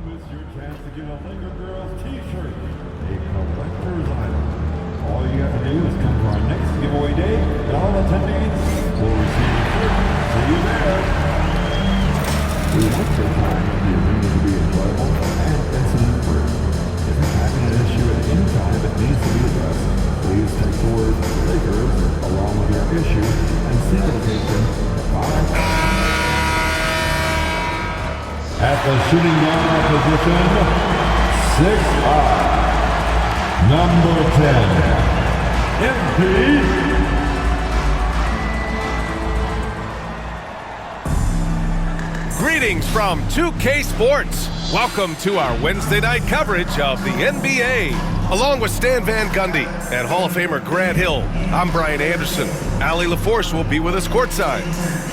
It's your chance to get a Laker Girls t-shirt, a collector's item. All you have to do is come to our next giveaway day, and all attendees will receive a shirt. See you there. We want your time at the arena to be enjoyable and incident-free. If you're having an issue at any time that needs to be addressed, please text the word Lakers along with your issue and send location 5. At the shooting guard position, 6'5", number 10, MP. Greetings from 2K Sports. Welcome to our Wednesday night coverage of the NBA. Along with Stan Van Gundy and Hall of Famer Grant Hill, I'm Brian Anderson. Allie LaForce will be with us courtside.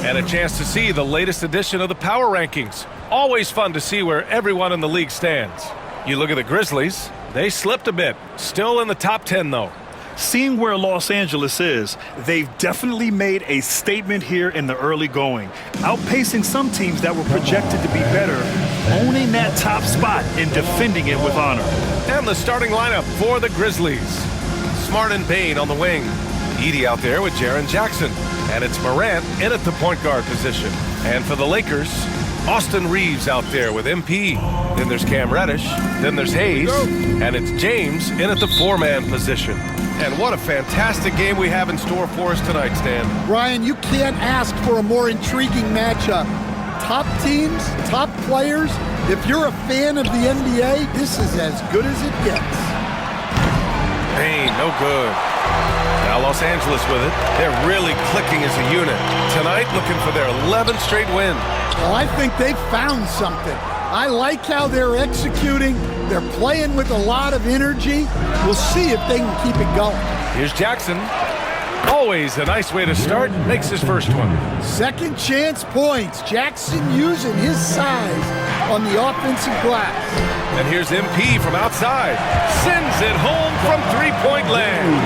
And a chance to see the latest edition of the Power Rankings. Always fun to see where everyone in the league stands. You look at the Grizzlies, they slipped a bit. Still in the top 10, though. Seeing where Los Angeles is, they've definitely made a statement here in the early going, outpacing some teams that were projected to be better, owning that top spot and defending it with honor. And the starting lineup for the Grizzlies. Smart and Bane on the wing. Edey out there with Jaren Jackson. And it's Morant in at the point guard position. And for the Lakers, Austin Reeves out there with MP. Then there's Cam Reddish. Then there's Hayes. And it's James in at the four-man position. And what a fantastic game we have in store for us tonight, Stan. Brian, you can't ask for a more intriguing matchup. Top teams, top players. If you're a fan of the NBA, this is as good as it gets. Bane, no good. Now Los Angeles with it. They're really clicking as a unit. Tonight, looking for their 11th straight win. Well, I think they've found something. I like how they're executing. They're playing with a lot of energy. We'll see if they can keep it going. Here's Jackson. Always a nice way to start. Makes his first one. Second chance points. Jackson using his size on the offensive glass. And here's MP from outside. Sends it home from three-point land.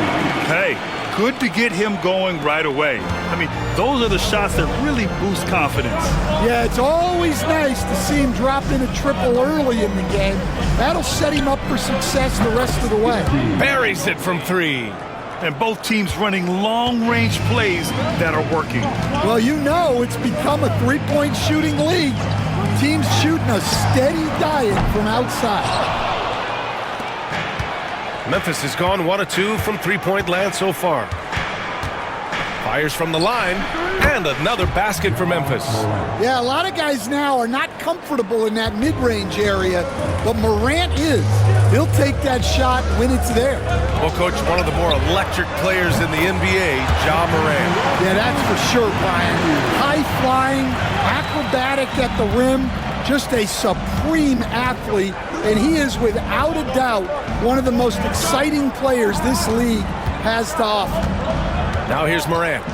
Hey, good to get him going right away. I mean, those are the shots that really boost confidence. Yeah, it's always nice to see him drop in a triple early in the game. That'll set him up for success the rest of the way. Buries it from three. And both teams running long-range plays that are working. Well, you know it's become a three-point shooting league. Teams shooting a steady diet from outside. Memphis has gone 1 of 2 from three-point land so far. Fires from the line, and another basket for Memphis. Yeah, a lot of guys now are not comfortable in that mid-range area, but Morant is. He'll take that shot when it's there. Well, Coach, one of the more electric players in the NBA, Ja Morant. Yeah, that's for sure, Brian. High-flying, acrobatic at the rim, just a supreme athlete, and he is without a doubt one of the most exciting players this league has to offer. Now here's Morant,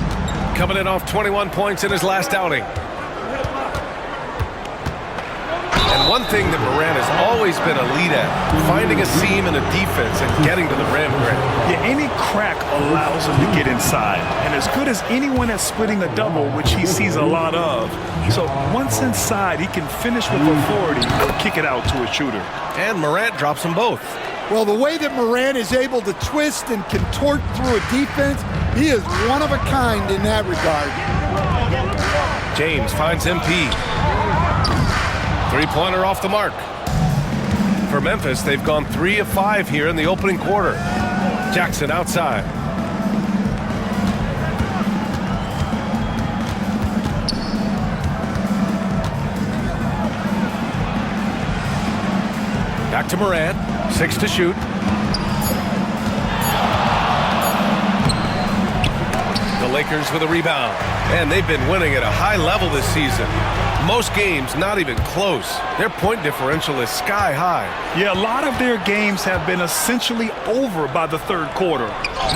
coming in off 21 points in his last outing. And one thing that Morant has always been elite at, finding a seam in a defense and getting to the rim, Grant. Yeah, any crack allows him to get inside. And as good as anyone at splitting a double, which he sees a lot of. So once inside, he can finish with authority or kick it out to a shooter. And Morant drops them both. Well, the way that Morant is able to twist and contort through a defense, he is one of a kind in that regard. James finds MP. Three-pointer off the mark. For Memphis, they've gone 3 of 5 here in the opening quarter. Jackson outside. Back to Morant. 6 to shoot. The Lakers with a rebound. And they've been winning at a high level this season. Most games not even close. Their point differential is sky high. Yeah, a lot of their games have been essentially over by the third quarter.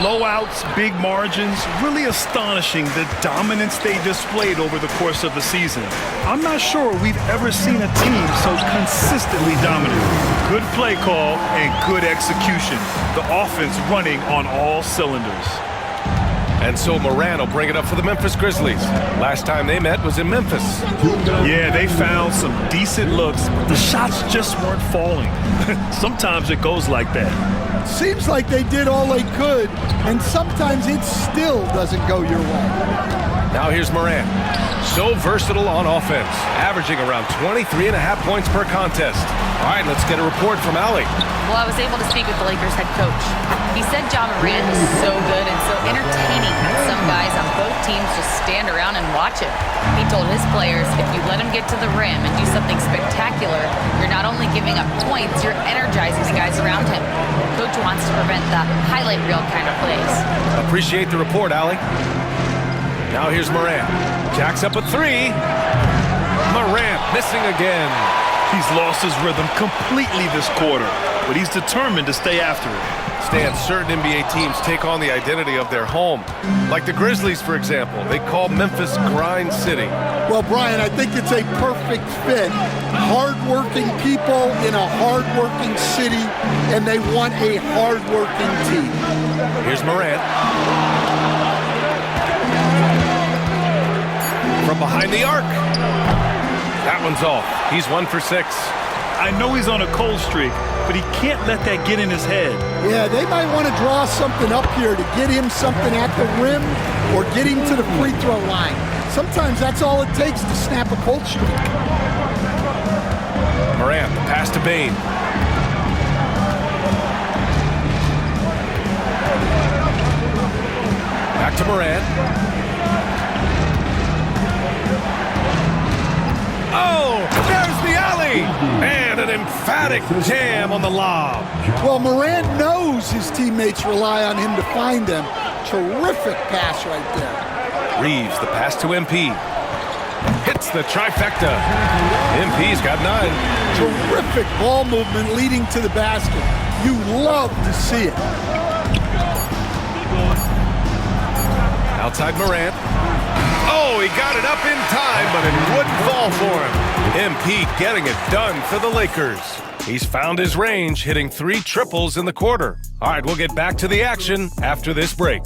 Blowouts, big margins, really astonishing the dominance they displayed over the course of the season. I'm not sure we've ever seen a team so consistently dominant. Good play call and good execution. The offense running on all cylinders. And so Moran will bring it up for the Memphis Grizzlies. Last time they met was in Memphis. Yeah, they found some decent looks, but the shots just weren't falling. Sometimes it goes like that. Seems like they did all they could, and sometimes it still doesn't go your way. Now here's Moran. So versatile on offense, averaging around 23.5 points per contest. All right, let's get a report from Allie. Well, I was able to speak with the Lakers head coach. He said John Moran is so good and so entertaining that some guys on both teams just stand around and watch him. He told his players, if you let him get to the rim and do something spectacular, you're not only giving up points, you're energizing the guys around him. Coach wants to prevent the highlight reel kind of plays. Appreciate the report, Allie. Now here's Moran. Jacks up a three. Moran missing again. He's lost his rhythm completely this quarter, but he's determined to stay after it. Stan, certain NBA teams take on the identity of their home. Like the Grizzlies, for example. They call Memphis Grind City. Well, Brian, I think it's a perfect fit. Hard-working people in a hard-working city, and they want a hard-working team. Here's Moran. From behind the arc. That one's off. He's 1 for 6. I know he's on a cold streak, but he can't let that get in his head. Yeah, they might want to draw something up here to get him something at the rim or get him to the free throw line. Sometimes that's all it takes to snap a cold streak. Moran, the pass to Bain. Back to Moran. Oh, there's the alley! And an emphatic jam on the lob. Well, Moran knows his teammates rely on him to find them. Terrific pass right there. Reeves, the pass to MP. Hits the trifecta. MP's got 9. Terrific ball movement leading to the basket. You love to see it. Outside Moran. Oh, he got it up in time, but it wouldn't fall for him. MP getting it done for the Lakers. He's found his range, hitting 3 triples in the quarter. All right, we'll get back to the action after this break.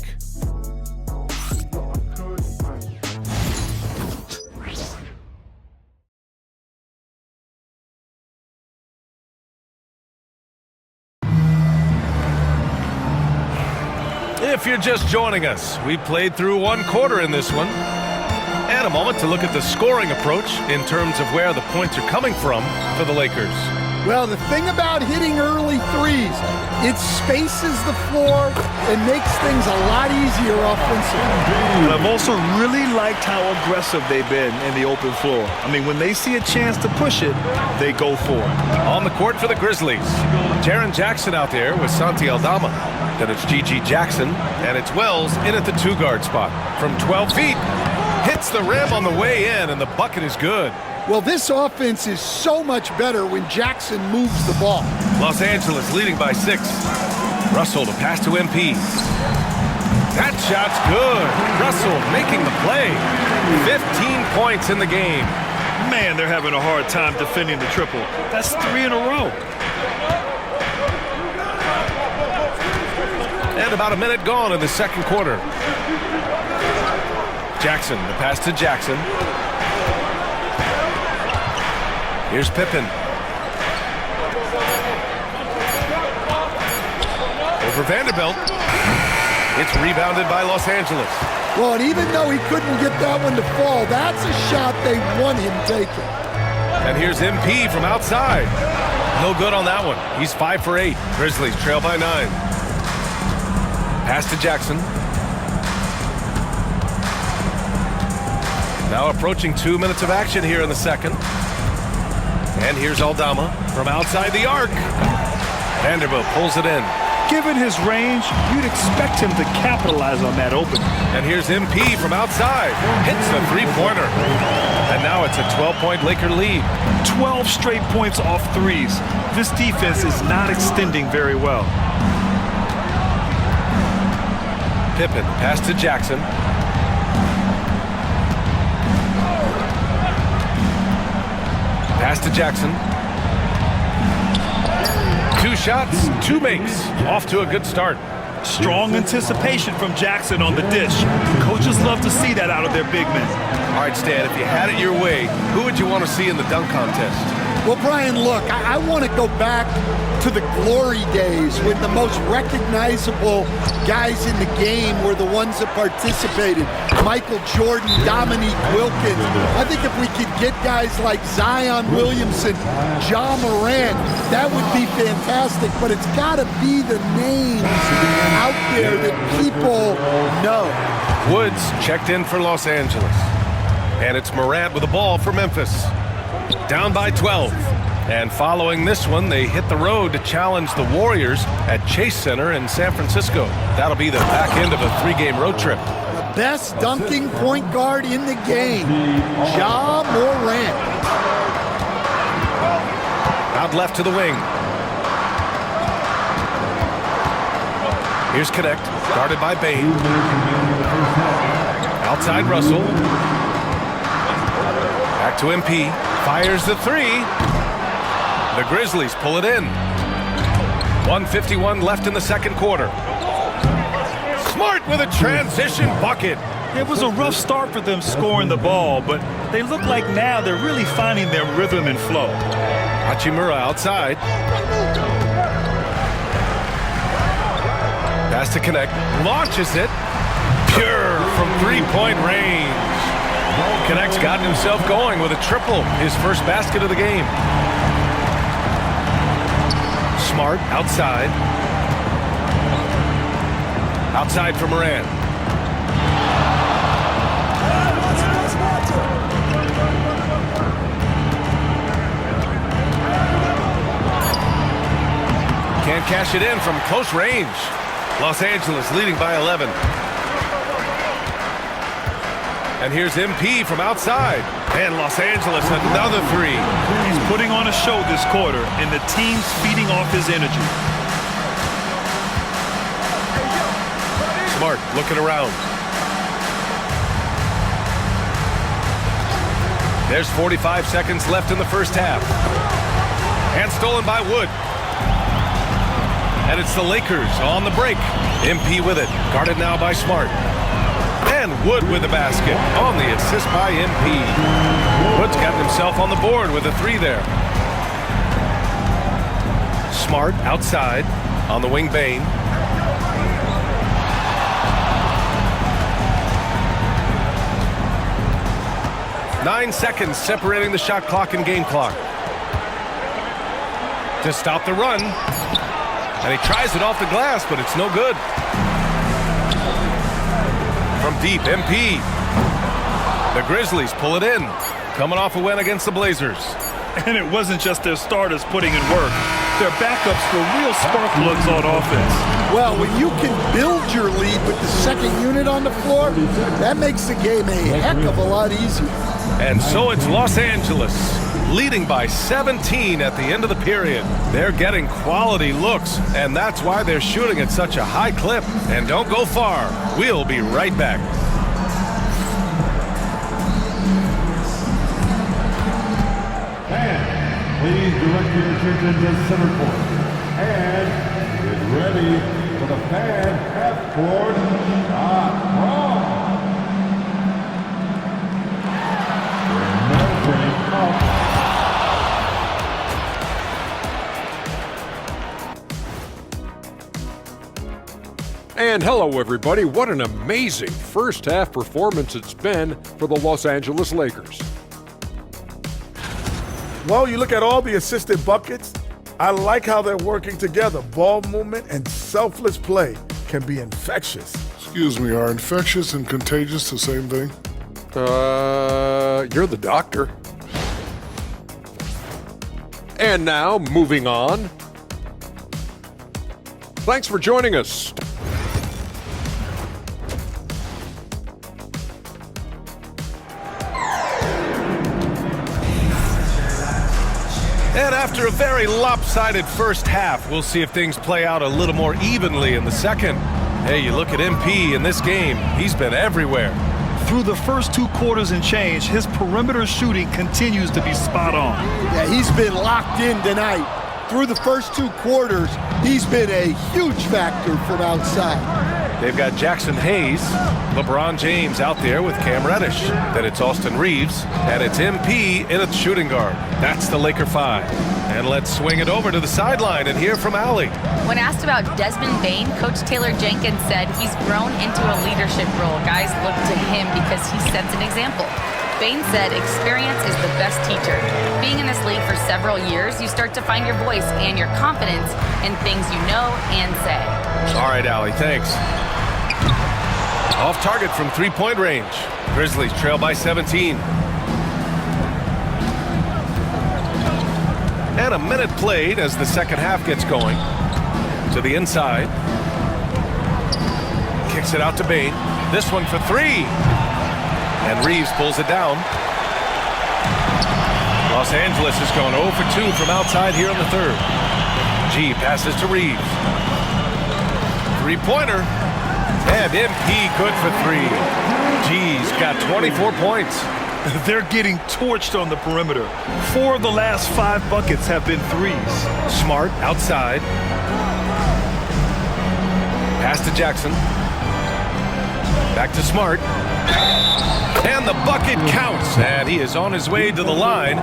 If you're just joining us, we played through 1 quarter in this one. And a moment to look at the scoring approach in terms of where the points are coming from for the Lakers. Well, the thing about hitting early threes, it spaces the floor and makes things a lot easier offensively. And I've also really liked how aggressive they've been in the open floor. I mean, when they see a chance to push it, they go for it. On the court for the Grizzlies, Jaren Jackson out there with Santi Aldama. Then it's G.G. Jackson, and it's Wells in at the 2-guard spot. From 12 feet, hits the rim on the way in, and the bucket is good. Well, this offense is so much better when Jackson moves the ball. Los Angeles leading by 6. Russell to pass to MP. That shot's good. Russell making the play. 15 points in the game. Man, they're having a hard time defending the triple. That's 3 in a row. And about a minute gone in the second quarter. Jackson, the pass to Jackson. Here's Pippen. Over Vanderbilt. It's rebounded by Los Angeles. Well, and even though he couldn't get that one to fall, that's a shot they want him taking. And here's MP from outside. No good on that one. He's 5 for 8. Grizzlies trail by 9. Pass to Jackson. Now approaching 2 minutes of action here in the second. And here's Aldama from outside the arc. Vanderbilt pulls it in. Given his range, you'd expect him to capitalize on that opening. And here's MP from outside. Hits the 3-pointer. And now it's a 12-point Laker lead. 12 straight points off threes. This defense is not extending very well. Pippen, pass to Jackson. Pass to Jackson. 2 shots, 2 makes. Off to a good start. Strong anticipation from Jackson on the dish. Coaches love to see that out of their big men. All right, Stan, if you had it your way, who would you want to see in the dunk contest? Well, Brian, look, I want to go back to the glory days when the most recognizable guys in the game were the ones that participated. Michael Jordan, Dominique Wilkins. I think if we could get guys like Zion Williamson, Ja Morant, that would be fantastic, but it's got to be the names out there that people know. Woods checked in for Los Angeles. And it's Morant with the ball for Memphis. Down by 12. And following this one, they hit the road to challenge the Warriors at Chase Center in San Francisco. That'll be the back end of a 3-game road trip. The best dunking point guard in the game, Ja Morant. Out left to the wing. Here's Connect, guarded by Bain. Outside Russell. Back to MP. Fires the 3. The Grizzlies pull it in. 1:51 left in the second quarter. Smart with a transition bucket. It was a rough start for them scoring the ball, but they look like now they're really finding their rhythm and flow. Hachimura outside. Pass to Connect. Launches it. Pure from 3-point range. Connect's gotten himself going with a triple, his first basket of the game. Smart outside. Outside for Morant. Can't cash it in from close range. Los Angeles leading by 11. And here's MP from outside. And Los Angeles another 3. He's putting on a show this quarter, and the team's feeding off his energy. Smart looking around. There's 45 seconds left in the first half. And stolen by Wood. And it's the Lakers on the break. MP with it. Guarded now by Smart. And Wood with the basket on the assist by MP. Wood's got himself on the board with a 3 there. Smart outside on the wing. Bain. Nine seconds separating the shot clock and game clock. To stop the run. And he tries it off the glass, but it's no good. From deep, MP. The Grizzlies pull it in. Coming off a win against the Blazers. And it wasn't just their starters putting in work. Their backups were real spark plugs on offense. Well, when you can build your lead with the second unit on the floor, that makes the game a heck of a lot easier. And so it's Los Angeles, leading by 17 at the end of the period. They're getting quality looks, and that's why they're shooting at such a high clip. And don't go far. We'll be right back. And please direct your attention to center court. And get ready for the fan half-court shot wrong. And hello, everybody. What an amazing first half performance it's been for the Los Angeles Lakers. Well, you look at all the assisted buckets. I like how they're working together. Ball movement and selfless play can be infectious. Excuse me, are infectious and contagious the same thing? You're the doctor. And now, moving on. Thanks for joining us. And after a very lopsided first half, we'll see if things play out a little more evenly in the second. Hey, you look at MP in this game, he's been everywhere. Through the first 2 quarters and change, his perimeter shooting continues to be spot on. Yeah, he's been locked in tonight. through the first 2 quarters, he's been a huge factor from outside. They've got Jackson Hayes, LeBron James out there with Cam Reddish. Then it's Austin Reeves, and it's MP in its shooting guard. That's the Laker 5. And let's swing it over to the sideline and hear from Allie. When asked about Desmond Bane, Coach Taylor Jenkins said he's grown into a leadership role. Guys look to him because he sets an example. Bane said experience is the best teacher. Being in this league for several years, you start to find your voice and your confidence in things you know and say. All right, Allie, thanks. Off target from three-point range. Grizzlies trail by 17. And a minute played as the second half gets going. To the inside. Kicks it out to Bane. This one for 3. And Reeves pulls it down. Los Angeles has gone 0 for 2 from outside here in the third. G passes to Reeves. Three-pointer. And MP good for 3. G's got 24 points. They're getting torched on the perimeter. 4 of the last 5 buckets have been threes. Smart outside. Pass to Jackson. Back to Smart. And the bucket counts. And he is on his way to the line.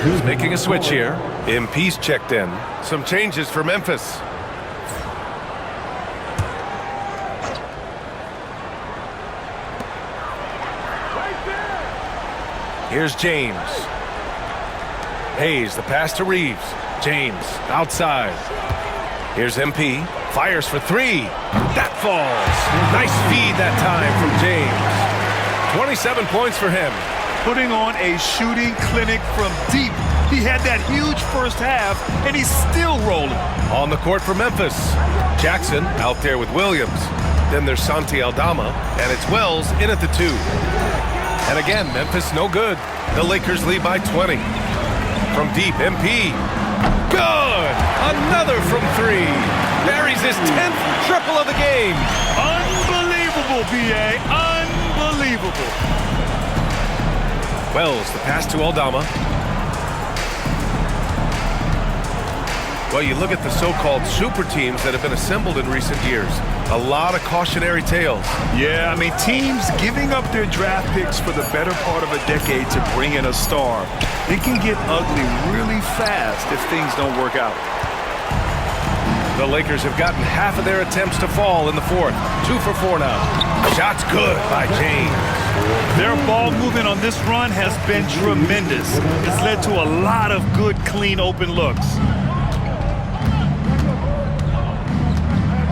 Sixers making a switch here. MP's checked in. Some changes for Memphis. Here's James. Hayes, the pass to Reeves. James, outside. Here's MP. Fires for 3. That falls. Nice feed that time from James. 27 points for him. Putting on a shooting clinic from deep. He had that huge first half, and he's still rolling. On the court for Memphis. Jackson out there with Williams. Then there's Santi Aldama, and it's Wells in at the 2. And again, Memphis no good. The Lakers lead by 20. From deep, MP. Good! Another from 3. Buries his 10th triple of the game. Unbelievable, B.A. Unbelievable. Wells, the pass to Aldama. Well, you look at the so-called super teams that have been assembled in recent years. A lot of cautionary tales. Yeah, I mean, teams giving up their draft picks for the better part of a decade to bring in a star. It can get ugly really fast if things don't work out. The Lakers have gotten half of their attempts to fall in the fourth. 2 for 4 now. Shot's good by James. Their ball movement on this run has been tremendous. It's led to a lot of good, clean, open looks.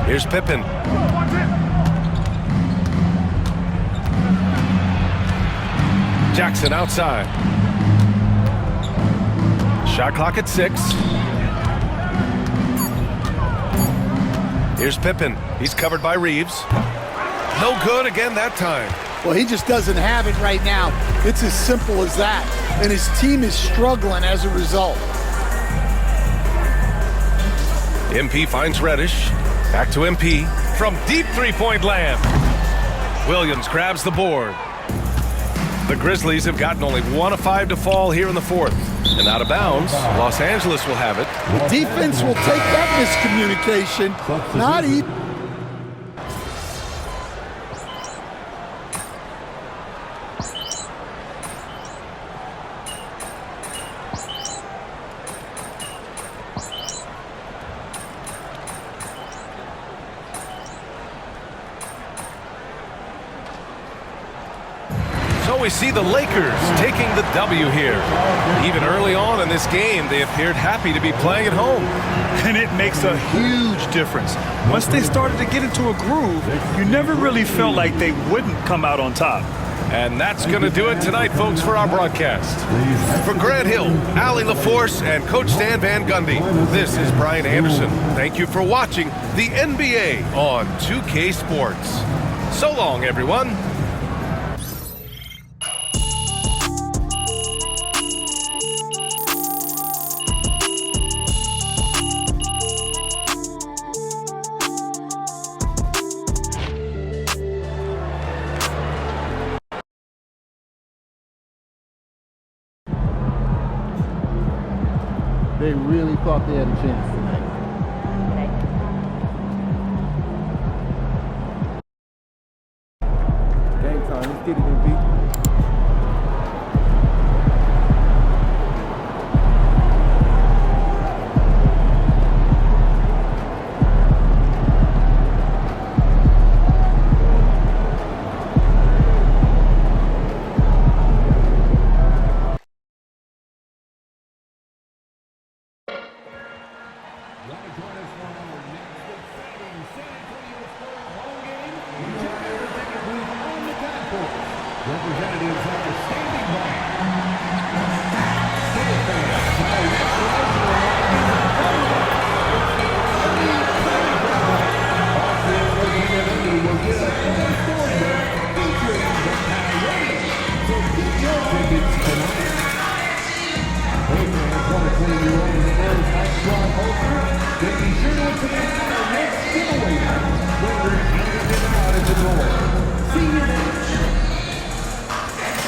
Here's Pippen. Jackson outside. Shot clock at 6. Here's Pippen. He's covered by Reeves. No good again that time. Well, he just doesn't have it right now. It's as simple as that. And his team is struggling as a result. MP finds Reddish. Back to MP. From deep three-point land. Williams grabs the board. The Grizzlies have gotten only 1 of 5 to fall here in the fourth. And out of bounds, Los Angeles will have it. The defense will take that miscommunication. Not even. We see the Lakers taking the W here. Even early on in this game, they appeared happy to be playing at home. And it makes a huge difference. Once they started to get into a groove, you never really felt like they wouldn't come out on top. And that's going to do it tonight, folks, for our broadcast. For Grant Hill, Allie LaForce, and Coach Stan Van Gundy, this is Brian Anderson. Thank you for watching the NBA on 2K Sports. So long, everyone. They really thought they had a chance tonight. Game time. Let's get it, MP. Representatives are standing by.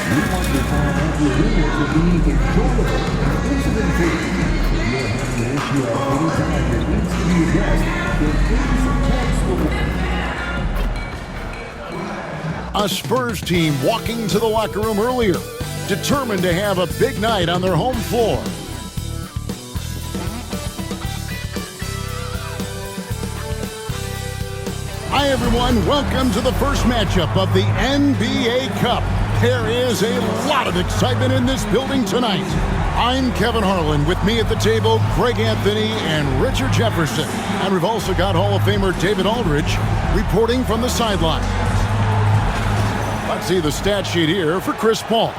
We want your time after your winner to be enjoyable and incident-free. If you're having an issue at any time that needs to be addressed, then please text A Spurs team walking to the locker room earlier, determined to have a big night on their home floor. Hi everyone, welcome to the first matchup of the NBA Cup. There is a lot of excitement in this building tonight. I'm Kevin Harlan. With me at the table, Greg Anthony and Richard Jefferson. And we've also got Hall of Famer David Aldridge reporting from the sideline. Let's see the stat sheet here for Chris Paul.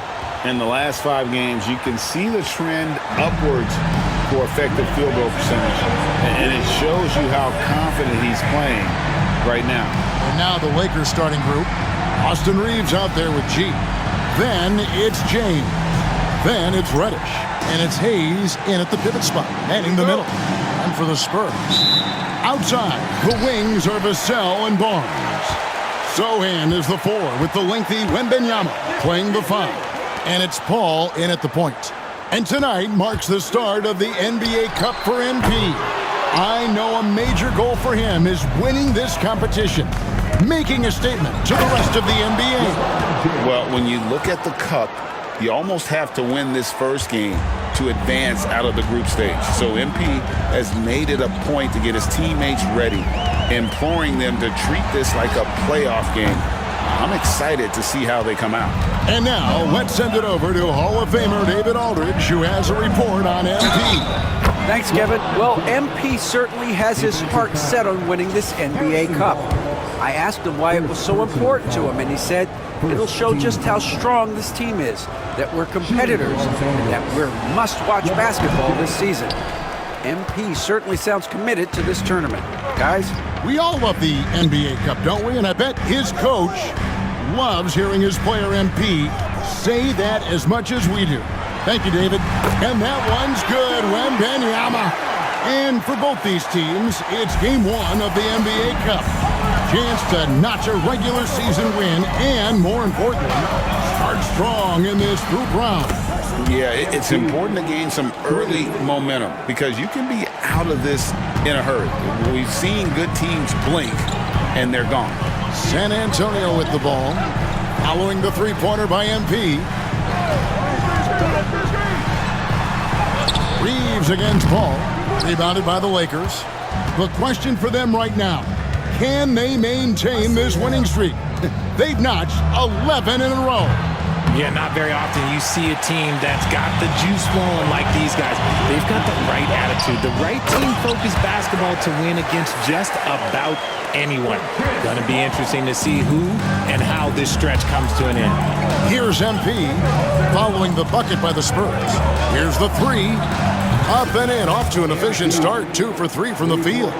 In the last 5 games, you can see the trend upwards for effective field goal percentage. And it shows you how confident he's playing right now. And now the Lakers starting group. Austin Reeves out there with G. Then it's James. Then it's Reddish. And it's Hayes in at the pivot spot, and in the middle. And for the Spurs, outside, the wings are Vassell and Barnes. Sohan is the 4 with the lengthy Wembanyama playing the 5. And it's Paul in at the point. And tonight marks the start of the NBA Cup for MP. I know a major goal for him is winning this competition, making a statement to the rest of the NBA. Well, when you look at the Cup, you almost have to win this first game to advance out of the group stage. So MP has made it a point to get his teammates ready, imploring them to treat this like a playoff game. I'm excited to see how they come out. And now, let's send it over to Hall of Famer David Aldridge, who has a report on MP. Thanks, Kevin. Well, MP certainly has his heart set on winning this NBA Cup. I asked him why it was so important to him, and he said it'll show just how strong this team is, that we're competitors, and that we're must-watch basketball this season. MP certainly sounds committed to this tournament. Guys? We all love the NBA Cup, don't we? And I bet his coach loves hearing his player MP say that as much as we do. Thank you, David. And that one's good, Wembanyama. And for both these teams, it's game 1 of the NBA Cup. Chance to notch a regular season win and, more importantly, start strong in this group round. Yeah, it's important to gain some early momentum because you can be out of this in a hurry. We've seen good teams blink, and they're gone. San Antonio with the ball, following the three-pointer by MP. Reeves against Paul, rebounded by the Lakers. The question for them right now, can they maintain this winning streak? They've notched 11 in a row. Yeah, not very often you see a team that's got the juice flowing like these guys. They've got the right attitude, the right team-focused basketball to win against just about anyone. Going to be interesting to see who and how this stretch comes to an end. Here's MP following the bucket by the Spurs. Here's the three. Up and in, off to an efficient start. 2 for 3 from the field.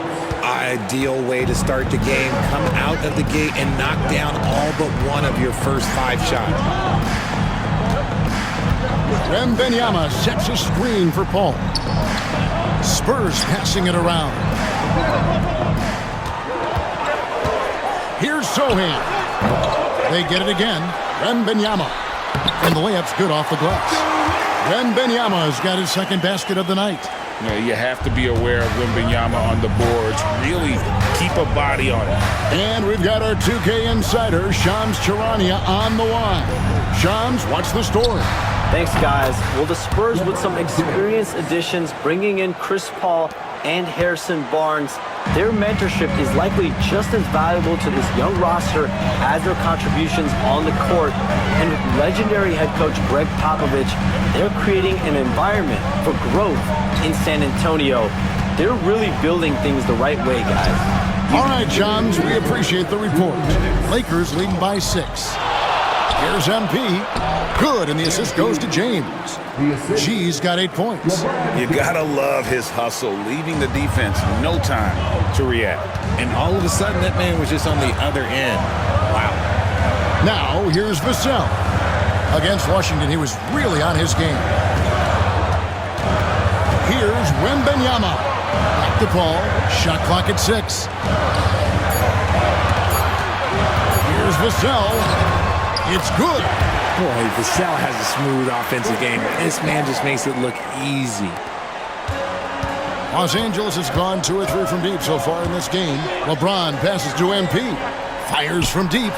Ideal way to start the game. Come out of the gate and knock down all but one of your first 5 shots. Wembanyama sets a screen for Paul. Spurs passing it around. Here's Sohan. They get it again. Wembanyama. And the layup's good off the glass. Wembanyama's got his second basket of the night. You know, you have to be aware of Wembanyama on the boards. Really keep a body on it. And we've got our 2K insider, Shams Charania, on the line. Shams, what's the story? Thanks, guys. Well, the Spurs with some experienced additions, bringing in Chris Paul and Harrison Barnes. Their mentorship is likely just as valuable to this young roster as their contributions on the court. And with legendary head coach Greg Popovich, they're creating an environment for growth in San Antonio. They're really building things the right way, guys. All right, Shams, we appreciate the report. Lakers leading by 6. Here's MP. Good, and the assist goes to James. G's got 8 points. You gotta love his hustle, leaving the defense no time to react. And all of a sudden, that man was just on the other end. Wow. Now, here's Vassell. Against Washington, he was really on his game. Here's Wembanyama. Back to Paul. Shot clock at 6. Here's Vassell. It's good. Boy, Vassell has a smooth offensive game. This man just makes it look easy. Los Angeles has gone 2 or 3 from deep so far in this game. LeBron passes to MP. Fires from deep.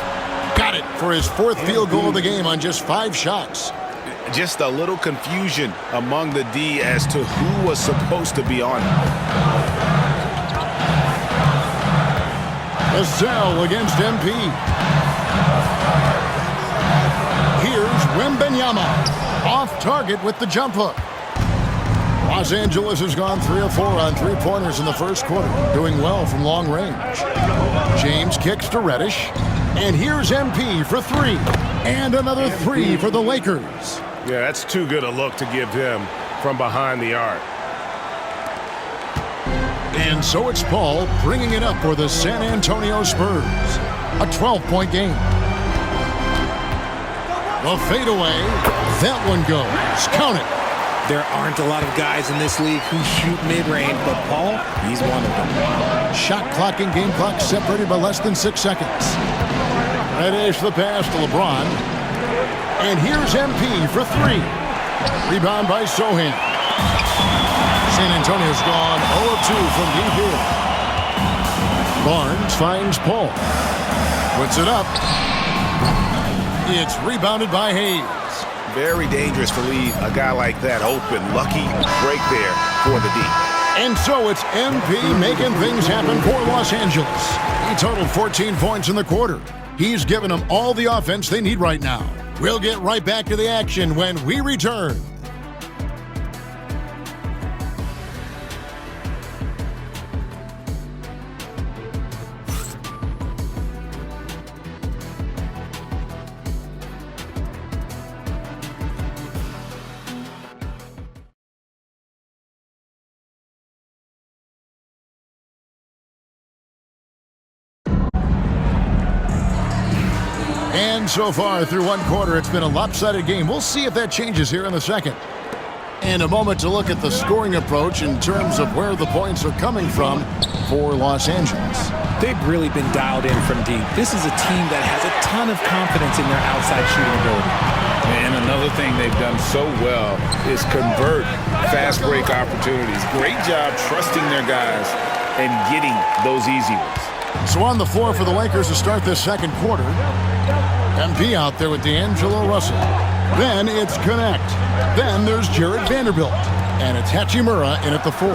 Got it for his 4th field goal of the game on just 5 shots. Just a little confusion among the D as to who was supposed to be on. Vassell against MP. Here's Wembanyama. Off target with the jump hook. Los Angeles has gone 3 of 4 on 3-pointers in the first quarter, doing well from long range. James kicks to Reddish. And here's MP for 3. And another 3 for the Lakers. Yeah, that's too good a look to give him from behind the arc. And so it's Paul bringing it up for the San Antonio Spurs. A 12-point game. The fadeaway. That one goes. Count it. There aren't a lot of guys in this league who shoot mid-range, but Paul, he's one of them. Shot clock and game clock separated by less than 6 seconds. Reddish the pass to LeBron. And here's MP for 3. Rebound by Sohan. San Antonio's gone 0 of 2 from deep here. Barnes finds Paul. Puts it up. It's rebounded by Hayes. Very dangerous to leave a guy like that open. Lucky break there for the D. And so it's MP making things happen for Los Angeles. He totaled 14 points in the quarter. He's given them all the offense they need right now. We'll get right back to the action when we return. And so far through one quarter, it's been a lopsided game. We'll see if that changes here in the second. And a moment to look at the scoring approach in terms of where the points are coming from for Los Angeles. They've really been dialed in from deep. This is a team that has a ton of confidence in their outside shooting ability. And another thing they've done so well is convert fast break opportunities. Great job trusting their guys and getting those easy ones. So on the floor for the Lakers to start this second quarter, MP out there with D'Angelo Russell. Then it's Connect. Then there's Jared Vanderbilt. And it's Hachimura in at the 4.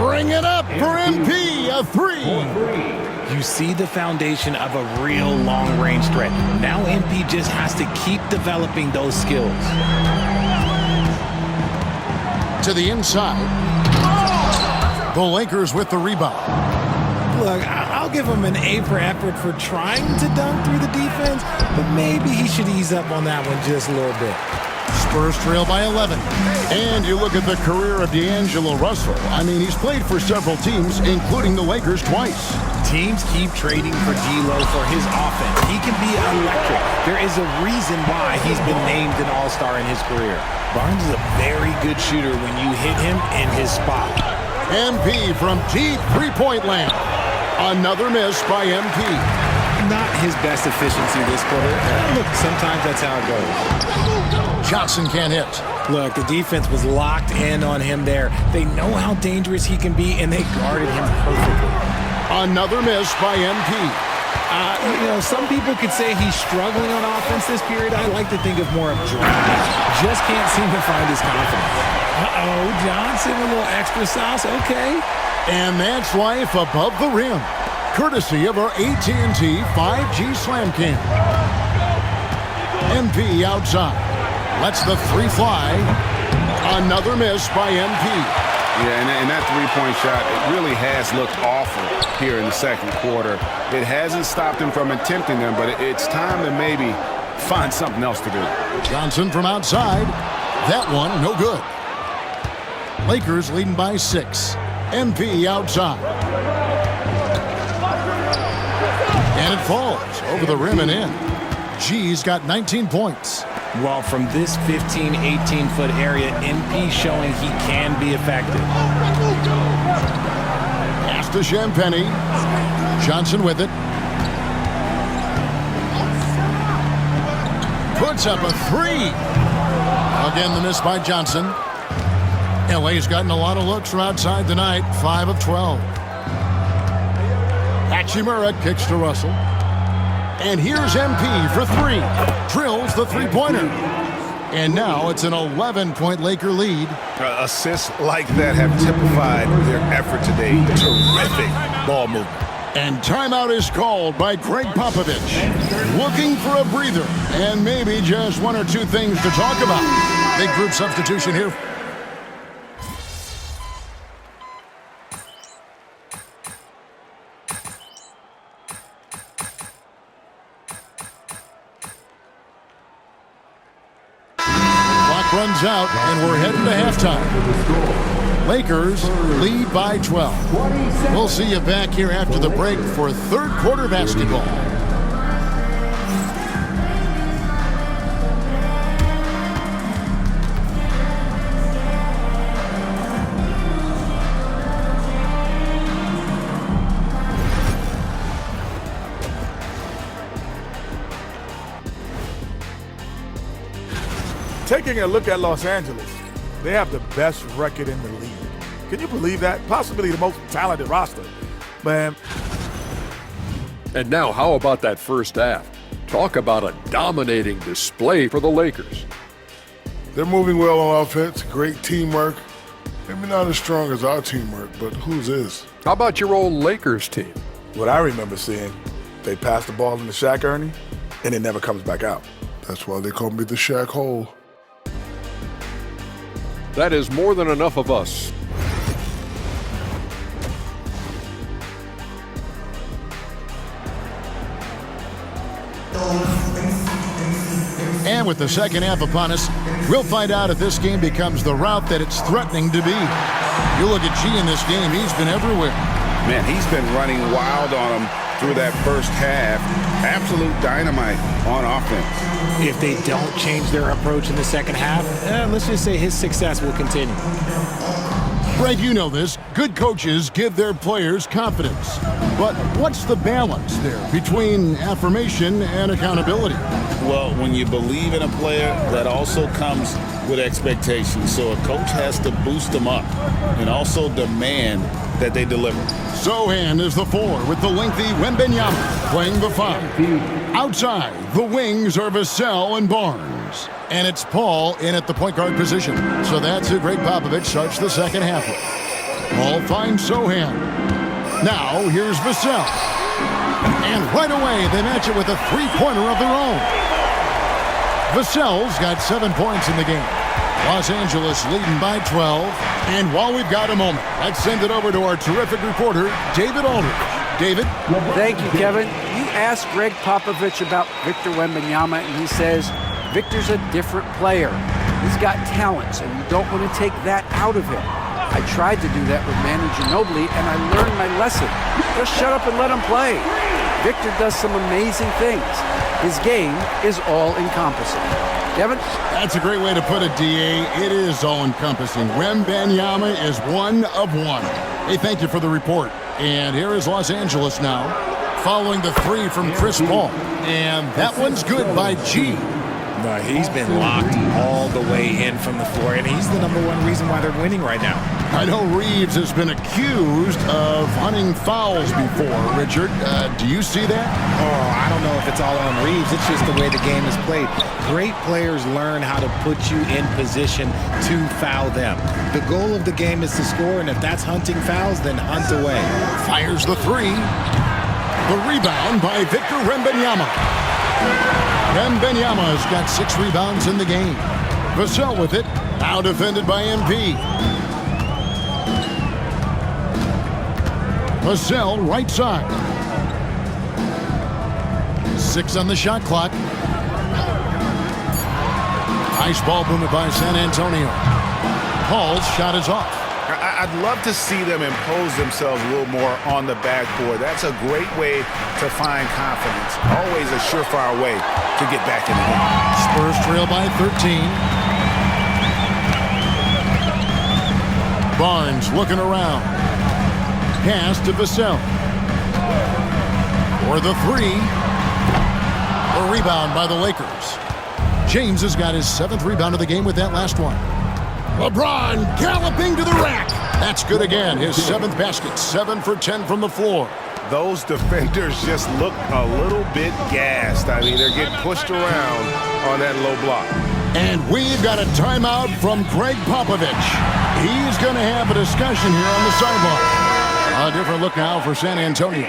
Bring it up for MP, a 3. You see the foundation of a real long-range threat. Now MP just has to keep developing those skills. To the inside. The Lakers with the rebound. Look, I'll give him an A for effort for trying to dunk through the defense, but maybe he should ease up on that one just a little bit. Spurs trail by 11. And you look at the career of D'Angelo Russell. I mean, he's played for several teams, including the Lakers twice. Teams keep trading for D'Lo for his offense. He can be electric. There is a reason why he's been named an all-star in his career. Barnes is a very good shooter when you hit him in his spot. MP from deep three-point land. Another miss by MP. Not his best efficiency this quarter. Look, sometimes that's how it goes. Johnson can't hit. Look, the defense was locked in on him there. They know how dangerous he can be, and they guarded him perfectly. Another miss by MP. Some people could say he's struggling on offense this period. I like to think of more of driving. Just can't seem to find his confidence. Uh-oh, Johnson with a little extra sauce. Okay. And that's life above the rim. Courtesy of our AT&T 5G Slam Cam. MP outside. Lets the 3 fly. Another miss by MP. Yeah, and that three-point shot, it really has looked awful here in the second quarter. It hasn't stopped him from attempting them, but it's time to maybe find something else to do. Johnson from outside. That one, no good. Lakers leading by 6. MP outside. And it falls over the rim and in. G's got 19 points. Well, from this 15, 18-foot area, MP showing he can be effective. Pass to Champagny. Johnson with it. Puts up a 3. Again, the miss by Johnson. LA's gotten a lot of looks from outside tonight. 5 of 12. Hachimura kicks to Russell. And here's MP for 3. Drills the three-pointer. And now it's an 11-point Laker lead. Assists like that have typified their effort today. Terrific ball movement. And timeout is called by Greg Popovich. Looking for a breather and maybe just one or two things to talk about. Big group substitution here. Runs out, and we're heading to halftime. Lakers lead by 12. We'll see you back here after the break for third quarter basketball. Taking a look at Los Angeles, they have the best record in the league. Can you believe that? Possibly the most talented roster. Man. And now, how about that first half? Talk about a dominating display for the Lakers. They're moving well on offense, great teamwork. Maybe not as strong as our teamwork, but whose is? How about your old Lakers team? What I remember seeing, they pass the ball into Shaq Ernie, and it never comes back out. That's why they call me the Shaq Hole. That is more than enough of us. And with the second half upon us, we'll find out if this game becomes the route that it's threatening to be. You look at G in this game, he's been everywhere. Man, he's been running wild on him through that first half. Absolute dynamite on offense. If they don't change their approach in the second half, let's just say his success will continue. Greg, you know this. Good coaches give their players confidence. But what's the balance there between affirmation and accountability? Well, when you believe in a player, that also comes with expectations. So a coach has to boost them up and also demand that they deliver. Sohan is the 4 with the lengthy Wembanyama playing the 5. Outside, the wings are Vassell and Barnes. And it's Paul in at the point guard position. So that's who Greg Popovich starts the second half with. Ball finds Sohan. Now here's Vassell. And right away, they match it with a three-pointer of their own. Vassell's got 7 points in the game. Los Angeles leading by 12. And while we've got a moment, let's send it over to our terrific reporter, David Aldridge. David? Thank you, Kevin. You asked Greg Popovich about Victor Wembanyama, and he says, Victor's a different player. He's got talents, and you don't want to take that out of him. I tried to do that with Manu Ginobili, and I learned my lesson. Just shut up and let him play. Victor does some amazing things. His game is all-encompassing. Kevin? That's a great way to put it, D.A. It is all-encompassing. Wembanyama is one of one. Hey, thank you for the report. And here is Los Angeles now, following the three from Chris Paul. And that one's good by G. No, he's been locked all the way in from the floor, and he's the number one reason why they're winning right now. I know Reeves has been accused of hunting fouls before. Richard, do you see that? Oh, I don't know if it's all on Reeves. It's just the way the game is played. Great players learn how to put you in position to foul them. The goal of the game is to score, and if that's hunting fouls, then hunt away. Fires the three. The rebound by Victor Wembanyama. Wembanyama's got 6 rebounds in the game. Vassell with it. Now defended by MP. Vassell right side. 6 on the shot clock. Nice ball movement by San Antonio. Paul's shot is off. I'd love to see them impose themselves a little more on the backboard. That's a great way to find confidence. Always a surefire way to get back in the game. Spurs trail by 13. Barnes looking around. Pass to Vassell. For the three. A rebound by the Lakers. James has got his 7th rebound of the game with that last one. LeBron galloping to the rack. That's good again. His 7th basket. 7 for 10 from the floor. Those defenders just look a little bit gassed. I mean, they're getting pushed around on that low block. And we've got a timeout from Greg Popovich. He's going to have a discussion here on the sideline. A different look now for San Antonio.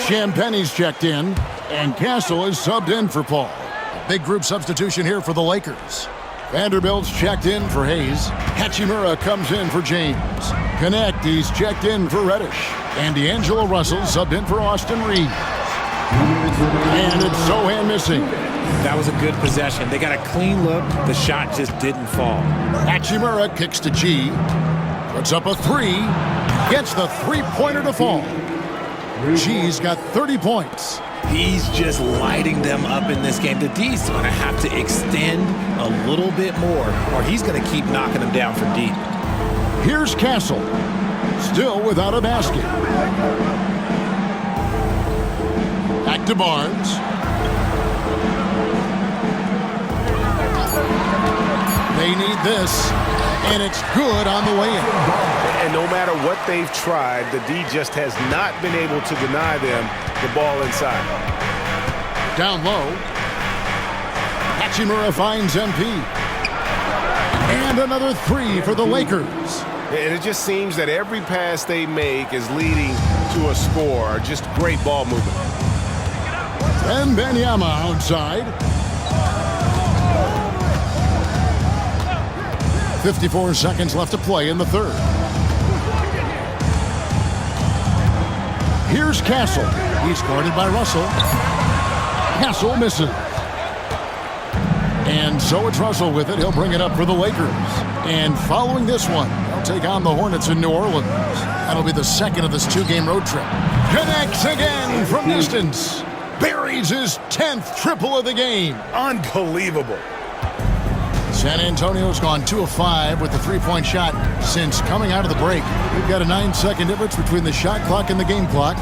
Champagne's checked in, and Castle is subbed in for Paul. A big group substitution here for the Lakers. Vanderbilt's checked in for Hayes. Hachimura comes in for James. Connect, he's checked in for Reddish. And D'Angelo Russell subbed in for Austin Reeves. And it's Sohan missing. That was a good possession. They got a clean look. The shot just didn't fall. Hachimura kicks to G. Puts up a 3. Gets the three-pointer to fall. G's got 30 points. He's just lighting them up in this game. The D's going to have to extend a little bit more, or he's going to keep knocking them down from deep. Here's Castle, still without a basket. Back to Barnes. They need this, and it's good on the way in. And no matter what they've tried, the D just has not been able to deny them the ball inside. Down low. Hachimura finds MP. And another 3 for the Lakers. And it just seems that every pass they make is leading to a score. Just great ball movement. Wembanyama outside. 54 seconds left to play in the third. Here's Castle. He's guarded by Russell. Castle misses. And so it's Russell with it. He'll bring it up for the Lakers. And following this one, they'll take on the Hornets in New Orleans. That'll be the second of this 2-game road trip. Connects again from distance. Buries his 10th triple of the game. Unbelievable. San Antonio's gone 2 of 5 with the 3-point shot since coming out of the break. We've got a 9-second difference between the shot clock and the game clock.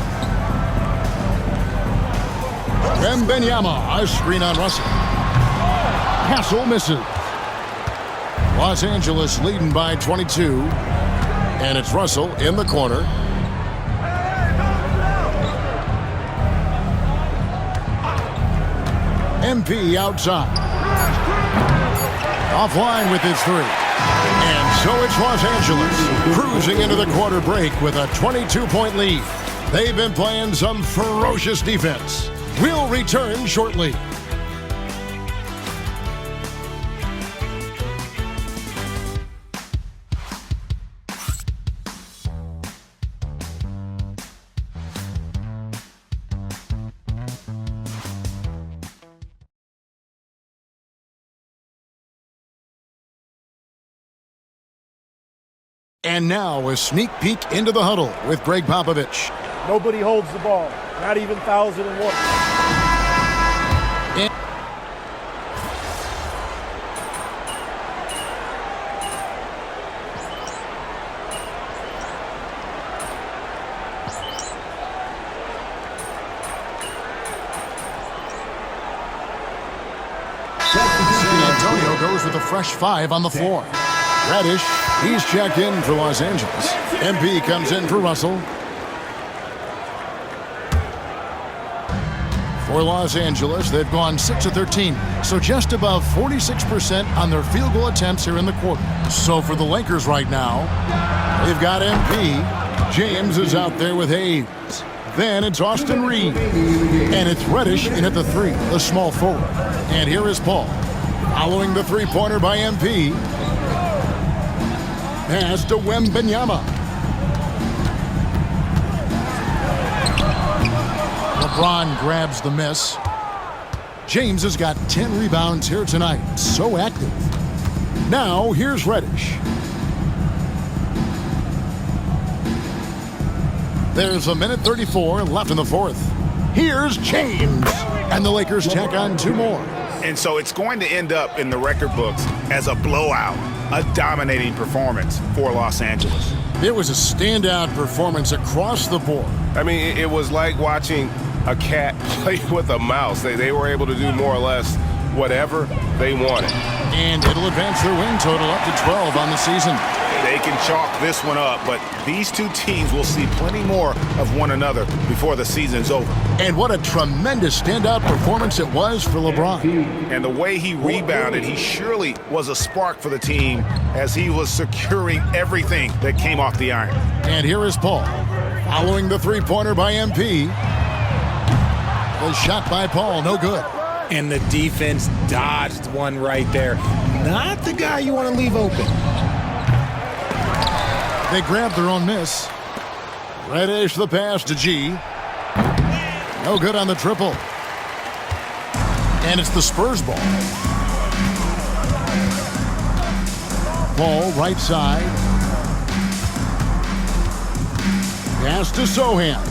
Wembanyama, a screen on Russell. Castle misses. Los Angeles leading by 22. And it's Russell in the corner. MP outside. Offline with his 3. And so it's Los Angeles, cruising into the quarter break with a 22-point lead. They've been playing some ferocious defense. We'll return shortly. And now a sneak peek into the huddle with Greg Popovich. Nobody holds the ball, not even 1,001. San Antonio goes with a fresh 5 on the floor. Reddish, he's checked in for Los Angeles. MP comes in for Russell. For Los Angeles, they've gone 6 of 13, so just above 46% on their field goal attempts here in the quarter. So for the Lakers right now, they've got MP. James is out there with Hayes. Then it's Austin Reeves. And it's Reddish in at the 3, the small forward. And here is Paul. Following the three-pointer by MP. Pass to Wembanyama. LeBron grabs the miss. James has got 10 rebounds here tonight. So active. Now, here's Reddish. There's a minute 34 left in the fourth. Here's James. And the Lakers tack on 2 more. And so it's going to end up in the record books as a blowout, a dominating performance for Los Angeles. It was a standout performance across the board. I mean, it was like watching a cat play with a mouse. They were able to do more or less whatever they wanted. And it'll advance their win total up to 12 on the season. They can chalk this one up, but these two teams will see plenty more of one another before the season's over. And what a tremendous standout performance it was for LeBron. And the way he rebounded, he surely was a spark for the team as he was securing everything that came off the iron. And here is Paul, following the three-pointer by MP. The shot by Paul, no good. And the defense dodged one right there. Not the guy you want to leave open. They grabbed their own miss. Reddish the pass to G. No good on the triple. And it's the Spurs ball. Ball right side. Pass to Sohan.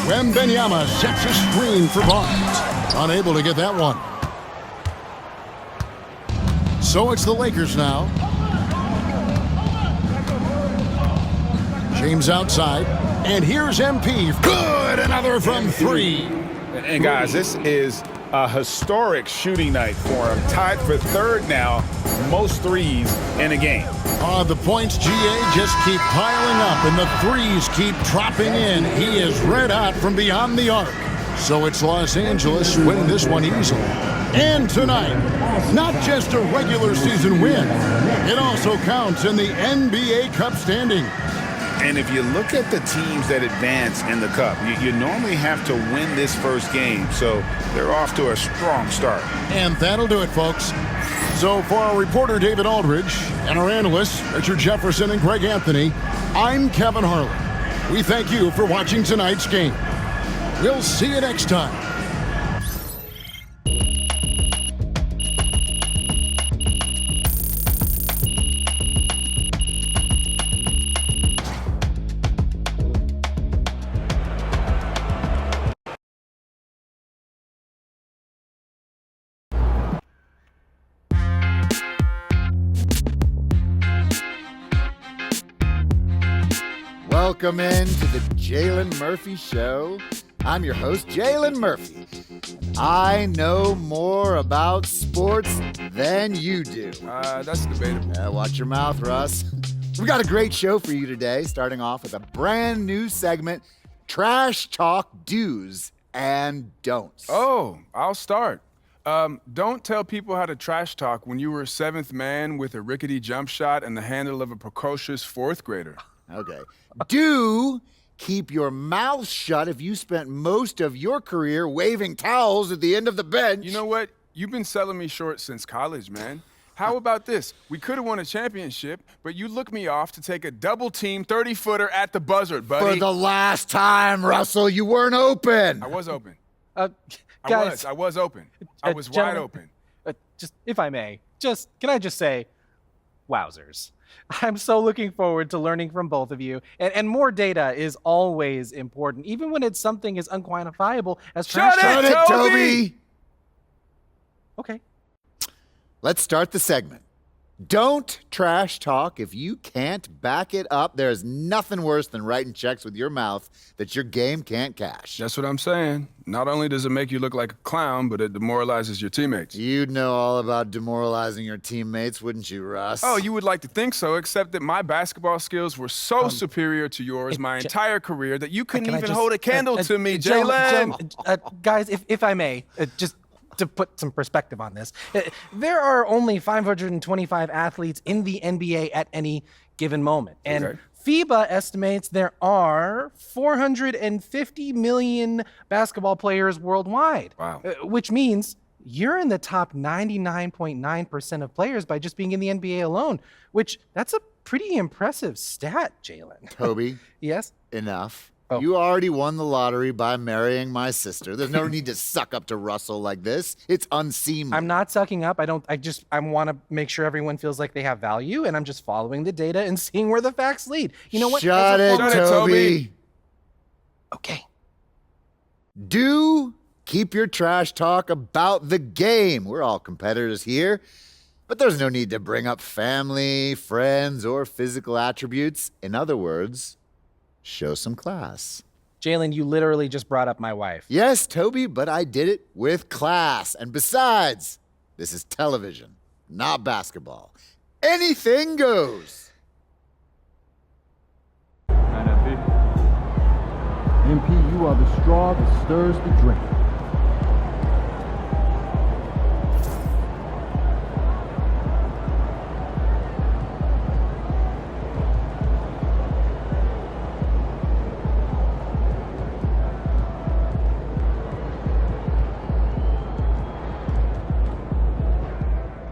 Wembanyama sets a screen for Barnes. Unable to get that one. So it's the Lakers now. James outside. And here's MP. Good! Another from 3. And guys, this is a historic shooting night for him. Tied for 3rd now, most threes in a game. The points, GA, just keep piling up, and the threes keep dropping in. He is red hot from beyond the arc. So it's Los Angeles winning this one easily. And tonight, not just a regular season win, it also counts in the NBA Cup standing. And if you look at the teams that advance in the Cup, you normally have to win this first game, so they're off to a strong start. And that'll do it, folks. So for our reporter, David Aldridge, and our analysts, Richard Jefferson and Greg Anthony, I'm Kevin Harlan. We thank you for watching tonight's game. We'll see you next time. Welcome in to the Jalen Murphy Show. I'm your host, Jalen Murphy. I know more about sports than you do. That's debatable. Watch your mouth, Russ. We've got a great show for you today, starting off with a brand new segment, Trash Talk Do's and don'ts. Oh, I'll start. Don't tell people how to trash talk when you were 7th man with a rickety jump shot and the handle of a precocious 4th grader. Okay. Do keep your mouth shut if you spent most of your career waving towels at the end of the bench. You know what? You've been selling me short since college, man. How about this? We could have won a championship, but you looked me off to take a double-team 30-footer at the buzzard, buddy. For the last time, Russell, you weren't open. I was open. Guys, I was open. I was wide open. Just, if I may, can I just say, wowzers. I'm so looking forward to learning from both of you. And more data is always important, even when it's something as unquantifiable as trash talk. Shut it, Toby! Okay. Let's start the segment. Don't trash talk if you can't back it up. There's nothing worse than writing checks with your mouth that your game can't cash. That's what I'm saying. Not only does it make you look like a clown, but it demoralizes your teammates. You'd know all about demoralizing your teammates, wouldn't you, Russ? Oh, you would like to think so, except that my basketball skills were so superior to yours my entire career that you couldn't even hold a candle to me, Jalen. Guys, if I may, just to put some perspective on this, there are only 525 athletes in the NBA at any given moment. And FIBA estimates there are 450 million basketball players worldwide. Wow. Which means you're in the top 99.9% of players by just being in the NBA alone, which that's a pretty impressive stat, Jalen. Toby. Yes? Enough. Oh. You already won the lottery by marrying my sister. There's no need to suck up to Russell like this. It's unseemly. I'm not sucking up. I want to make sure everyone feels like they have value, and I'm just following the data and seeing where the facts lead. You know what? Shut it, Toby. Okay. Do keep your trash talk about the game. We're all competitors here, but there's no need to bring up family, friends, or physical attributes. In other words, show some class. Jalen, you literally just brought up my wife. Yes, Toby, but I did it with class. And besides, this is television, not basketball. Anything goes. MP, you are the straw that stirs the drink.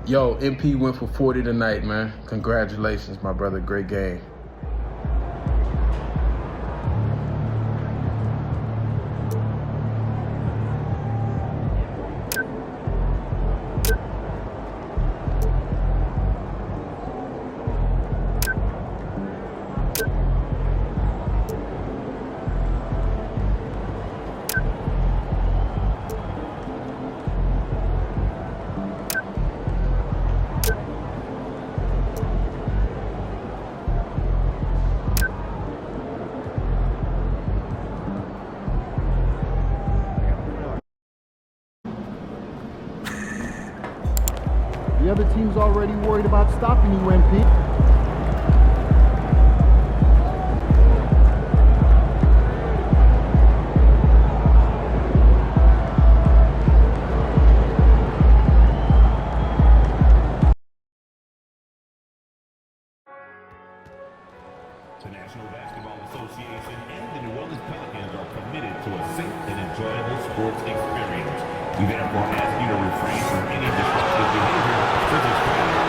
Yo, MP went for 40 tonight, man. Congratulations, my brother. Great game. The other team's already worried about stopping you, MP. The National Basketball Association and the New Orleans Pelicans are committed to a safe and enjoyable sports experience. We therefore ask you to refrain from any disruptive behavior, such as crowding,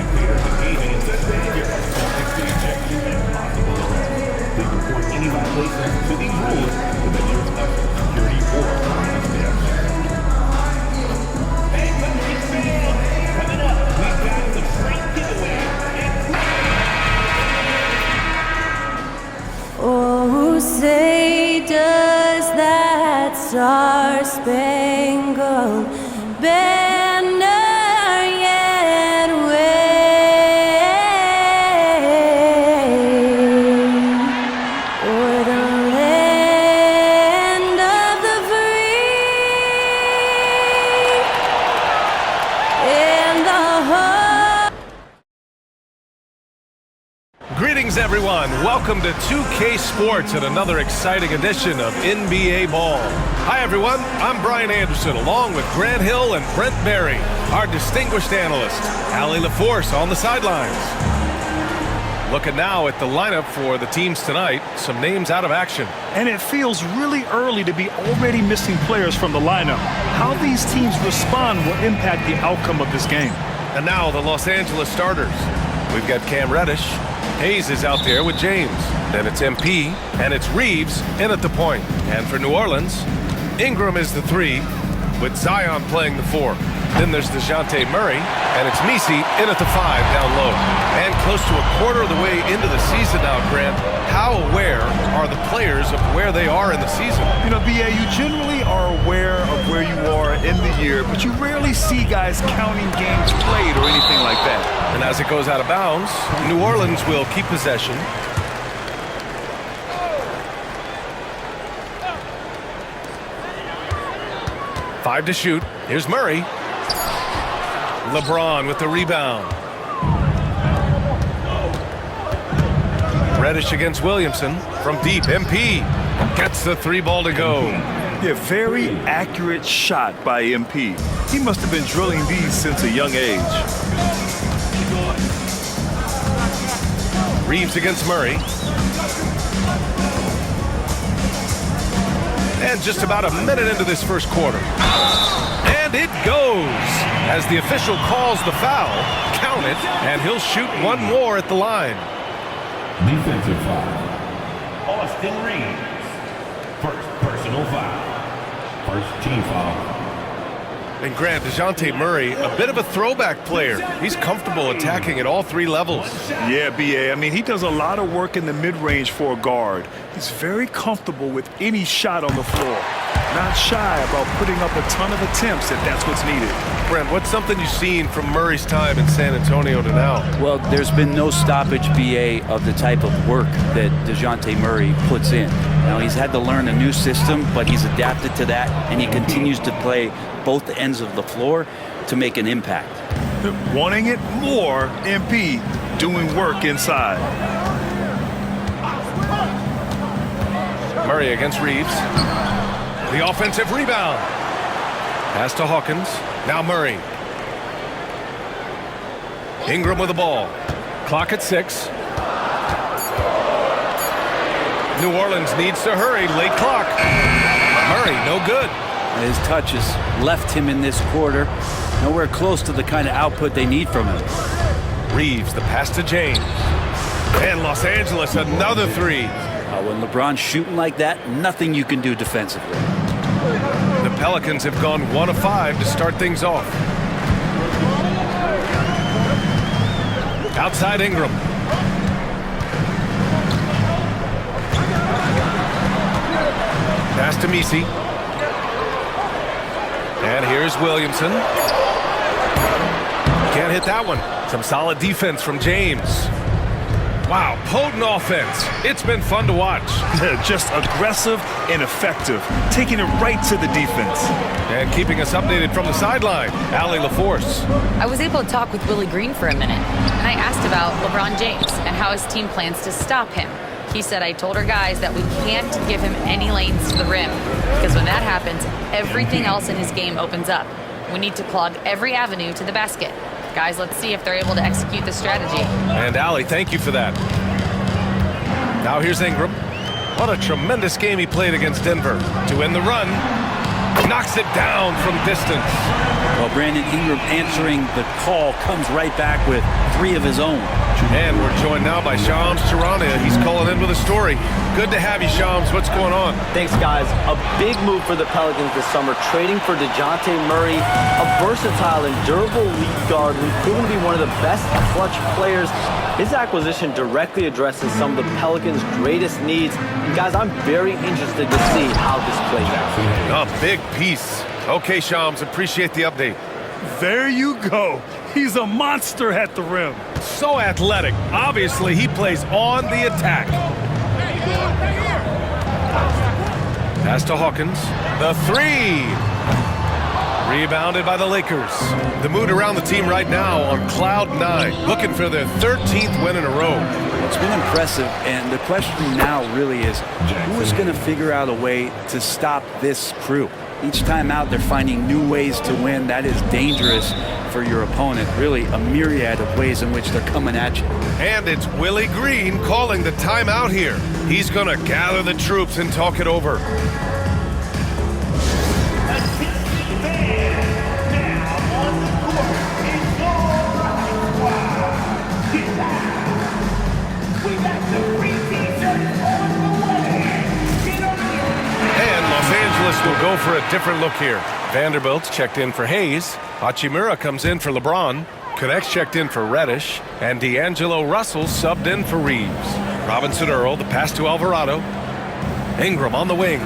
spectators engaging in such behavior are subject to ejection and possible arrest. Please report any violations to these rules to the nearest officer of security or finance desk. Coming up, we've got the great giveaway. Oh, say does that star-spangled banner yet wave o'er the land of the free and the hope. Greetings Greetings, everyone. Welcome to 2K Sports and another exciting edition of NBA Ball. Hi, everyone. I'm Brian Anderson, along with Grant Hill and Brent Berry, our distinguished analyst, Allie LaForce on the sidelines. Looking now at the lineup for the teams tonight, some names out of action. And it feels really early to be already missing players from the lineup. How these teams respond will impact the outcome of this game. And now the Los Angeles starters. We've got Cam Reddish. Hayes is out there with James. Then it's MP, and it's Reeves in at the point. And for New Orleans, Ingram is the 3, with Zion playing the 4. Then there's DeJounte Murray, and it's Messi in at the 5 down low. And close to a quarter of the way into the season now, Grant. How aware are the players of where they are in the season? You know, BA, you generally are aware of where you are in the year, but you rarely see guys counting games played or anything like that. And as it goes out of bounds, New Orleans will keep possession. Five to shoot. Here's Murray. LeBron with the rebound. Reddish against Williamson from deep. MP gets the 3 ball to go. Yeah, very accurate shot by MP. He must have been drilling these since a young age. Reeves against Murray. And just about a minute into this first quarter. And it goes as the official calls the foul. Count it, and he'll shoot one more at the line. Defensive foul. Austin Reeves. First personal foul. First team foul. And Grant, DeJounte Murray, a bit of a throwback player. He's comfortable attacking at all 3 levels. Yeah, BA. I mean, he does a lot of work in the mid-range for a guard. He's very comfortable with any shot on the floor. Not shy about putting up a ton of attempts if that's what's needed. Brent, what's something you've seen from Murray's time in San Antonio to now? Well, there's been no stoppage, BA, of the type of work that DeJounte Murray puts in. Now, he's had to learn a new system, but he's adapted to that, and he continues to play both ends of the floor to make an impact. Wanting it more, MP doing work inside. Murray against Reeves. The offensive rebound. Pass to Hawkins. Now Murray. Ingram with the ball. Clock at 6. New Orleans needs to hurry. Late clock. Murray, no good. His touches left him in this quarter. Nowhere close to the kind of output they need from him. Reeves, the pass to James. And Los Angeles, another 3. When LeBron's shooting like that, nothing you can do defensively. The Pelicans have gone 1 of 5 to start things off. Outside Ingram. Pass to Messi. And here's Williamson. Can't hit that one. Some solid defense from James. Wow, potent offense. It's been fun to watch. Just aggressive and effective, taking it right to the defense. And keeping us updated from the sideline, Allie LaForce. I was able to talk with Willie Green for a minute, and I asked about LeBron James and how his team plans to stop him. He said, I told our guys that we can't give him any lanes to the rim, because when that happens, everything else in his game opens up. We need to clog every avenue to the basket. Guys, let's see if they're able to execute this strategy. And Allie, thank you for that. Now here's Ingram. What a tremendous game he played against Denver. To end the run, knocks it down from distance. Well, Brandon Ingram answering the call comes right back with 3 of his own. And we're joined now by Shams Charania. He's calling in with a story. Good to have you, Shams. What's going on? Thanks, guys. A big move for the Pelicans this summer, trading for DeJounte Murray, a versatile and durable lead guard who's proven to be one of the best clutch players. His acquisition directly addresses some of the Pelicans' greatest needs. And guys, I'm very interested to see how this plays out. A big piece. Okay, Shams, appreciate the update. There you go. He's a monster at the rim. So athletic. Obviously, he plays on the attack. Pass to Hawkins. The 3. Rebounded by the Lakers. The mood around the team right now on cloud 9, looking for their 13th win in a row. It's been impressive, and the question now really is, who is going to figure out a way to stop this crew? Each time out, they're finding new ways to win. That is dangerous for your opponent. Really, a myriad of ways in which they're coming at you. And it's Willie Green calling the timeout here. He's going to gather the troops and talk it over. Will go for a different look here. Vanderbilt's checked in for Hayes. Hachimura comes in for LeBron. Connect's checked in for Reddish. And D'Angelo Russell subbed in for Reeves. Robinson Earl, the pass to Alvarado. Ingram on the wing.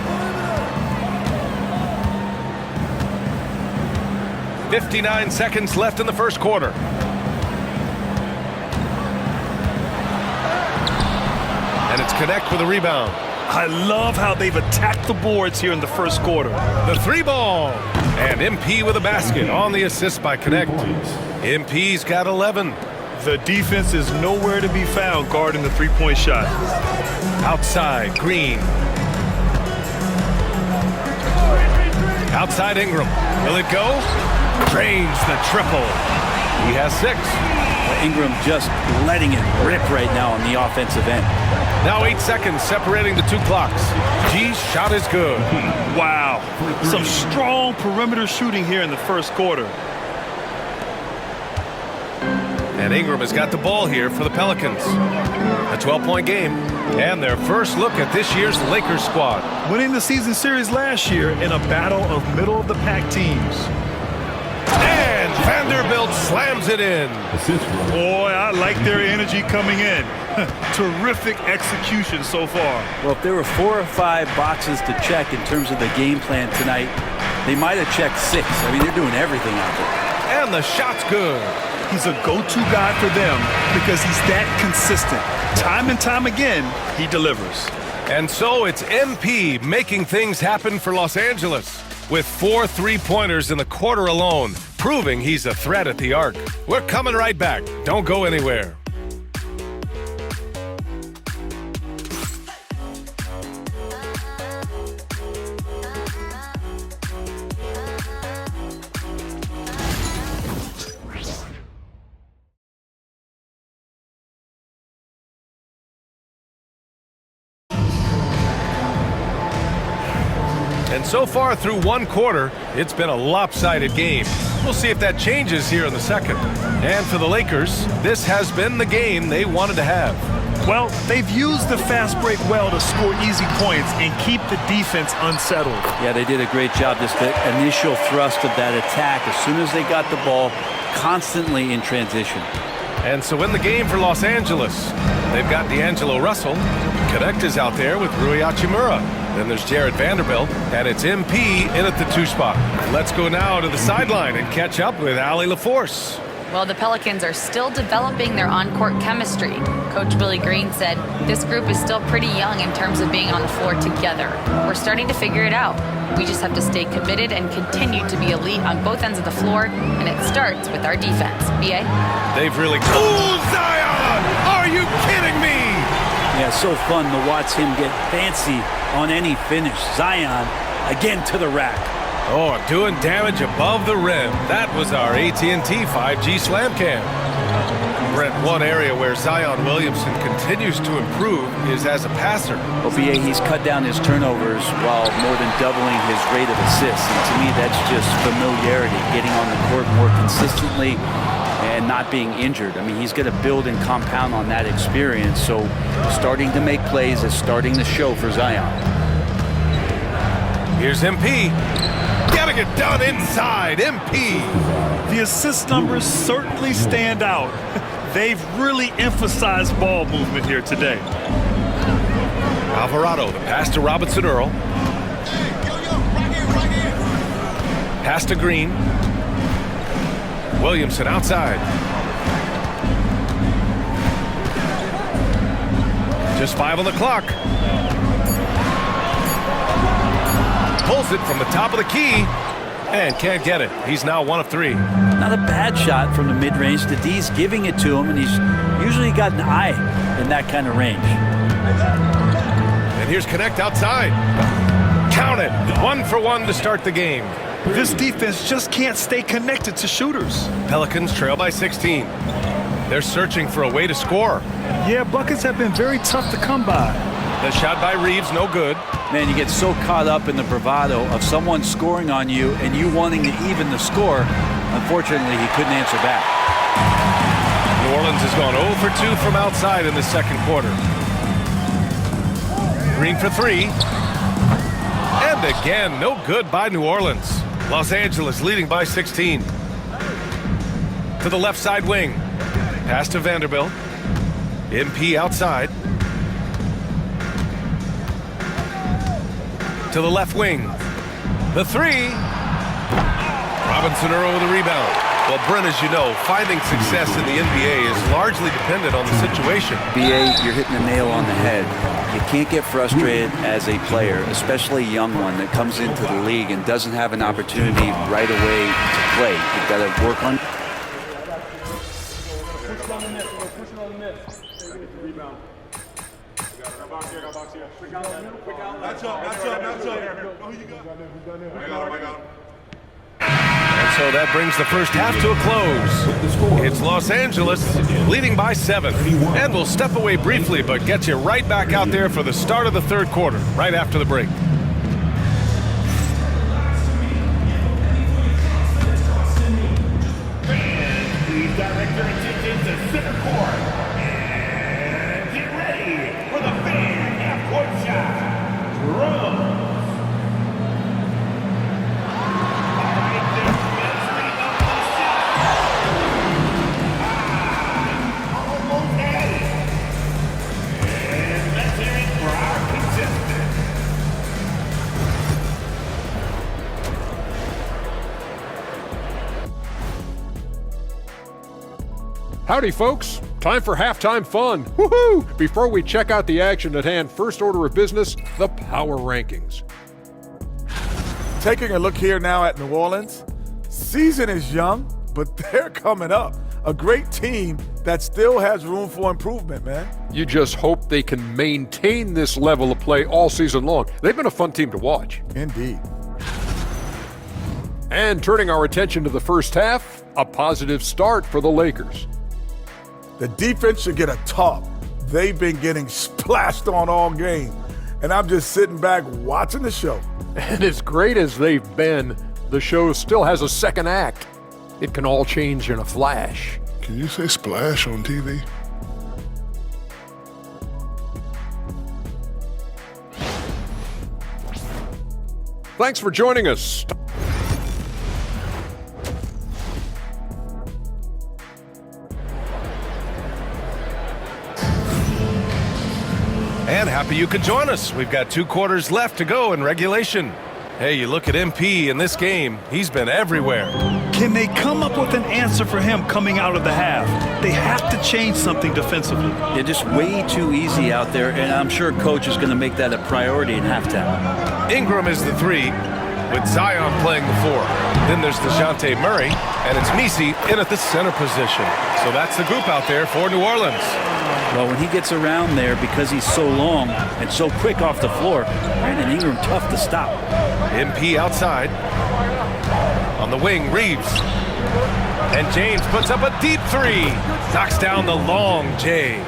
59 seconds left in the first quarter. And it's Connect with a rebound. I love how they've attacked the boards here in the first quarter. The three ball. And MP with a basket on the assist by Connect. MP's got 11. The defense is nowhere to be found guarding the three-point shot. Outside, Green. Outside, Ingram. Will it go? Drains the triple. He has 6. Ingram just letting it rip right now on the offensive end. Now 8 seconds separating the two clocks. G's shot is good. Wow. Some strong perimeter shooting here in the first quarter. And Ingram has got the ball here for the Pelicans. A 12-point game. And their first look at this year's Lakers squad. Winning the season series last year in a battle of middle-of-the-pack teams. And Vanderbilt slams it in. Boy, I like their energy coming in. Terrific execution so far. Well, if there were 4 or 5 boxes to check in terms of the game plan tonight, they might have checked 6. I mean, they're doing everything out there. And the shot's good. He's a go-to guy for them because he's that consistent. Time and time again, he delivers. And so it's MP making things happen for Los Angeles with 4 3-pointers in the quarter alone, proving he's a threat at the arc. We're coming right back. Don't go anywhere. And so far through one quarter, it's been a lopsided game. We'll see if that changes here in the second. And for the Lakers, this has been the game they wanted to have. Well, they've used the fast break well to score easy points and keep the defense unsettled. Yeah, they did a great job. Just the initial thrust of that attack, as soon as they got the ball, constantly in transition. And so in the game for Los Angeles, they've got D'Angelo Russell. Connect is out there with Rui Hachimura. Then there's Jared Vanderbilt, and it's MP in at the 2 spot. Let's go now to the sideline and catch up with Allie LaForce. Well, the Pelicans are still developing their on-court chemistry. Coach Willie Green said this group is still pretty young in terms of being on the floor together. We're starting to figure it out. We just have to stay committed and continue to be elite on both ends of the floor, and it starts with our defense. B.A.? They've really... Ooh, Zion! Are you kidding me? Yeah, so fun to watch him get fancy on any finish. Zion, again to the rack. Oh, doing damage above the rim. That was our AT&T 5G Slam Cam. Brett, one area where Zion Williamson continues to improve is as a passer. Well, B.A., he's cut down his turnovers while more than doubling his rate of assists. And to me, that's just familiarity, getting on the court more consistently and not being injured. I mean, he's going to build and compound on that experience. So starting to make plays is starting to show for Zion. Here's MP. Getting it done inside, MP. The assist numbers certainly stand out. They've really emphasized ball movement here today. Alvarado, the pass to Robinson Earl. Pass to Green. Williamson outside. Just 5 on the clock. Pulls it from the top of the key. And can't get it. He's now 1 of 3. Not a bad shot from the mid-range. The D's giving it to him, and he's usually got an eye in that kind of range. And here's Connect outside. Count it. 1 for 1 to start the game. This defense just can't stay connected to shooters. Pelicans trail by 16. They're searching for a way to score. Yeah, buckets have been very tough to come by. The shot by Reeves, no good. Man, you get so caught up in the bravado of someone scoring on you and you wanting to even the score. Unfortunately, he couldn't answer back. New Orleans has gone 0 for 2 from outside in the second quarter. Green for 3. And again, no good by New Orleans. Los Angeles leading by 16. To the left side wing. Pass to Vanderbilt. MP outside. To the left wing. The 3. Robinson Earl with a rebound. Well, Brent, as you know, finding success in the NBA is largely dependent on the situation. BA, you're hitting the nail on the head. You can't get frustrated as a player, especially a young one that comes into the league and doesn't have an opportunity right away to play. You've got to work on. And so that brings the first half to a close. It's Los Angeles leading by 7. And we'll step away briefly, but get you right back out there for the start of the third quarter, right after the break. Please direct your attention to center court. And get ready for the fan half-court shot. Drums. Howdy, folks. Time for halftime fun. Woohoo! Before we check out the action at hand, first order of business, the power rankings. Taking a look here now at New Orleans, season is young, but they're coming up. A great team that still has room for improvement, man. You just hope they can maintain this level of play all season long. They've been a fun team to watch. Indeed. And turning our attention to the first half, a positive start for the Lakers. The defense should get a talk. They've been getting splashed on all game. And I'm just sitting back watching the show. And as great as they've been, the show still has a second act. It can all change in a flash. Can you say splash on TV? Thanks for joining us. And happy you could join us. We've got 2 quarters left to go in regulation. Hey, you look at MP in this game, he's been everywhere. Can they come up with an answer for him coming out of the half? They have to change something defensively. They're just way too easy out there, and I'm sure coach is going to make that a priority in halftime. Ingram is the 3, with Zion playing the 4. Then there's DeJounte Murray, and it's Messi in at the center position. So that's the group out there for New Orleans. Well, when he gets around there, because he's so long and so quick off the floor, Brandon Ingram tough to stop. MP outside. On the wing, Reeves. And James puts up a deep 3. Knocks down the long J.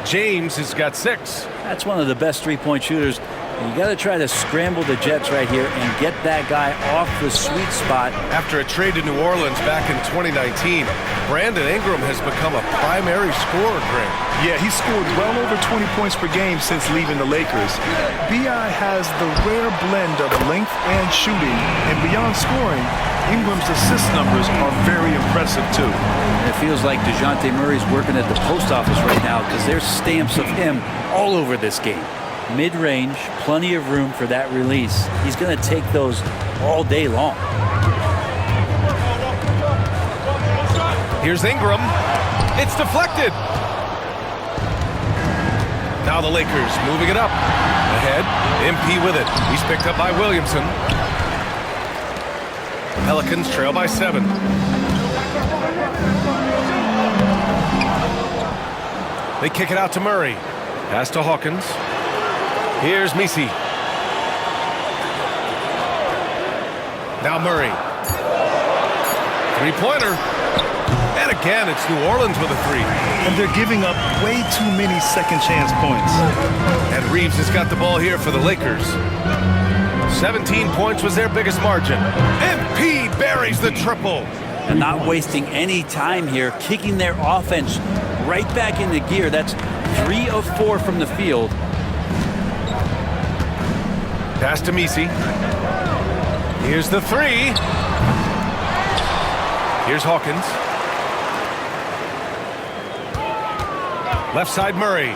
James has got 6. That's one of the best three-point shooters. And you got to try to scramble the Jets right here and get that guy off the sweet spot. After a trade to New Orleans back in 2019, Brandon Ingram has become a primary scorer, Greg. Yeah, he scored well over 20 points per game since leaving the Lakers. B.I. has the rare blend of length and shooting, and beyond scoring, Ingram's assist numbers are very impressive, too. And it feels like DeJounte Murray's working at the post office right now because there's stamps of him all over this game. Mid-range, plenty of room for that release. He's going to take those all day long. Here's Ingram. It's deflected. Now the Lakers moving it up. Ahead, MP with it. He's picked up by Williamson. Pelicans trail by 7. They kick it out to Murray. Pass to Hawkins. Here's Misi. Now Murray. Three-pointer. And again, it's New Orleans with a 3. And they're giving up way too many second chance points. And Reeves has got the ball here for the Lakers. 17 points was their biggest margin. MP buries the triple. And not wasting any time here, kicking their offense right back into gear. That's 3 of 4 from the field. Pass to Misi. Here's the 3. Here's Hawkins. Left side Murray.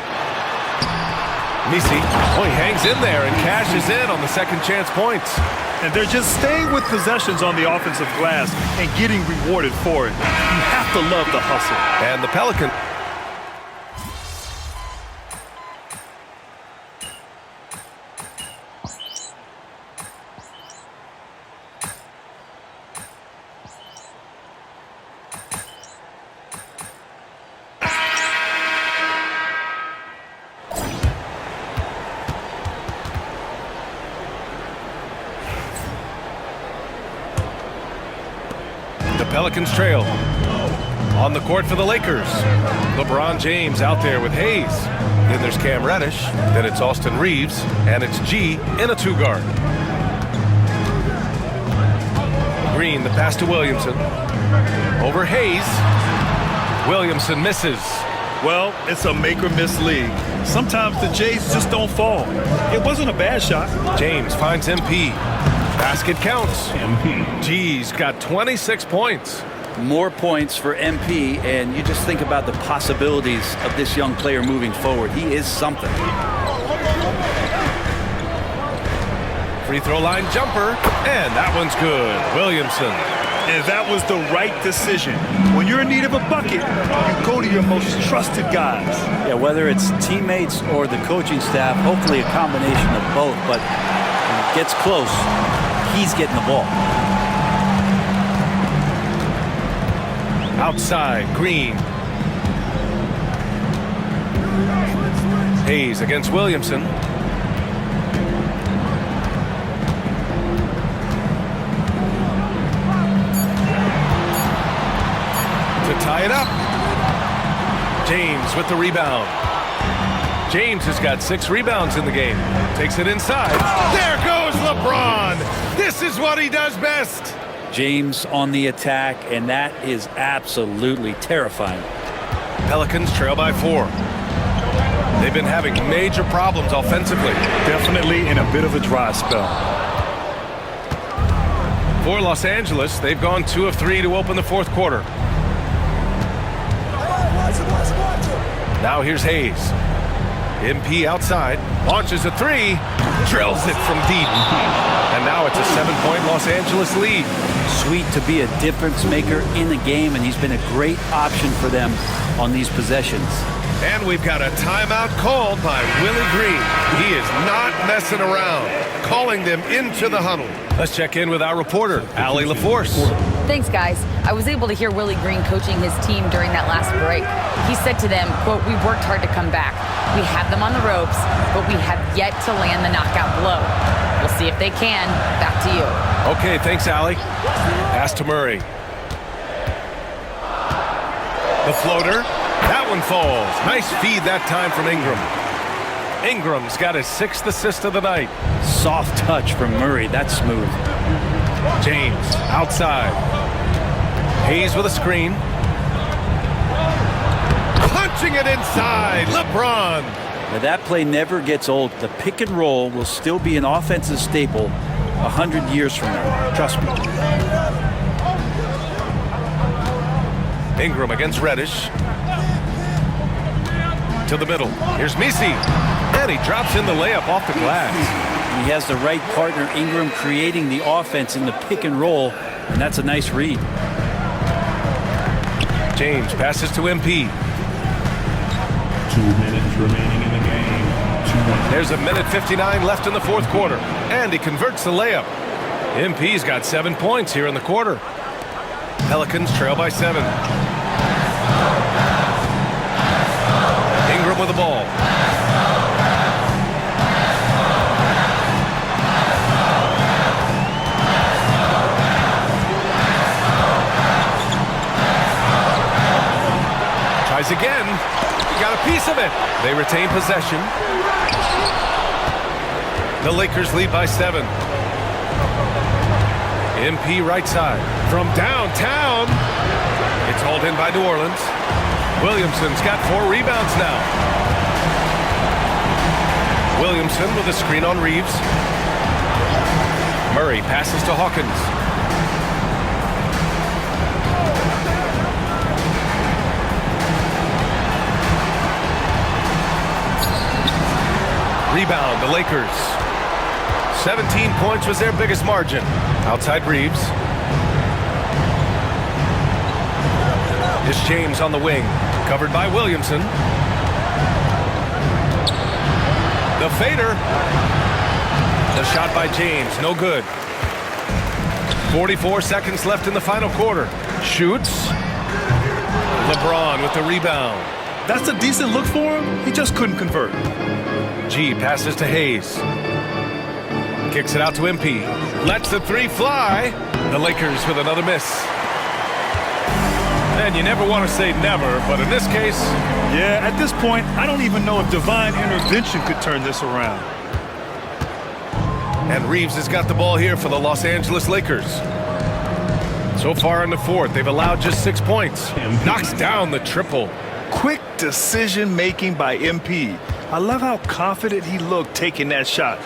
Misi. Oh, he hangs in there and cashes in on the second chance points. And they're just staying with possessions on the offensive glass and getting rewarded for it. You have to love the hustle. And the Pelicans. Pelicans trail. On the court for the Lakers. LeBron James out there with Hayes. Then there's Cam Reddish. Then it's Austin Reeves. And it's G in a 2-guard. Green, the pass to Williamson. Over Hayes. Williamson misses. Well, it's a make-or-miss league. Sometimes the Jays just don't fall. It wasn't a bad shot. James finds MP. Basket counts. G's got 26 points. More points for MP, and you just think about the possibilities of this young player moving forward. He is something. Free throw line jumper, and that one's good. Williamson. And that was the right decision. When you're in need of a bucket, you go to your most trusted guys. Yeah, whether it's teammates or the coaching staff, hopefully a combination of both, but when it gets close, he's getting the ball. Outside, Green. Hayes against Williamson. To tie it up. James with the rebound. James has got 6 rebounds in the game. Takes it inside. There goes LeBron. This is what he does best. James on the attack, and that is absolutely terrifying. Pelicans trail by 4. They've been having major problems offensively. Definitely in a bit of a dry spell. For Los Angeles, they've gone 2 of 3 to open the 4th quarter. Now here's Hayes. MP outside, launches a 3, drills it from deep. And now it's a 7-point Los Angeles lead. Sweet to be a difference maker in the game, and he's been a great option for them on these possessions. And we've got a timeout called by Willie Green. He is not messing around, calling them into the huddle. Let's check in with our reporter, Allie LaForce. Thanks, guys. I was able to hear Willie Green coaching his team during that last break. He said to them, quote, "We worked hard to come back. We had them on the ropes, but we have yet to land the knockout blow. We'll see if they can." Back to you. Okay, thanks, Allie. Pass to Murray. The floater. That one falls. Nice feed that time from Ingram. Ingram's got his 6th assist of the night. Soft touch from Murray. That's smooth. James outside. Hayes with a screen. Punching it inside. LeBron. Now that play never gets old. The pick and roll will still be an offensive staple 100 years from now. Trust me. Ingram against Reddish. To the middle. Here's Misi. And he drops in the layup off the glass. He has the right partner, Ingram, creating the offense in the pick and roll, and that's a nice read. James passes to MP. 2 minutes remaining in the game. There's a minute 59 left in the 4th quarter, and he converts the layup. MP's got 7 points here in the quarter. Pelicans trail by 7. Ingram with the ball. Tries again. He got a piece of it. They retain possession. The Lakers lead by 7. MP right side. From downtown. It's hauled in by New Orleans. Williamson's got 4 rebounds now. Williamson with a screen on Reeves. Murray passes to Hawkins. Rebound, the Lakers. 17 points was their biggest margin. Outside Reeves. It's James on the wing. Covered by Williamson. The fader. The shot by James, no good. 44 seconds left in the final quarter. Shoots. LeBron with the rebound. That's a decent look for him. He just couldn't convert. G passes to Hayes. Kicks it out to MP. Lets the 3 fly. The Lakers with another miss. And you never want to say never, but in this case... Yeah, at this point, I don't even know if divine intervention could turn this around. And Reeves has got the ball here for the Los Angeles Lakers. So far in the fourth, they've allowed just 6 points. Knocks down the triple. Quick decision-making by MP. I love how confident he looked taking that shot.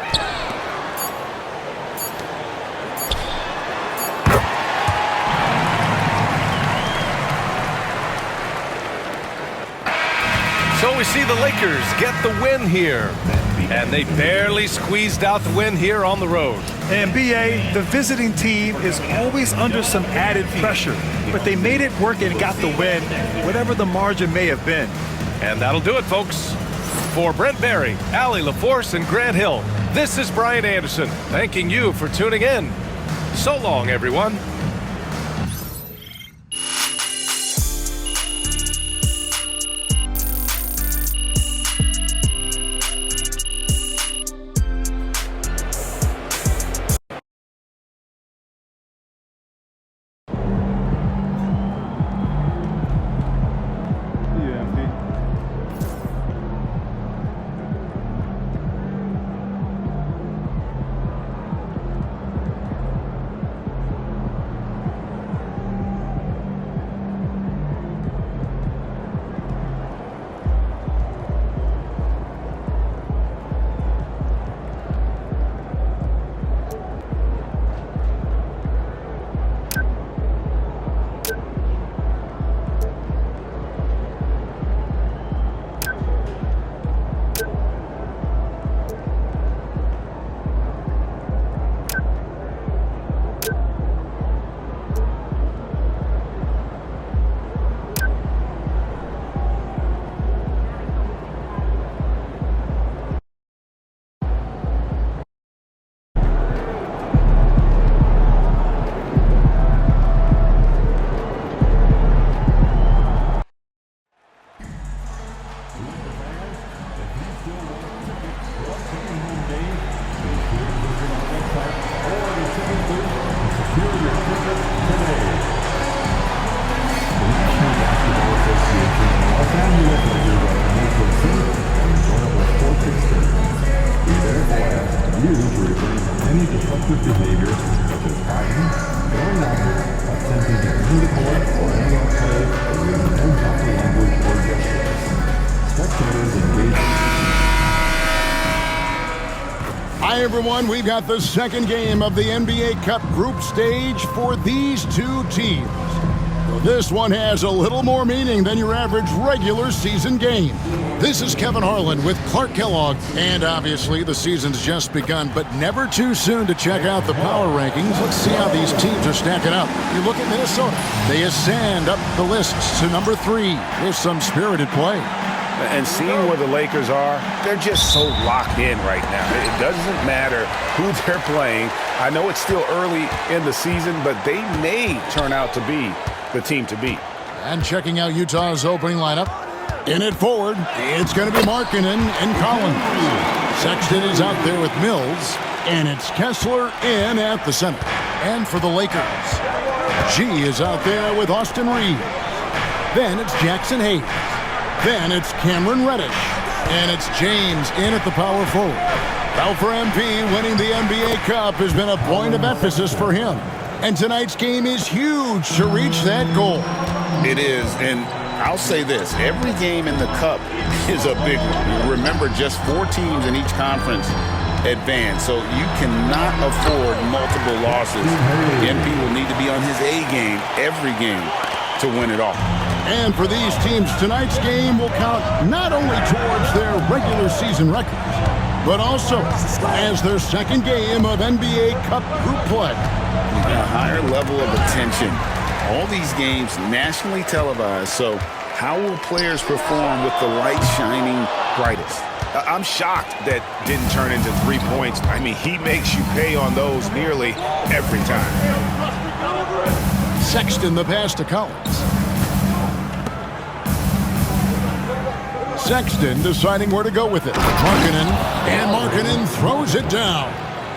So we see the Lakers get the win here. And they barely squeezed out the win here on the road. And BA, the visiting team is always under some added pressure. But they made it work and got the win, whatever the margin may have been. And that'll do it, folks. For Brent Barry, Allie LaForce, and Grant Hill, this is Brian Anderson, thanking you for tuning in. So long, everyone. Hi, everyone. We've got the second game of the NBA Cup group stage for these two teams. This one has a little more meaning than your average regular season game. This is Kevin Harlan with Clark Kellogg, and obviously the season's just begun, but never too soon to check out the power rankings. Let's see how these teams are stacking up. You look at Minnesota. They ascend up the list to number 3 with some spirited play. And seeing where the Lakers are, they're just so locked in right now. It doesn't matter who they're playing. I know it's still early in the season, but they may turn out to be the team to beat. And checking out Utah's opening lineup. In it forward, it's going to be Markkanen and Collins. Sexton is out there with Mills, and it's Kessler in at the center. And for the Lakers, G is out there with Austin Reeves. Then it's Jackson Hayes. Then it's Cameron Reddish. And it's James in at the power forward. Well, for MP, winning the NBA Cup has been a point of emphasis for him. And tonight's game is huge to reach that goal. It is, and I'll say this. Every game in the Cup is a big one. Remember, just 4 teams in each conference advance, so you cannot afford multiple losses. MP will need to be on his A game every game to win it all. And for these teams, tonight's game will count not only towards their regular season records, but also as their second game of NBA Cup group play. A higher level of attention. All these games nationally televised, so how will players perform with the light shining brightest? I'm shocked that didn't turn into 3 points. I mean, he makes you pay on those nearly every time. Sexton the pass to Collins. Sexton deciding where to go with it. Markkanen, and Markkanen throws it down.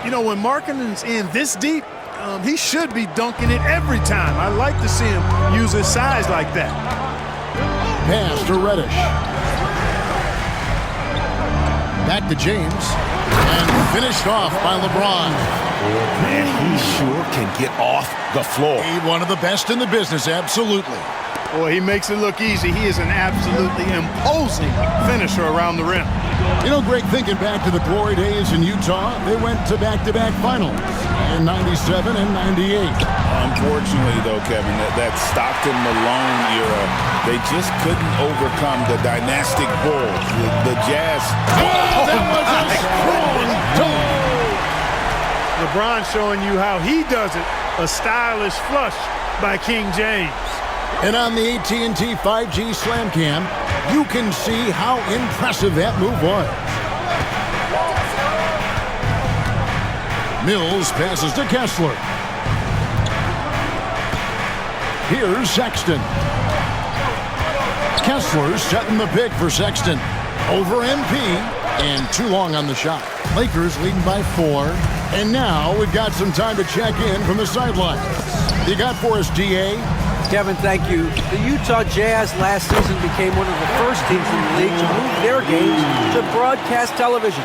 You know, when Markkanen's in this deep, he should be dunking it every time. I like to see him use his size like that. Pass to Reddish. Back to James. And finished off by LeBron. Man, he sure can get off the floor. One of the best in the business, absolutely. Boy, he makes it look easy. He is an absolutely imposing finisher around the rim. You know, Greg, thinking back to the glory days in Utah, they went to back-to-back finals in 97 and 98. Unfortunately, though, Kevin, that Stockton-Malone era, they just couldn't overcome the dynastic Bulls, the Jazz. That was a strong toe! LeBron showing you how he does it. A stylish flush by King James. And on the AT&T 5G Slam Cam, you can see how impressive that move was. Mills passes to Kessler. Here's Sexton. Kessler setting the pick for Sexton. Over MP, and too long on the shot. Lakers leading by 4. And now we've got some time to check in from the sidelines. You got for us, DA? Kevin, thank you. The Utah Jazz last season became one of the first teams in the league to move their games to broadcast television.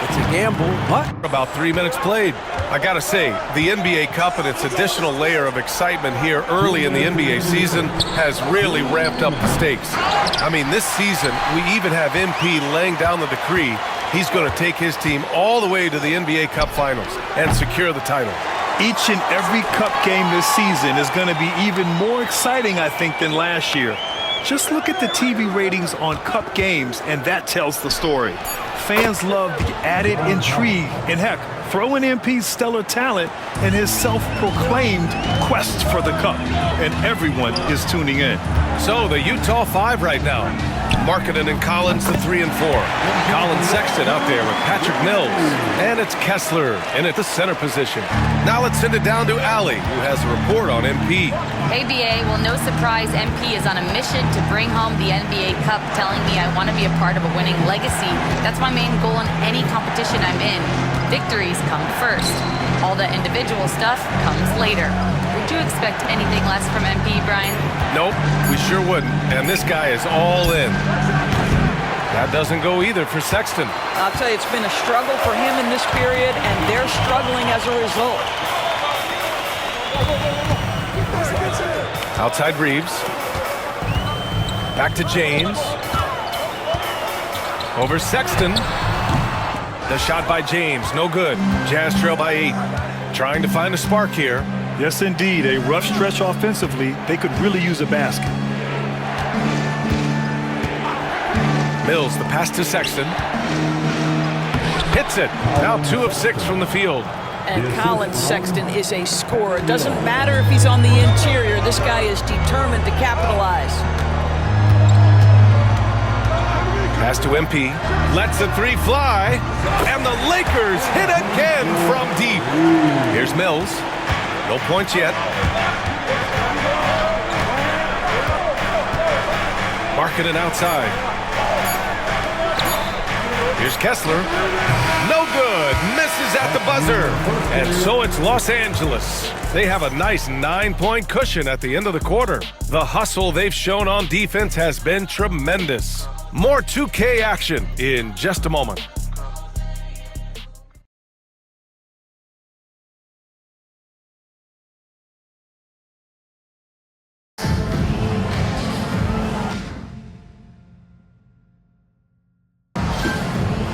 It's a gamble, but... About 3 minutes played. I gotta say, the NBA Cup and its additional layer of excitement here early in the NBA season has really ramped up the stakes. I mean, this season, we even have MP laying down the decree he's going to take his team all the way to the NBA Cup Finals and secure the title. Each and every Cup game this season is going to be even more exciting, I think, than last year. Just look at the TV ratings on Cup games, and that tells the story. Fans love the added intrigue, and heck, throw in MP's stellar talent and his self-proclaimed quest for the Cup, and everyone is tuning in. So the Utah 5 right now. Markkanen and Collins, the 3 and 4. Collins Sexton out there with Patrick Mills. And it's Kessler in at the center position. Now let's send it down to Allie, who has a report on MP. Hey, BA. Well, no surprise, MP is on a mission to bring home the NBA Cup, telling me I want to be a part of a winning legacy. That's my main goal in any competition I'm in. Victories come first. All the individual stuff comes later. Would you expect anything less from MP, Brian? Nope, we sure wouldn't. And this guy is all in. That doesn't go either for Sexton. I'll tell you, it's been a struggle for him in this period, and they're struggling as a result. Outside Reeves. Back to James. Over Sexton. The shot by James, no good. Jazz trail by 8. Trying to find a spark here. Yes, indeed. A rough stretch offensively. They could really use a basket. Mills, the pass to Sexton. Hits it. Now 2 of 6 from the field. And Collins Sexton is a scorer. It doesn't matter if he's on the interior. This guy is determined to capitalize. Pass to MP. Lets the three fly. And the Lakers hit again from deep. Here's Mills. No points yet. Marketing outside. Here's Kessler. No good. Misses at the buzzer. And so it's Los Angeles. They have a nice 9-point cushion at the end of the quarter. The hustle they've shown on defense has been tremendous. More 2K action in just a moment.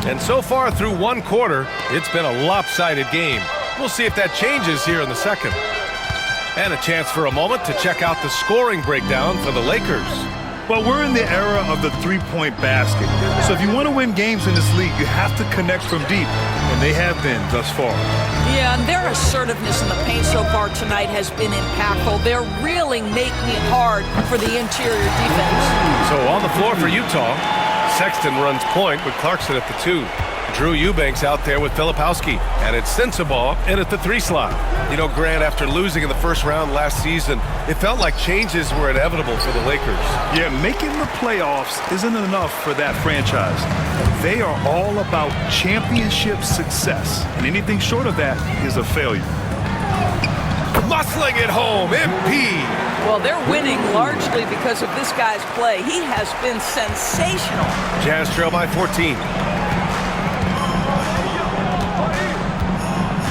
And so far through one quarter, it's been a lopsided game. We'll see if that changes here in the second. And a chance for a moment to check out the scoring breakdown for the Lakers. Well, we're in the era of the three-point basket. So if you want to win games in this league, you have to connect from deep. And they have been thus far. Yeah, and their assertiveness in the paint so far tonight has been impactful. They're really making it hard for the interior defense. So on the floor for Utah, Sexton runs point with Clarkson at the 2. Drew Eubanks out there with Filipowski. And it's Sensabaugh in at the 3 slot. You know, Grant, after losing in the first round last season, it felt like changes were inevitable for the Lakers. Yeah, making the playoffs isn't enough for that franchise. They are all about championship success. And anything short of that is a failure. Muscling it home, MP. Well, they're winning largely because of this guy's play. He has been sensational. Jazz trail by 14.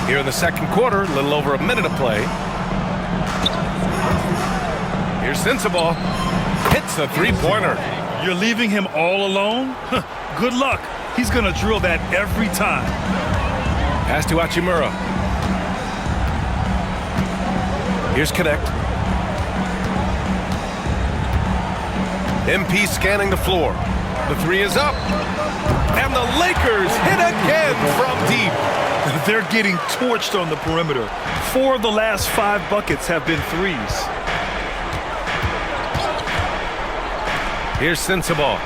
Here in the second quarter, a little over a minute of play. Here's Sensabaugh. Hits the three-pointer. You're leaving him all alone? Good luck. He's going to drill that every time. Pass to Hachimura. Here's Connect. MP scanning the floor. The 3 is up. And the Lakers hit again from deep. They're getting torched on the perimeter. 4 of the last 5 buckets have been threes. Here's Sensabaugh.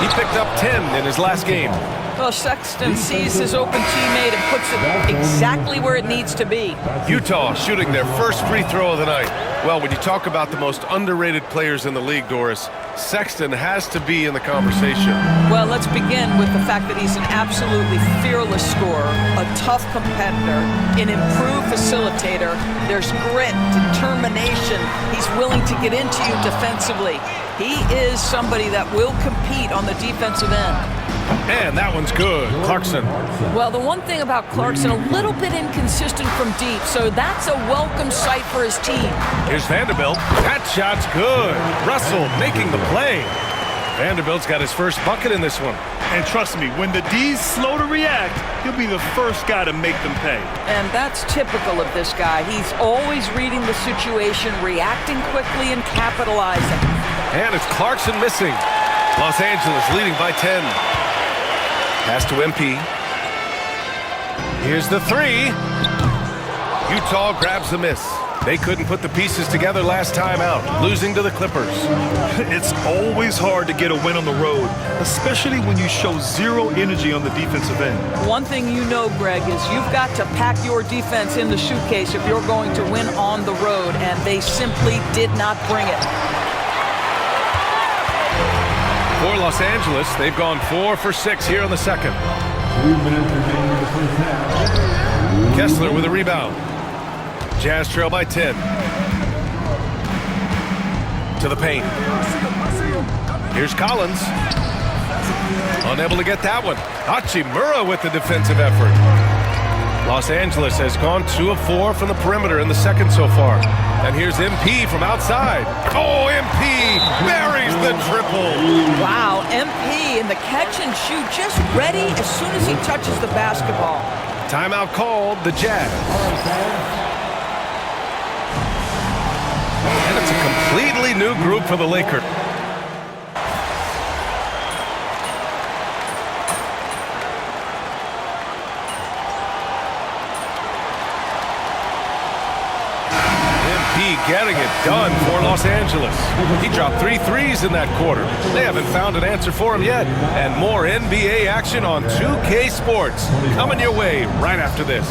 He picked up 10 in his last game. Well, Sexton sees his open teammate and puts it exactly where it needs to be. Utah shooting their first free throw of the night. Well, when you talk about the most underrated players in the league, Doris, Sexton has to be in the conversation. Well, let's begin with the fact that he's an absolutely fearless scorer, a tough competitor, an improved facilitator. There's grit, determination. He's willing to get into you defensively. He is somebody that will compete on the defensive end. And that one's good. Clarkson. Well, the one thing about Clarkson, a little bit inconsistent from deep, so that's a welcome sight for his team. Here's Vanderbilt. That shot's good. Russell making the play. Vanderbilt's got his first bucket in this one. And trust me, when the D's slow to react, he'll be the first guy to make them pay. And that's typical of this guy. He's always reading the situation, reacting quickly, and capitalizing. And it's Clarkson missing. Los Angeles leading by 10. Pass to MP. Here's the 3. Utah grabs the miss. They couldn't put the pieces together last time out, losing to the Clippers. It's always hard to get a win on the road, especially when you show zero energy on the defensive end. One thing you know, Greg, is you've got to pack your defense in the suitcase if you're going to win on the road, and they simply did not bring it. For Los Angeles, they've gone 4 for 6 here in the second. 3 minutes remaining in the first half. Kessler with a rebound. Jazz trail by 10. To the paint. Here's Collins. Unable to get that one. Hachimura with the defensive effort. Los Angeles has gone 2 of 4 from the perimeter in the second so far. And here's MP from outside. Oh, MP buries the triple. Wow, MP in the catch and shoot, just ready as soon as he touches the basketball. Timeout called, the Jazz. And it's a completely new group for the Lakers. MP getting it done for Los Angeles. He dropped 3 threes in that quarter. They haven't found an answer for him yet. And more NBA action on 2K Sports coming your way right after this.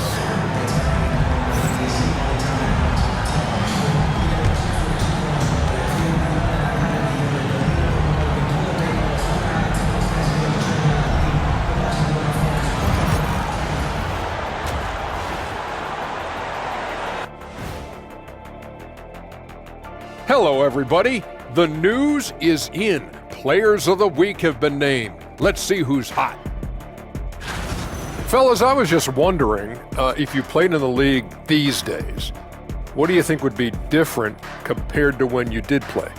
Hello, everybody. The news is in. Players of the week have been named. Let's see who's hot. Fellas, I was just wondering if you played in the league these days, what do you think would be different compared to when you did play?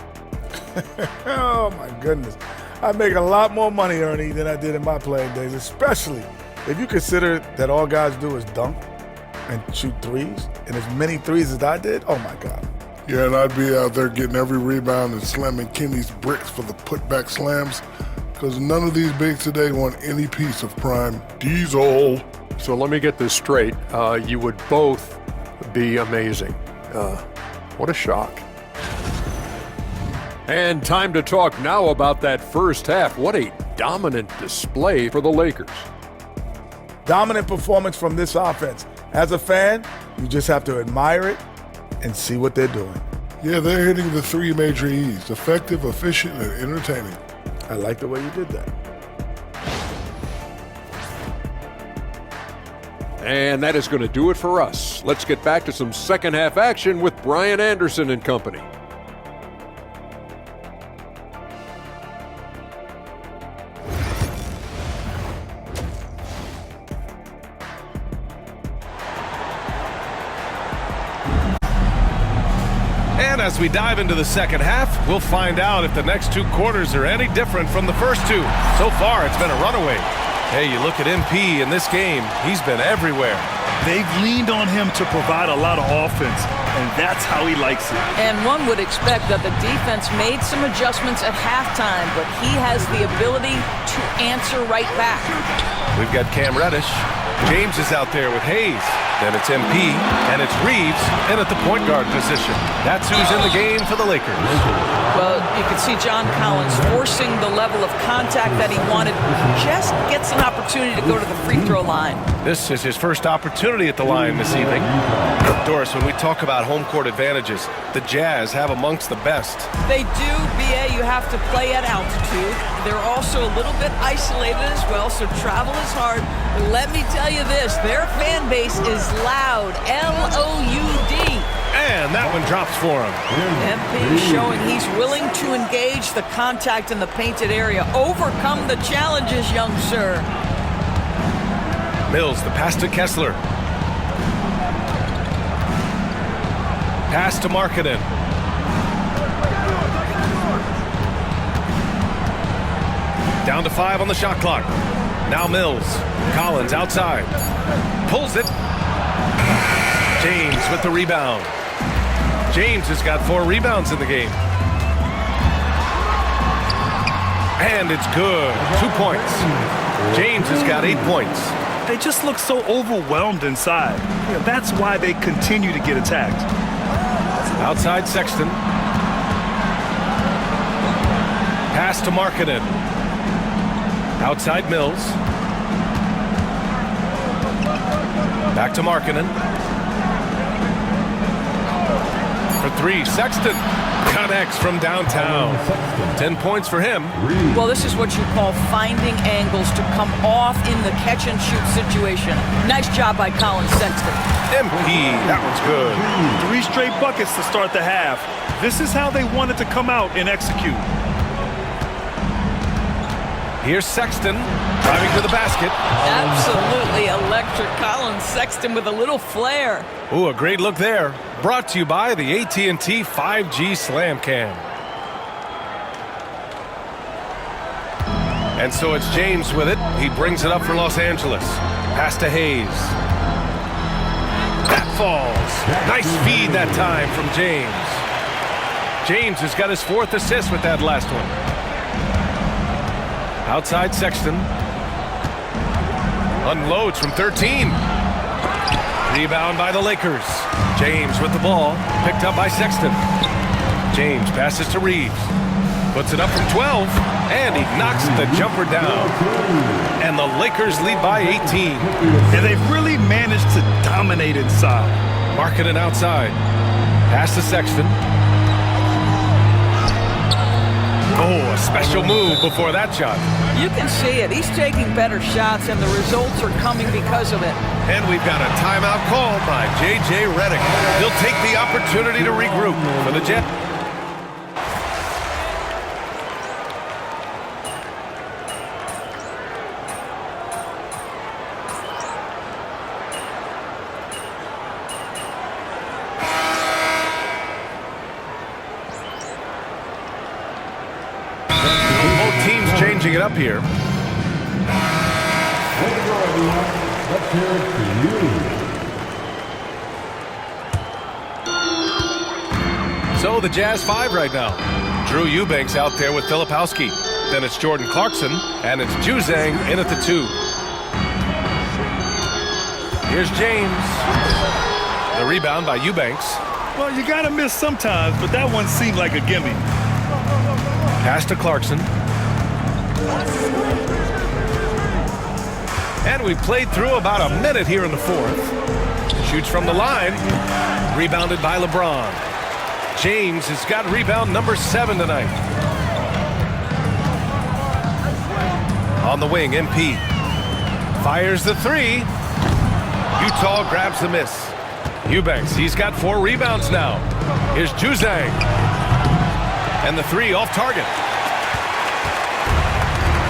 Oh, my goodness. I make a lot more money, Ernie, than I did in my playing days, especially if you consider that all guys do is dunk and shoot threes, and as many threes as I did. Oh, my God. Yeah, and I'd be out there getting every rebound and slamming Kenny's bricks for the putback slams, because none of these bigs today want any piece of prime diesel. So let me get this straight. You would both be amazing. What a shock. And time to talk now about that first half. What a dominant display for the Lakers. Dominant performance from this offense. As a fan, you just have to admire it and see what they're doing. Yeah, they're hitting the 3 major E's: effective, efficient, and entertaining. I like the way you did that. And that is going to do it for us. Let's get back to some second half action with Brian Anderson and company. And as we dive into the second half, we'll find out if the next 2 quarters are any different from the first 2. So far, it's been a runaway. Hey, you look at MP in this game, he's been everywhere. They've leaned on him to provide a lot of offense, and that's how he likes it. And one would expect that the defense made some adjustments at halftime, but he has the ability to answer right back. We've got Cam Reddish. James is out there with Hayes. Then it's MP, and it's Reeves in at the point guard position. That's who's in the game for the Lakers. Well, you can see John Collins forcing the level of contact that he wanted. Just gets an opportunity to go to the free throw line. This is his first opportunity at the line this evening. Doris, when we talk about home court advantages, the Jazz have amongst the best. They do, BA. You have to play at altitude. They're also a little bit isolated as well, so travel is hard. But let me tell you this, their fan base is loud, L-O-U-D. And that one drops for him. MP showing he's willing to engage the contact in the painted area. Overcome the challenges, young sir. Mills, the pass to Kessler. Pass to Markkanen. Down to 5 on the shot clock. Now Mills. Collins outside. Pulls it. James with the rebound. James has got 4 rebounds in the game. And it's good. 2 points. James has got 8 points. They just look so overwhelmed inside. Yeah, that's why they continue to get attacked. Outside Sexton. Pass to Markkanen. Outside Mills. Back to Markkanen. For 3, Sexton connects from downtown. 10 points for him. Well, this is what you call finding angles to come off in the catch-and-shoot situation. Nice job by Colin Sexton. MP, that one's good. 3 straight buckets to start the half. This is how they wanted to come out and execute. Here's Sexton driving to the basket. Absolutely electric. Colin Sexton with a little flair. Ooh, a great look there. Brought to you by the AT&T 5G Slam Cam. And so it's James with it. He brings it up for Los Angeles. Pass to Hayes. That falls. Nice feed that time from James. James has got his 4th assist with that last one. Outside Sexton. Unloads from 13. Rebound by the Lakers. James with the ball, picked up by Sexton. James passes to Reeves. Puts it up from 12, and he knocks the jumper down. And the Lakers lead by 18. And they've really managed to dominate inside. Marketing outside. Pass to Sexton. Oh, a special move before that shot. You can see it. He's taking better shots, and the results are coming because of it. And we've got a timeout called by J.J. Redick. He'll take the opportunity to regroup for the Jets. Changing it up here. So the Jazz 5 right now. Drew Eubanks out there with Filipowski. Then it's Jordan Clarkson, and it's Juzang in at the 2. Here's James. The rebound by Eubanks. Well, you got to miss sometimes, but that one seemed like a gimme. Pass to Clarkson. And we played through about a minute here in the fourth. Shoots from the line. Rebounded by LeBron. James has got rebound number 7 tonight. On the wing, MP. Fires the 3. Utah grabs the miss. Eubanks, he's got 4 rebounds now. Here's Juzang. And the 3 off target.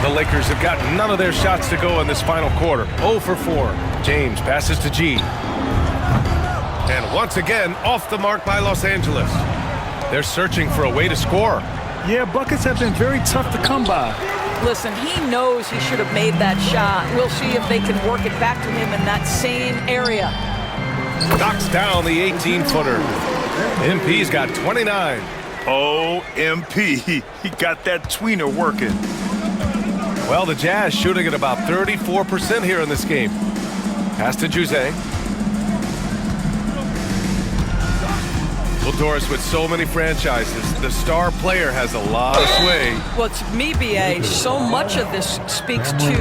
The Lakers have got none of their shots to go in this final quarter. 0 for 4. James passes to G. And once again, off the mark by Los Angeles. They're searching for a way to score. Yeah, buckets have been very tough to come by. Listen, he knows he should have made that shot. We'll see if they can work it back to him in that same area. Knocks down the 18-footer. MP's got 29. Oh, MP. He got that tweener working. Well, the Jazz shooting at about 34% here in this game. Pass to Juzang. Well, Doris, with so many franchises, the star player has a lot of sway. Well, to me, B.A., so much of this speaks to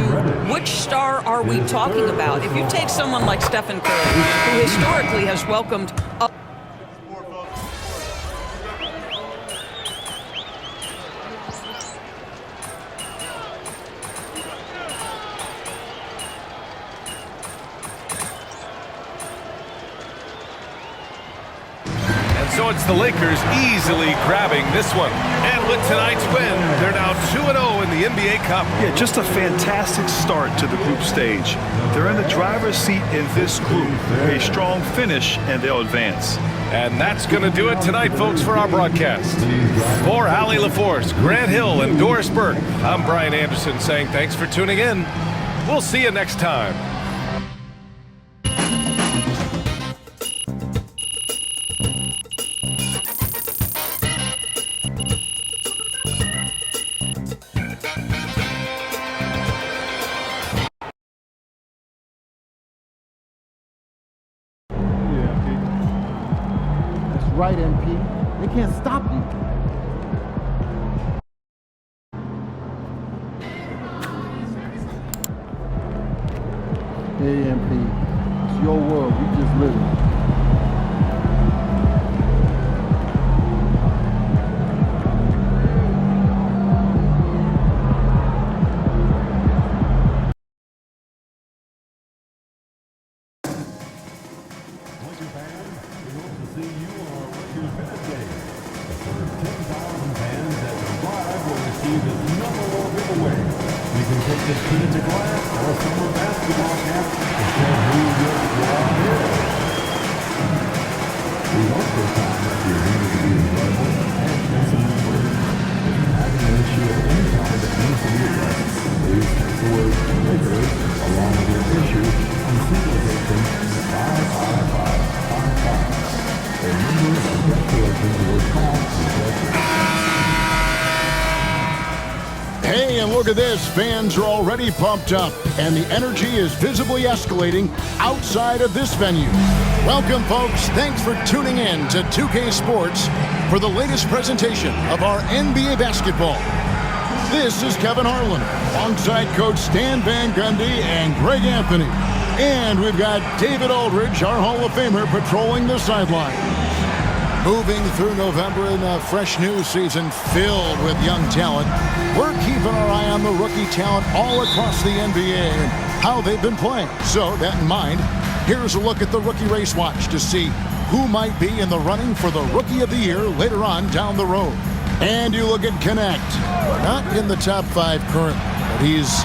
which star are we talking about. If you take someone like Stephen Curry, who historically has welcomed up. So it's the Lakers easily grabbing this one. And with tonight's win, they're now 2-0 in the NBA Cup. Yeah, just a fantastic start to the group stage. They're in the driver's seat in this group. A strong finish, and they'll advance. And that's going to do it tonight, folks, for our broadcast. For Allie LaForce, Grant Hill, and Doris Burke, I'm Brian Anderson saying thanks for tuning in. We'll see you next time. Right, MP. They can't stop you. Hey, MP. It's your world. You just live it. And look at this. Fans are already pumped up, and the energy is visibly escalating outside of this venue. Welcome, folks. Thanks for tuning in to 2K Sports for the latest presentation of our NBA basketball. This is Kevin Harlan, alongside Coach Stan Van Gundy and Greg Anthony. And we've got David Aldridge, our Hall of Famer, patrolling the sideline. Moving through November in a fresh new season filled with young talent, we're keeping our eye on the rookie talent all across the NBA and how they've been playing. So, that in mind, here's a look at the Rookie Race Watch to see who might be in the running for the Rookie of the Year later on down the road. And you look at Connect. Not in the top 5 currently, but he's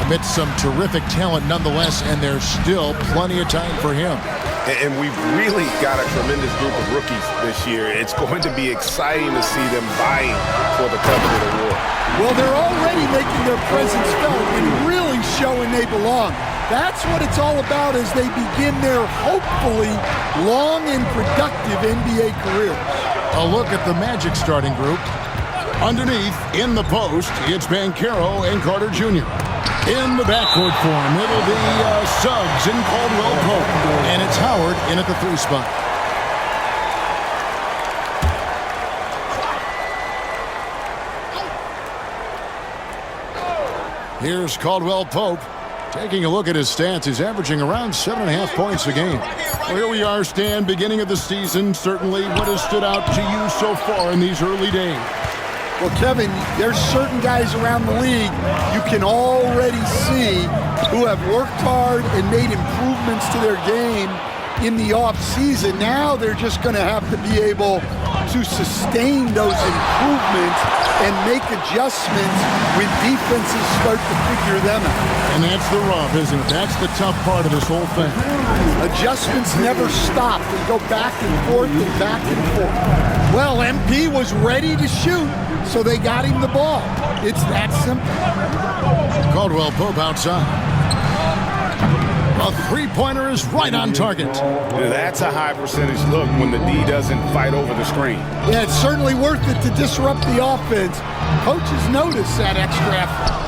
amidst some terrific talent nonetheless, and there's still plenty of time for him. And we've really got a tremendous group of rookies this year. It's going to be exciting to see them vying for the coveted award. Well, they're already making their presence felt and really showing they belong. That's what it's all about as they begin their hopefully long and productive NBA careers. A look at the Magic starting group. Underneath, in the post, it's Banchero and Carter Jr. In the backcourt form, it'll be Suggs and Caldwell Pope. And it's Howard in at the 3 spot. Here's Caldwell Pope. Taking a look at his stats, he's averaging around 7.5 points a game. Well, here we are, Stan, beginning of the season. Certainly what has stood out to you so far in these early days? Well, Kevin, there's certain guys around the league you can already see who have worked hard and made improvements to their game in the offseason. Now they're just going to have to be able to sustain those improvements and make adjustments when defenses start to figure them out. And that's the rub, isn't it? That's the tough part of this whole thing. Adjustments never stop. They go back and forth and back and forth. Well, MP was ready to shoot, so they got him the ball. It's that simple. Caldwell Pope outside. A three-pointer is right on target. That's a high percentage look when the D doesn't fight over the screen. Yeah, it's certainly worth it to disrupt the offense. Coaches notice that extra effort.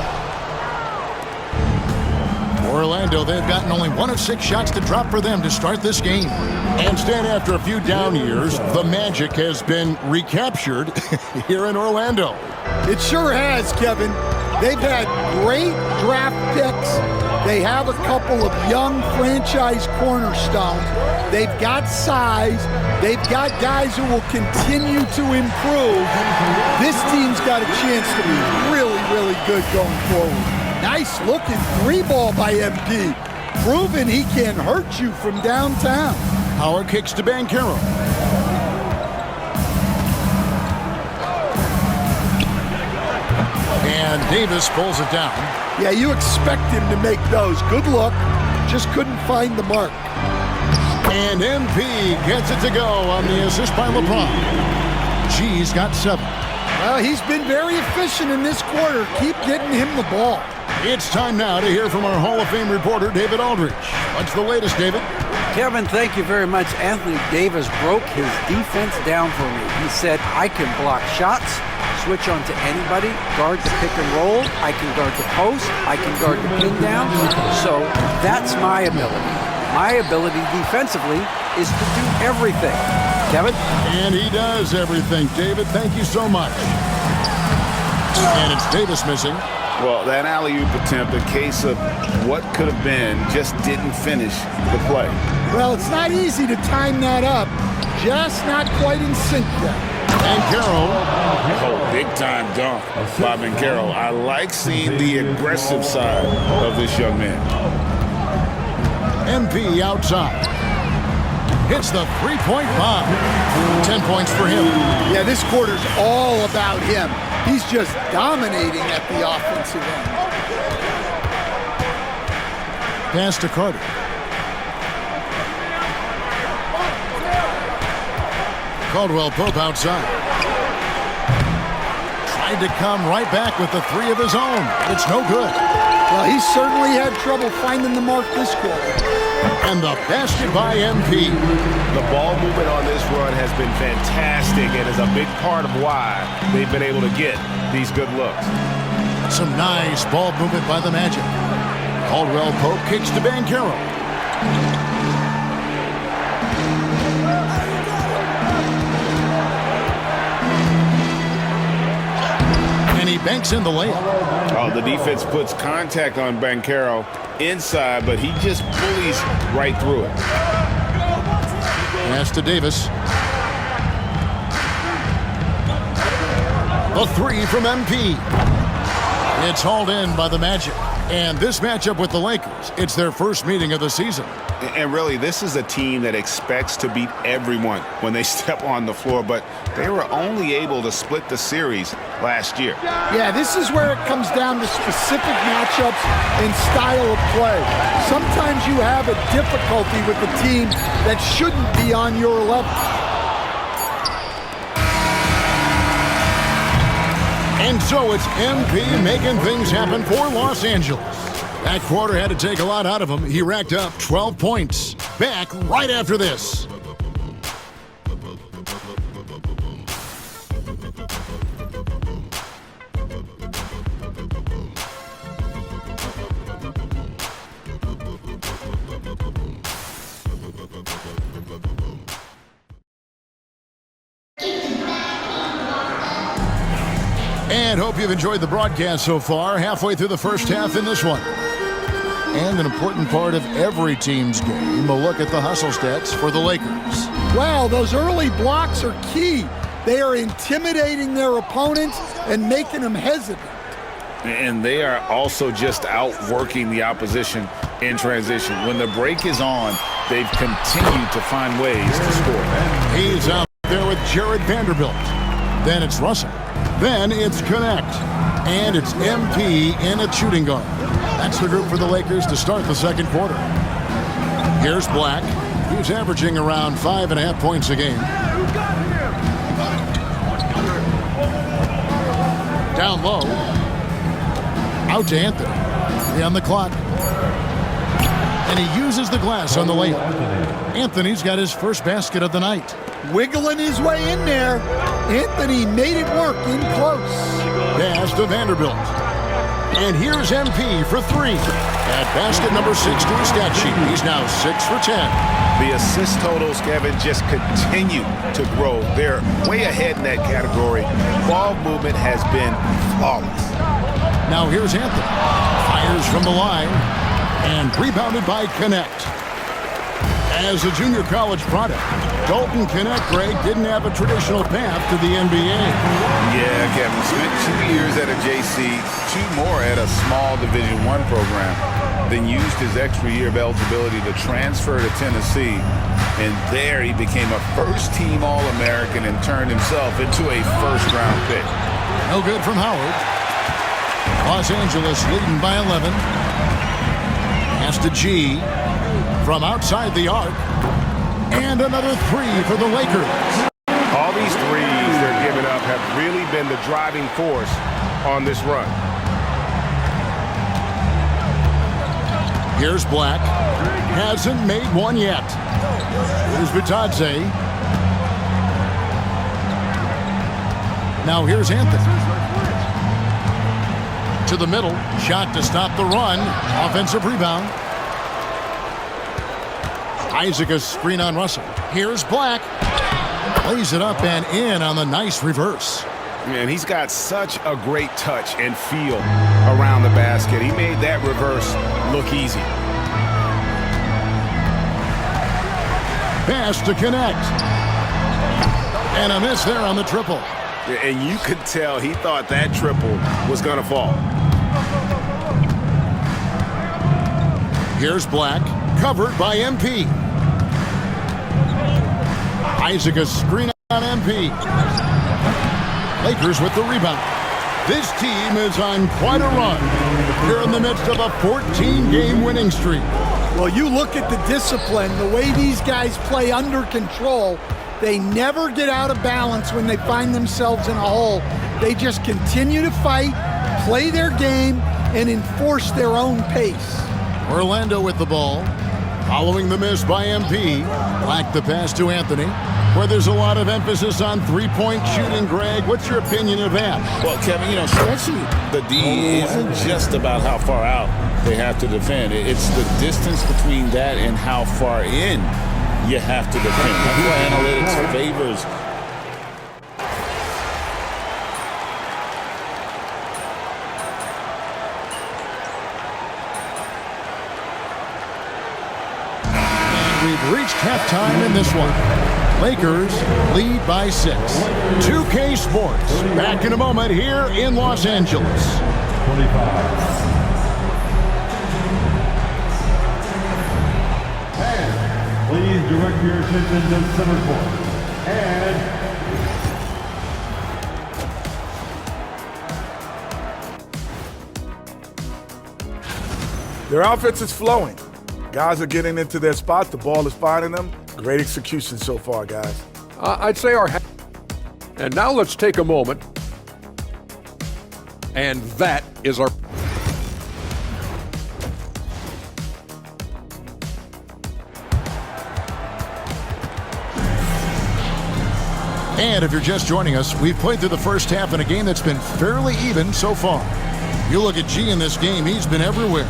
Orlando, they've gotten only 1 of 6 shots to drop for them to start this game. And Stan, after a few down years, the Magic has been recaptured here in Orlando. It sure has, Kevin. They've had great draft picks. They have a couple of young franchise cornerstones. They've got size. They've got guys who will continue to improve. This team's got a chance to be really, really good going forward. Nice looking 3-ball by MP. Proving he can hurt you from downtown. Howard kicks to Banchero. And Davis pulls it down. Yeah, you expect him to make those. Good look. Just couldn't find the mark. And MP gets it to go on the assist by LeBron. G's got 7. Well, he's been very efficient in this quarter. Keep getting him the ball. It's time now to hear from our Hall of Fame reporter, David Aldridge. What's the latest, David? Kevin, thank you very much. Anthony Davis broke his defense down for me. He said, I can block shots, switch on to anybody, guard the pick and roll, I can guard the post, I can guard the pin down. So that's my ability. My ability defensively is to do everything. Kevin? And he does everything. David, thank you so much. And it's Davis missing. Well, that alley-oop attempt, a case of what could have been, just didn't finish the play. Well, it's not easy to time that up. Just not quite in sync yet. Banchero. Oh, big-time dunk by Banchero. I like seeing the aggressive side of this young man. MP outside. Hits the three-point bomb. 10 points for him. Yeah, this quarter's all about him. He's just dominating at the offensive end. Pass to Carter. Caldwell Pope outside. Tried to come right back with the 3 of his own. It's no good. Well, he certainly had trouble finding the mark this quarter. And the basket by MP. The ball movement on this run has been fantastic and is a big part of why they've been able to get these good looks. Some nice ball movement by the Magic. Caldwell Pope kicks to Banchero. And he banks in the layup. Oh, the defense puts contact on Banchero inside, but he just bullies right through it. Pass to Davis. A three from MP. It's hauled in by the Magic. And this matchup with the Lakers, it's their first meeting of the season. And really, this is a team that expects to beat everyone when they step on the floor, but they were only able to split the series last year. Yeah, this is where it comes down to specific matchups and style of play. Sometimes you have a difficulty with a team that shouldn't be on your level. And so it's MP making things happen for Los Angeles. That quarter had to take a lot out of him. He racked up 12 points. Back right after this. And hope you've enjoyed the broadcast so far. Halfway through the first half in this one. And an important part of every team's game, a look at the hustle stats for the Lakers. Wow, those early blocks are key. They are intimidating their opponents and making them hesitant. And they are also just outworking the opposition in transition. When the break is on, they've continued to find ways to score. He's out there with Jared Vanderbilt. Then it's Russell. Then it's Connect. And it's MP in at shooting guard. That's the group for the Lakers to start the second quarter. Here's Black. He's averaging around 5.5 points a game. Down low. Out to Anthony. On the clock. And he uses the glass on the layup. Anthony's got his first basket of the night. Wiggling his way in there. Anthony made it work in close. Pass to Vanderbilt. And here's MP for three. At basket number 6 to his stat sheet. He's now 6 for 10. The assist totals, Kevin, just continue to grow. They're way ahead in that category. Ball movement has been flawless. Now here's Anthony. Fires from the line. And rebounded by Connect. As a junior college product, Dalton Connect, Greg, didn't have a traditional path to the NBA. Yeah, Kevin, spent 2 years at a JC, 2 more at a small Division I program, then used his extra year of eligibility to transfer to Tennessee, and there he became a first-team All-American and turned himself into a first-round pick. No good from Howard. Los Angeles leading by 11. Pass to G. From outside the arc. And another three for the Lakers. All these threes they're giving up have really been the driving force on this run. Here's Black. Hasn't made one yet. Here's Vitadze. Now here's Anthony. To the middle. Shot to stop the run. Offensive rebound. Isaac a screen on Russell. Here's Black. Plays it up and in on the nice reverse. Man, he's got such a great touch and feel around the basket. He made that reverse look easy. Pass to Connect. And a miss there on the triple. And you could tell he thought that triple was going to fall. Here's Black. Covered by MP. Isaac a screen on MP. Lakers with the rebound. This team is on quite a run. They're in the midst of a 14-game winning streak. Well, you look at the discipline, the way these guys play under control. They never get out of balance when they find themselves in a hole. They just continue to fight, play their game, and enforce their own pace. Orlando with the ball. Following the miss by MP. Black the pass to Anthony. where there's a lot of emphasis on three-point shooting, Greg. What's your opinion of that? Well, Kevin, stretching the D isn't just about how far out they have to defend. It's the distance between that and how far in you have to defend. That's why analytics favors. We've reached halftime in this one. Lakers lead by 6. 2K Sports back in a moment here in Los Angeles. 25. And please direct your attention to center court. And Their offense is flowing. Guys are getting into their spot. The ball is finding them. Great execution so far, guys. I'd say and now let's take a moment. And that is our... And if you're just joining us, we've played through the first half in a game that's been fairly even so far. You look at G in this game, he's been everywhere.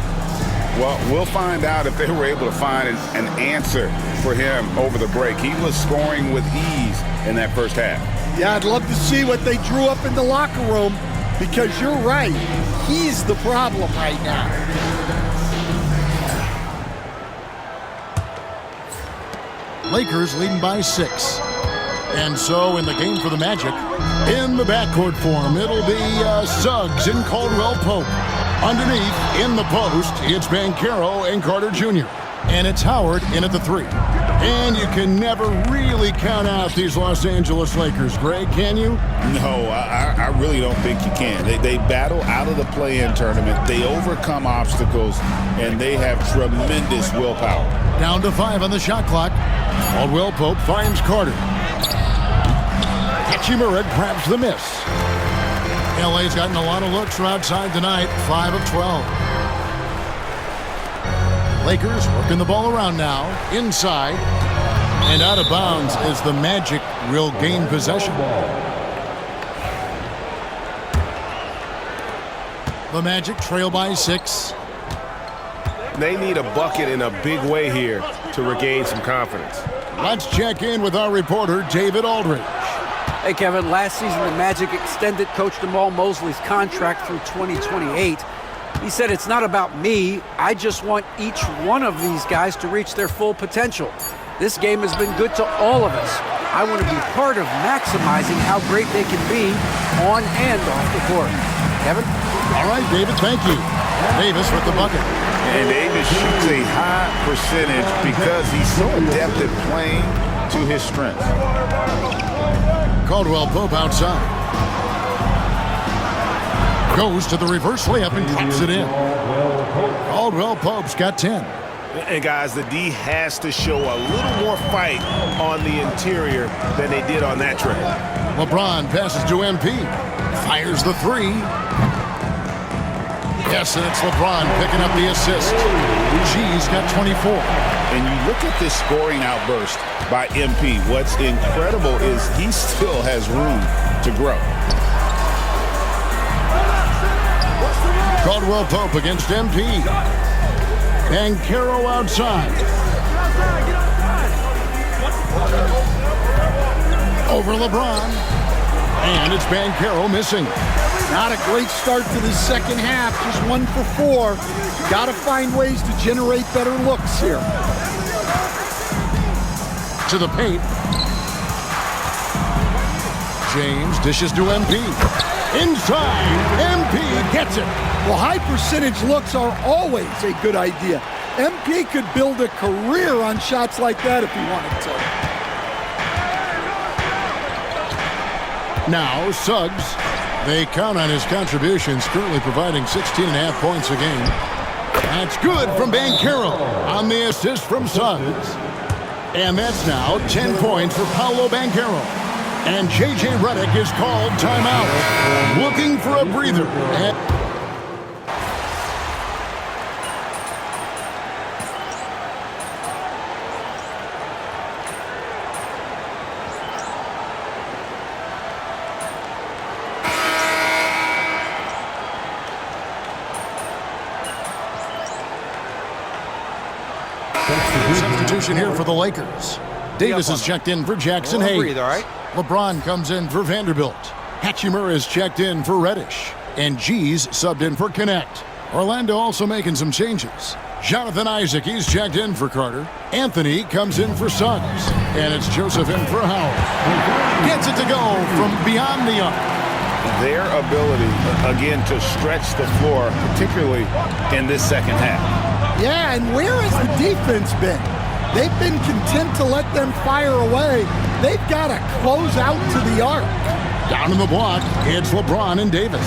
Well, we'll find out if they were able to find an answer for him over the break. He was scoring with ease in that first half. Yeah, I'd love to see what they drew up in the locker room, because you're right. He's the problem right now. Lakers leading by 6. And so in the game for the Magic, in the backcourt form, it'll be Suggs and Caldwell Pope. Underneath, in the post, it's Banchero and Carter Jr. And it's Howard in at the 3. And you can never really count out these Los Angeles Lakers, Greg, can you? No, I really don't think you can. They battle out of the play-in tournament. They overcome obstacles, and they have tremendous willpower. Down to 5 on the shot clock. Caldwell Pope finds Carter. Hachimura grabs the miss. LA's gotten a lot of looks from outside tonight, 5 of 12. Lakers working the ball around now, inside, and out of bounds as the Magic will gain possession. The Magic trail by 6. They need a bucket in a big way here to regain some confidence. Let's check in with our reporter, David Aldridge. Hey, Kevin, last season the Magic extended Coach Jamal Mosley's contract through 2028. He said, "It's not about me. I just want each one of these guys to reach their full potential. This game has been good to all of us. I want to be part of maximizing how great they can be on and off the court." Kevin? All right, David, thank you. Davis with the bucket. And Davis shoots a high percentage because he's so adept at playing to his strengths. Caldwell Pope outside. Goes to the reverse layup and drops it in. Caldwell Pope's got 10. And guys, the D has to show a little more fight on the interior than they did on that trip. LeBron passes to MP. Fires the 3. Yes, and it's LeBron picking up the assist. G's got 24. And you look at this scoring outburst by MP. What's incredible is he still has room to grow. Caldwell Pope against MP. Banchero outside. Over LeBron. And it's Banchero missing. Not a great start to the second half, just 1 for 4. Got to find ways to generate better looks here. To the paint. James dishes to MP. Inside, MP gets it. Well, high percentage looks are always a good idea. MP could build a career on shots like that if he wanted to. Now, Suggs. They count on his contributions, currently providing 16.5 points a game. That's good from Banchero on the assist from Suggs. And that's now 10 points for Paolo Banchero. And J.J. Redick is called timeout, looking for a breather. substitution here for the Lakers. Davis is checked in for Jackson Hayes. Breathe, all right? LeBron comes in for Vanderbilt. Hachimura is checked in for Reddish. And G's subbed in for Connect. Orlando also making some changes. Jonathan Isaac, he's checked in for Carter. Anthony comes in for Suggs. And it's Joseph in for Howard. Gets it to go from beyond the arc. Their ability, again, to stretch the floor, particularly in this second half. Yeah, and where has the defense been? They've been content to let them fire away. They've got to close out to the arc. Down in the block, it's LeBron and Davis.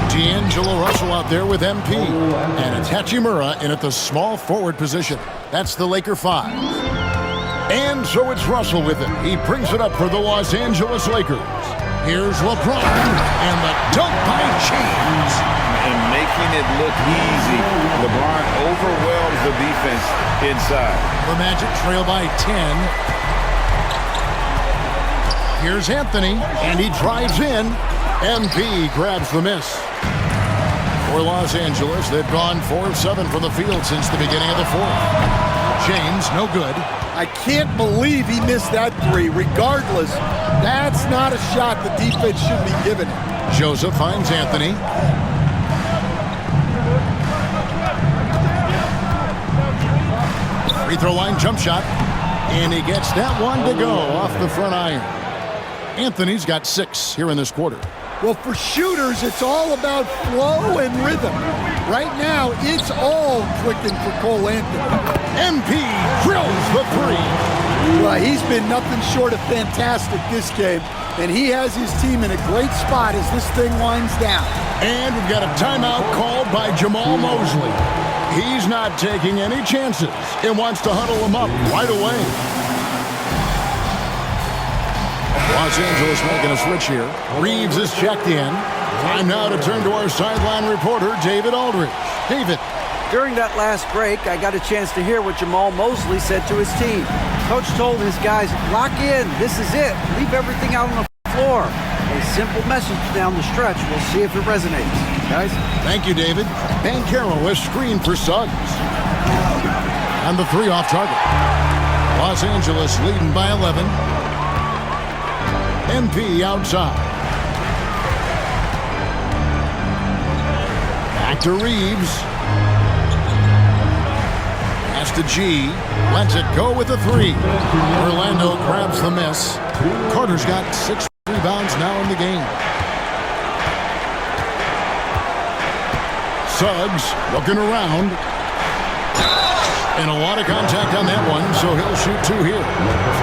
D'Angelo Russell out there with MP. And it's Hachimura in at the small forward position. That's the Laker 5. And so it's Russell with it. He brings it up for the Los Angeles Lakers. Here's LeBron, and the dunk by James. And making it look easy. LeBron overwhelms the defense inside. The Magic trail by 10. Here's Anthony, and he drives in. MP grabs the miss. For Los Angeles, they've gone 4 of 7 from the field since the beginning of the fourth. James, no good. I can't believe he missed that three. Regardless, that's not a shot the defense should be giving him. Joseph finds Anthony. Free throw line jump shot. And he gets that one to go off the front iron. Anthony's got 6 here in this quarter. Well, for shooters, it's all about flow and rhythm. Right now, it's all clicking for Cole Anthony. MP drills the three. Well, he's been nothing short of fantastic this game, and he has his team in a great spot as this thing winds down. And we've got a timeout called by Jamal Mosley. He's not taking any chances and wants to huddle him up right away. Los Angeles making a switch here. Reeves is checked in. Time now to turn to our sideline reporter, David Aldridge. David. During that last break, I got a chance to hear what Jamal Mosley said to his team. Coach told his guys, lock in, this is it. Leave everything out on the floor. A simple message down the stretch. We'll see if it resonates. Guys? Thank you, David. Banchero is screened for Suggs. And the 3 off target. Los Angeles leading by 11. MP outside. Back to Reeves. Pass to G. Lets it go with a 3. Orlando grabs the miss. Carter's got 6 rebounds now in the game. Suggs looking around. And a lot of contact on that one, so he'll shoot 2 here.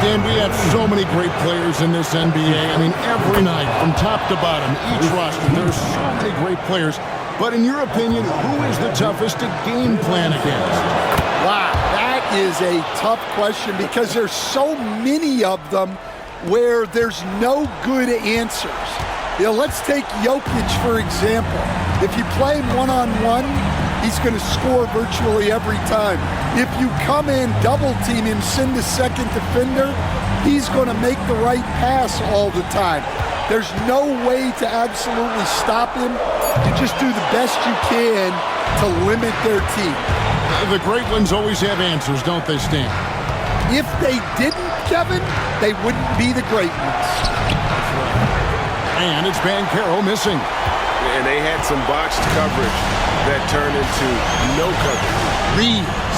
Stan, we have so many great players in this NBA. I mean, every night, from top to bottom, each roster, there's so many great players. But in your opinion, who is the toughest to game plan against? Wow, that is a tough question because there's so many of them where there's no good answers. You know, let's take Jokic, for example. If you play him one-on-one, he's going to score virtually every time. If you come in, double team him, send a second defender, he's going to make the right pass all the time. There's no way to absolutely stop him. You just do the best you can to limit their team. The great ones always have answers, don't they, Stan? If they didn't, Kevin, they wouldn't be the great ones. And it's Banchero missing. And they had some botched coverage that turned into no coverage. Reeves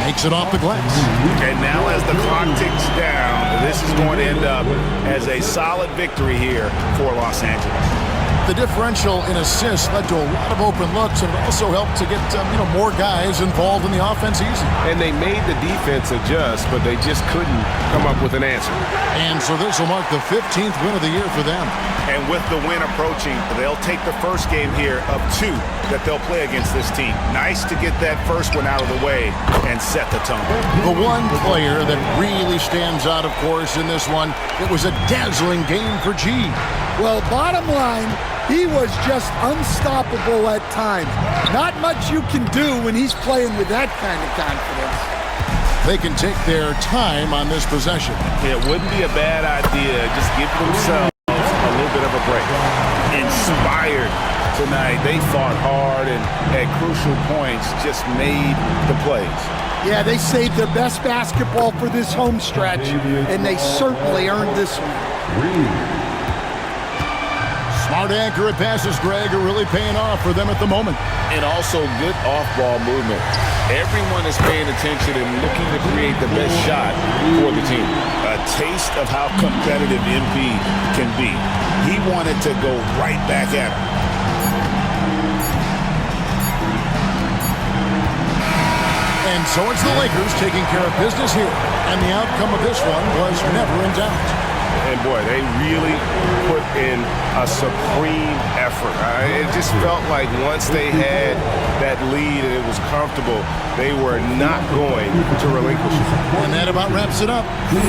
makes it off the glass. And now as the clock ticks down, this is going to end up as a solid victory here for Los Angeles. The differential in assists led to a lot of open looks, and it also helped to get more guys involved in the offense easy. And they made the defense adjust, but they just couldn't come up with an answer. And so this will mark the 15th win of the year for them. And with the win approaching, they'll take the first game here of 2 that they'll play against this team. Nice to get that first one out of the way and set the tone. The one player that really stands out, of course, in this one, it was a dazzling game for G. Well, bottom line, he was just unstoppable at times. Not much you can do when he's playing with that kind of confidence. They can take their time on this possession. It wouldn't be a bad idea. Just give themselves a little bit of a break. Inspired to tonight. They fought hard and at crucial points just made the plays. Yeah, they saved their best basketball for this home stretch, and they certainly earned this one. Smart, accurate passes, Greg, are really paying off for them at the moment. And also good off-ball movement. Everyone is paying attention and looking to create the best shot for the team. A taste of how competitive MP can be. He wanted to go right back at him. And so it's the Lakers taking care of business here. And the outcome of this one was never in doubt. And boy, they really put in a supreme effort. It just felt like once they had that lead and it was comfortable, they were not going to relinquish it. And that about wraps it up.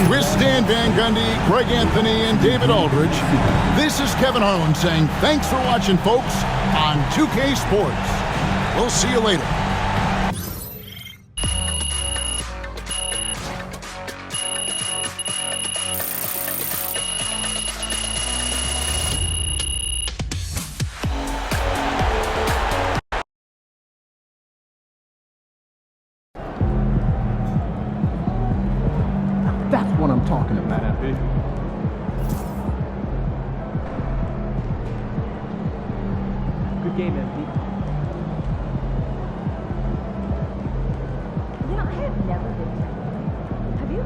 With Stan Van Gundy, Greg Anthony, and David Aldridge, this is Kevin Harlan saying thanks for watching, folks, on 2K Sports. We'll see you later. That's what I'm talking about. Good game, MP. You know, I have never been to. Have you?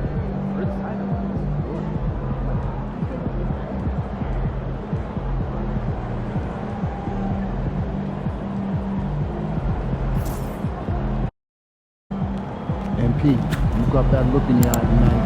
MP, you got that look in your eye tonight.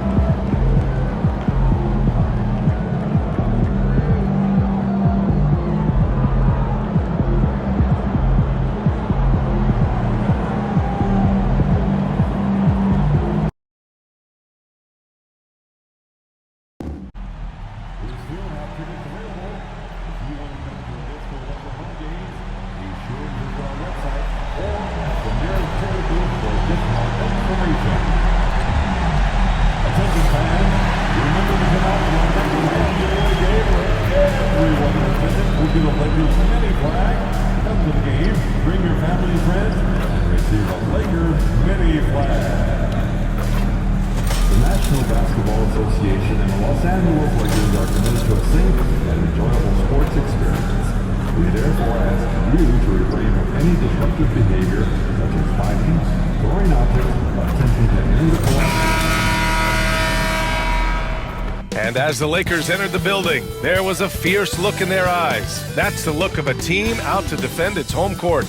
And as the Lakers entered the building, there was a fierce look in their eyes. That's the look of a team out to defend its home court.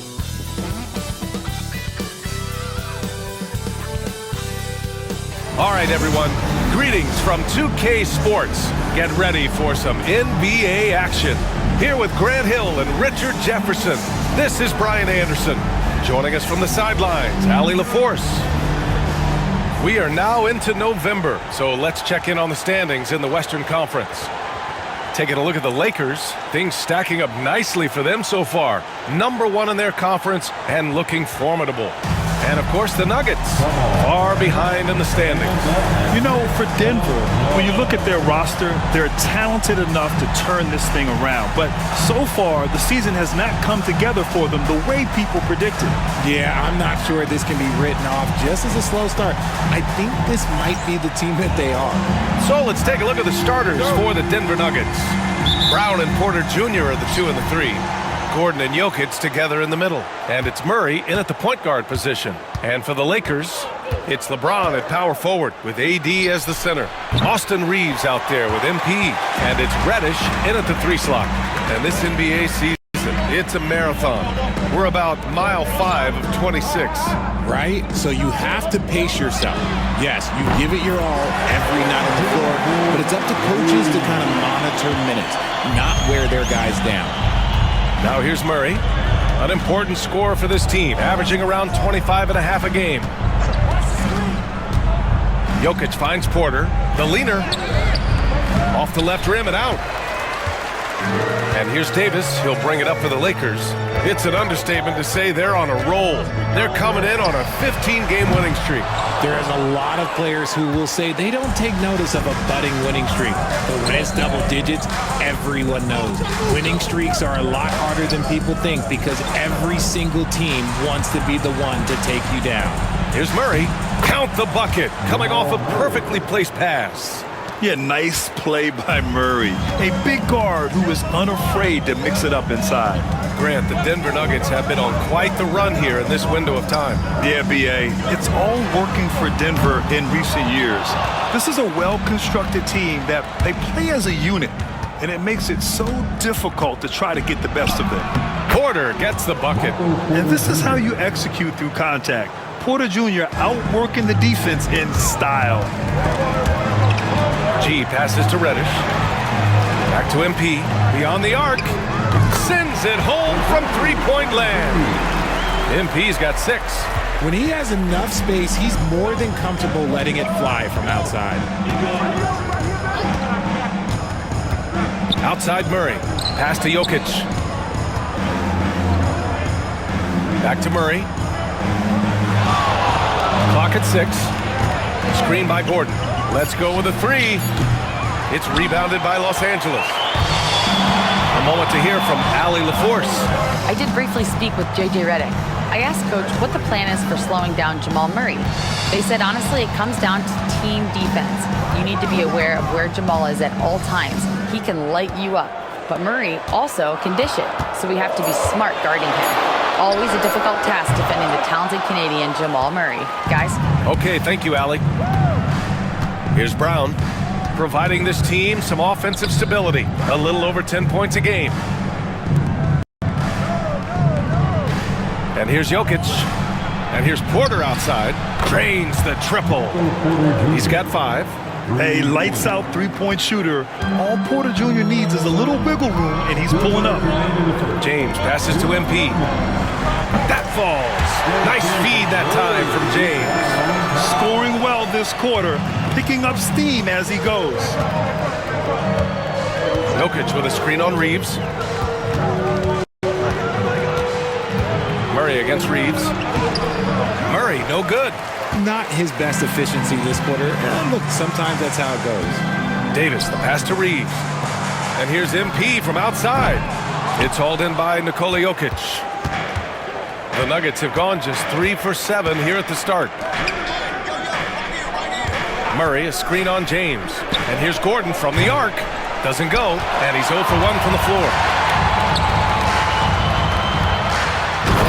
All right, everyone. Greetings from 2K Sports. Get ready for some NBA action. Here with Grant Hill and Richard Jefferson, this is Brian Anderson. Joining us from the sidelines, Allie LaForce. We are now into November, so let's check in on the standings in the Western Conference. Taking a look at the Lakers, things stacking up nicely for them so far. #1 in their conference and looking formidable. And, of course, the Nuggets far behind in the standings. You know, for Denver, when you look at their roster, they're talented enough to turn this thing around. But so far, the season has not come together for them the way people predicted. Yeah, I'm not sure this can be written off just as a slow start. I think this might be the team that they are. So let's take a look at the starters for the Denver Nuggets. Brown and Porter Jr. are the 2 and the 3. Gordon and Jokic together in the middle. And it's Murray in at the point guard position. And for the Lakers, it's LeBron at power forward with AD as the center. Austin Reeves out there with MP. And it's Reddish in at the 3 slot. And this NBA season, it's a marathon. We're about mile 5 of 26. Right? So you have to pace yourself. Yes, you give it your all every night on the floor, but it's up to coaches to kind of monitor minutes, not wear their guys down. Now here's Murray, an important scorer for this team, averaging around 25.5 a game. Jokic finds Porter, the leaner, off the left rim and out. And here's Davis. He'll bring it up for the Lakers. It's an understatement to say they're on a roll. They're coming in on a 15-game winning streak. There's a lot of players who will say they don't take notice of a budding winning streak. But when it's double digits, everyone knows. Winning streaks are a lot harder than people think because every single team wants to be the one to take you down. Here's Murray. Count the bucket. Coming off a perfectly placed pass. Yeah, nice play by Murray. A big guard who is unafraid to mix it up inside. Grant, the Denver Nuggets have been on quite the run here in this window of time. Yeah, B.A. It's all working for Denver in recent years. This is a well-constructed team that they play as a unit, and it makes it so difficult to try to get the best of them. Porter gets the bucket. And this is how you execute through contact. Porter Jr. outworking the defense in style. G passes to Reddish. Back to MP. Beyond the arc. Sends it home from three-point land. MP's got 6. When he has enough space, he's more than comfortable letting it fly from outside. Outside Murray. Pass to Jokic. Back to Murray. Clock at 6. Screen by Gordon. Let's go with a 3. It's rebounded by Los Angeles. A moment to hear from Allie LaForce. I did briefly speak with J.J. Redick. I asked Coach what the plan is for slowing down Jamal Murray. They said, honestly, it comes down to team defense. You need to be aware of where Jamal is at all times. He can light you up, but Murray also can dish it, so we have to be smart guarding him. Always a difficult task defending the talented Canadian Jamal Murray. Guys? Okay, thank you, Allie. Here's Brown, providing this team some offensive stability. A little over 10 points a game. And here's Jokic. And here's Porter outside. Drains the triple. He's got 5. A lights-out three-point shooter. All Porter Jr. needs is a little wiggle room, and he's pulling up. James passes to MP. That falls. Nice feed that time from James. Scoring well this quarter, picking up steam as he goes. Jokic with a screen on Reeves. Murray against Reeves. Murray, no good. Not his best efficiency this quarter. Look, sometimes that's how it goes. Davis, the pass to Reeves. And here's MP from outside. It's hauled in by Nikola Jokic. The Nuggets have gone just 3 for 7 here at the start. Murray, a screen on James. And here's Gordon from the arc. Doesn't go, and he's 0 for 1 from the floor.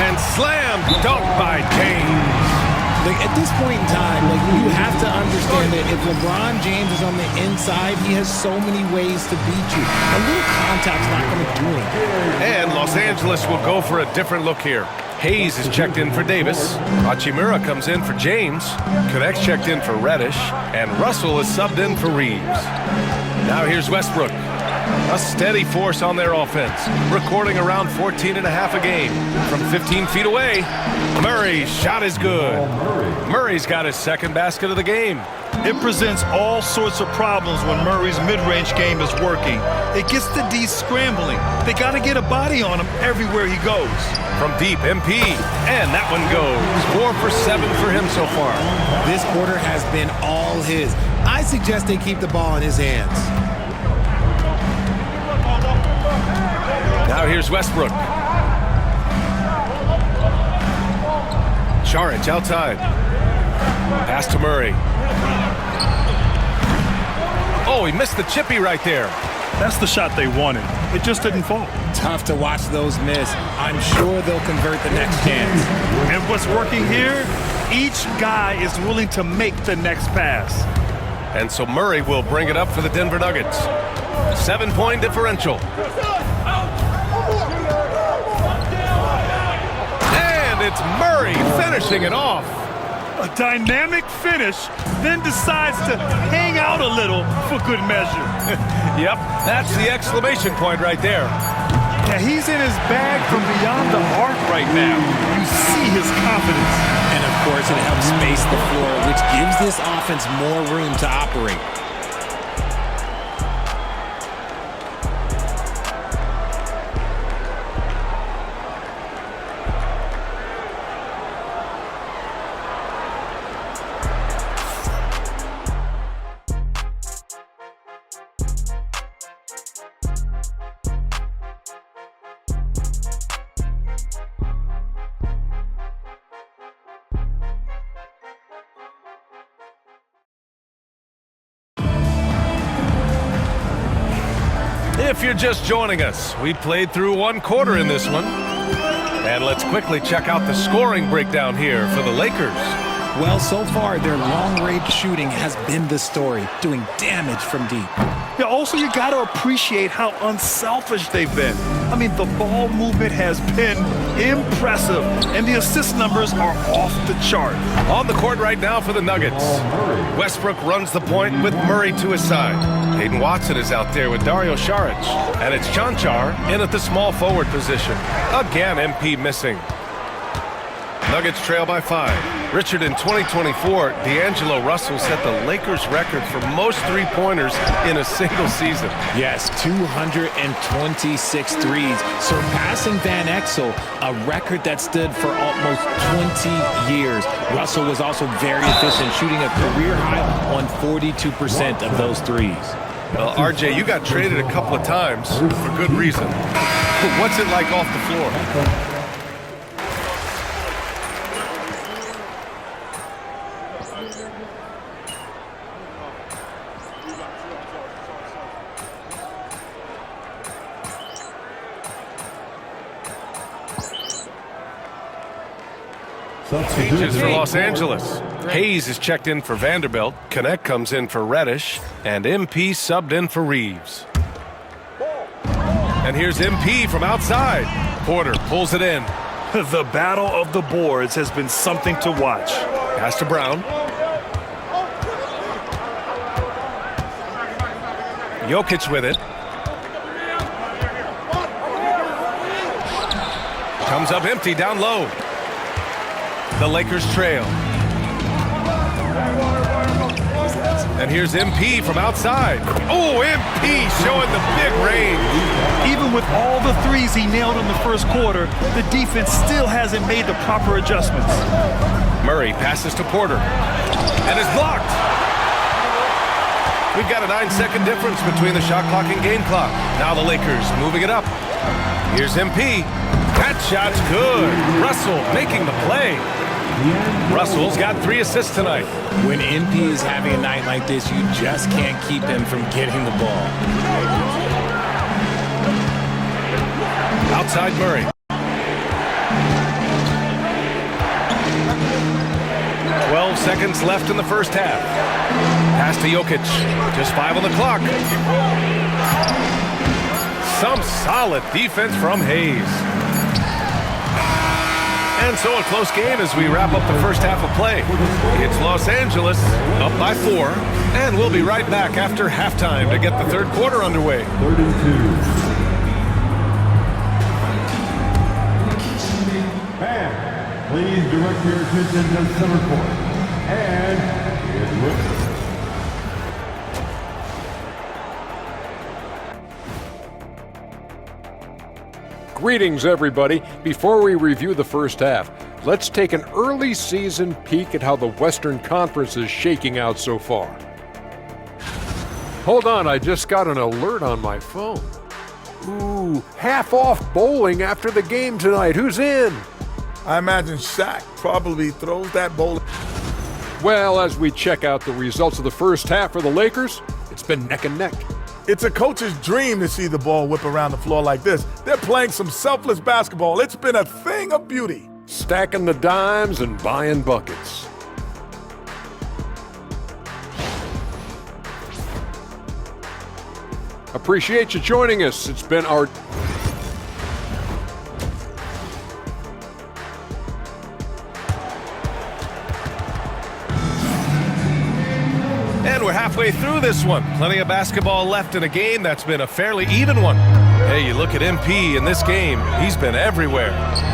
And slam dunk by James. Like, at this point in time, you have to understand that if LeBron James is on the inside, he has so many ways to beat you. A little contact's not going to do anything. And Los Angeles will go for a different look here. Hayes is checked in for Davis. Hachimura comes in for James. Connect's checked in for Reddish. And Russell is subbed in for Reeves. Now here's Westbrook. A steady force on their offense, recording around 14 and a half a game. From 15 feet away, Murray's shot is good. Murray's got his second basket of the game. It presents all sorts of problems when Murray's mid-range game is working. It gets the D scrambling. They got to get a body on him everywhere he goes. From deep, MP, and that one goes. 4 for 7 for him so far. This quarter has been all his. I suggest they keep the ball in his hands. Now here's Westbrook. Charic outside. Pass to Murray. Oh, he missed the chippy right there. That's the shot they wanted. It just didn't fall. Tough to watch those miss. I'm sure they'll convert the next chance. And what's working here? Each guy is willing to make the next pass. And so Murray will bring it up for the Denver Nuggets. 7-point differential. And it's Murray finishing it off. A dynamic finish, then decides to hang out a little for good measure. Yep, that's the exclamation point right there. Yeah, he's in his bag from beyond the arc right now. You see his confidence. And of course, it helps space the floor, which gives this offense more room to operate. If you're just joining us, we played through one quarter in this one. And let's quickly check out the scoring breakdown here for the Lakers. Well, so far, their long-range shooting has been the story, doing damage from deep. Yeah, also, you got to appreciate how unselfish they've been. I mean, the ball movement has been impressive, and the assist numbers are off the chart. On the court right now for the Nuggets. Westbrook runs the point with Murray to his side. Hayden Watson is out there with Dario Saric. And it's Chanchar in at the small forward position. Again, MP missing. Nuggets trail by 5. Richard, in 2024, D'Angelo Russell set the Lakers record for most three-pointers in a single season. Yes, 226 threes, surpassing Van Exel, a record that stood for almost 20 years. Russell was also very efficient, shooting a career high on 42% of those threes. Well, RJ, you got traded a couple of times for good reason. What's it like off the floor? Changes for Los Angeles. Hayes is checked in for Vanderbilt. Connect comes in for Reddish. And MP subbed in for Reeves. And here's MP from outside. Porter pulls it in. The battle of the boards has been something to watch. Pass to Brown. Jokic with it. Comes up empty down low. The Lakers trail. And here's MP from outside. Oh, MP showing the big range. Even with all the threes he nailed in the first quarter, the defense still hasn't made the proper adjustments. Murray passes to Porter and is blocked. We've got a 9-second difference between the shot clock and game clock. Now the Lakers moving it up. Here's MP. That shot's good. Russell making the play. Russell's got 3 assists tonight. When MP is having a night like this, you just can't keep him from getting the ball. Outside Murray. 12 seconds left in the first half. Pass to Jokic. Just 5 on the clock. Some solid defense from Hayes. And so a close game as we wrap up the first half of play. It's Los Angeles up by 4, and we'll be right back after halftime to get the third quarter underway. 32. And please direct your attention to center court. And it's Richard. Greetings, everybody. Before we review the first half, let's take an early season peek at how the Western Conference is shaking out so far. Hold on, I just got an alert on my phone. Ooh, half off bowling after the game tonight. Who's in? I imagine Shaq probably throws that bowling. Well, as we check out the results of the first half for the Lakers, it's been neck and neck. It's a coach's dream to see the ball whip around the floor like this. They're playing some selfless basketball. It's been a thing of beauty. Stacking the dimes and buying buckets. Appreciate you joining us. It's been our... And we're halfway through this one. Plenty of basketball left in a game that's been a fairly even one. Hey, you look at MP in this game, he's been everywhere.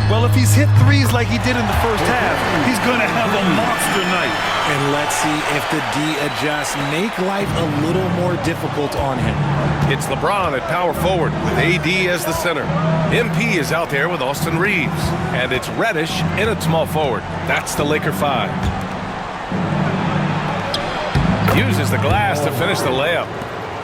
Well, if he's hit threes like he did in the first half, he's going to have a monster night. And let's see if the D adjusts, make life a little more difficult on him. It's LeBron at power forward with AD as the center. MP is out there with Austin Reeves. And it's Reddish in at small forward. That's the Laker 5. Uses the glass to finish the layup.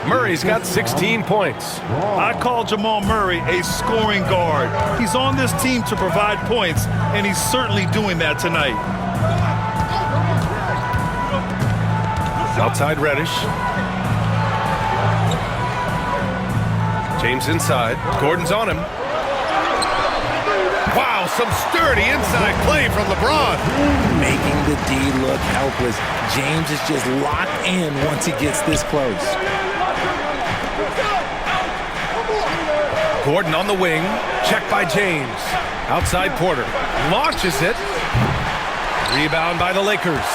Murray's got 16 points. I call Jamal Murray a scoring guard. He's on this team to provide points, and he's certainly doing that tonight. Outside Reddish. James inside. Gordon's on him. Wow, some sturdy inside play from LeBron. Making the D look helpless. James is just locked in once he gets this close. Gordon on the wing. Checked by James. Outside Porter. Launches it. Rebound by the Lakers.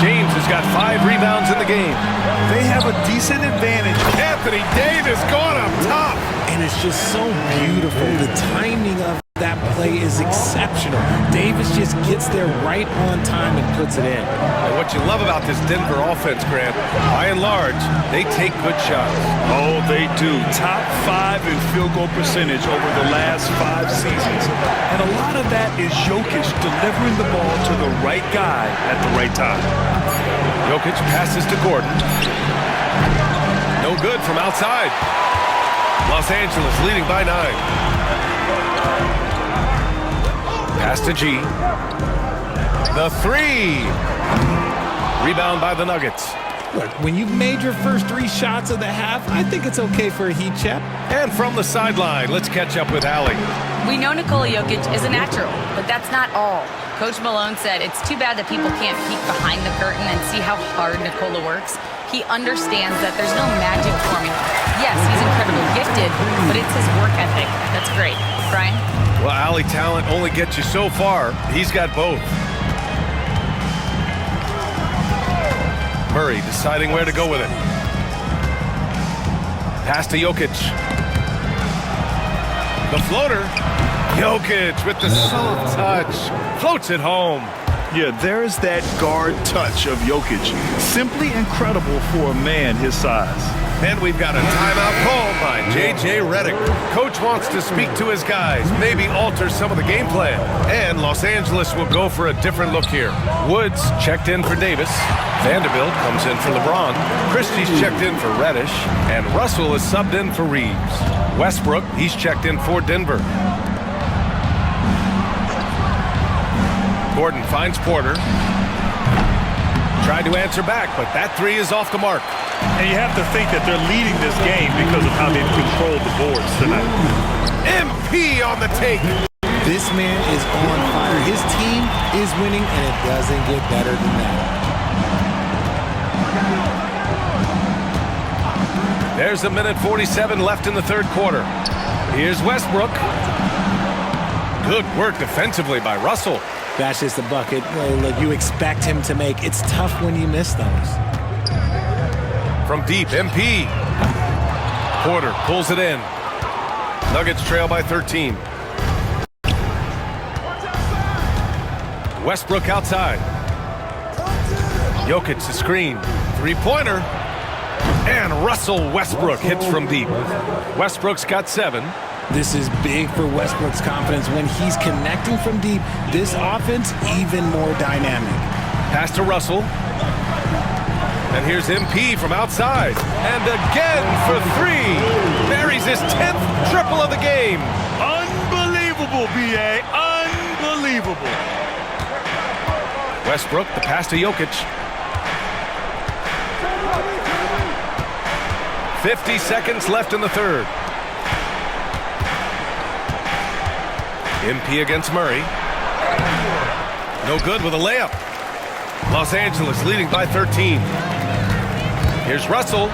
James has got 5 rebounds in the game. They have a decent advantage. Anthony Davis going up top. And it's just so beautiful. The timing of that play is exceptional. Davis just gets there right on time and puts it in. And what you love about this Denver offense, Grant, by and large, they take good shots. Oh, they do. Top 5 in field goal percentage over the last 5 seasons. And a lot of that is Jokic delivering the ball to the right guy at the right time. Jokic passes to Gordon. No good from outside. Los Angeles leading by 9. Pass to G. The 3. Rebound by the Nuggets. Look, when you've made your first 3 shots of the half, I think it's okay for a heat check. And from the sideline, let's catch up with Allie. We know Nikola Jokic is a natural, but that's not all. Coach Malone said it's too bad that people can't peek behind the curtain and see how hard Nikola works. He understands that there's no magic formula. Yes, he's incredibly gifted, but it's his work ethic that's great. Brian? Well, Allie, talent only gets you so far. He's got both. Murray deciding where to go with it. Pass to Jokic. The floater. Jokic with the soft touch. Floats it home. Yeah, there's that guard touch of Jokic. Simply incredible for a man his size. And we've got a timeout called by J.J. Redick. Coach wants to speak to his guys, maybe alter some of the game plan. And Los Angeles will go for a different look here. Woods checked in for Davis. Vanderbilt comes in for LeBron. Christie's checked in for Reddish. And Russell is subbed in for Reeves. Westbrook, he's checked in for Denver. Gordon finds Porter. Tried to answer back, but that 3 is off the mark. And you have to think that they're leading this game because of how they've controlled the boards tonight. MP on the take. This man is on fire. His team is winning, and it doesn't get better than that. There's a minute 47 left in the third quarter. Here's Westbrook. Good work defensively by Russell. That's just a bucket. Look, you expect him to make. It's tough when you miss those. From deep, MP. Porter pulls it in. Nuggets trail by 13. Westbrook outside. Jokic the screen. 3-pointer. And Russell Westbrook hits from deep. Westbrook's got 7. This is big for Westbrook's confidence. When he's connecting from deep, this offense even more dynamic. Pass to Russell. And here's MP from outside. And again for 3. Buries his 10th triple of the game. Unbelievable, B.A. Unbelievable. Westbrook, the pass to Jokic. 50 seconds left in the third. MP against Murray. No good with a layup. Los Angeles leading by 13. Here's Russell.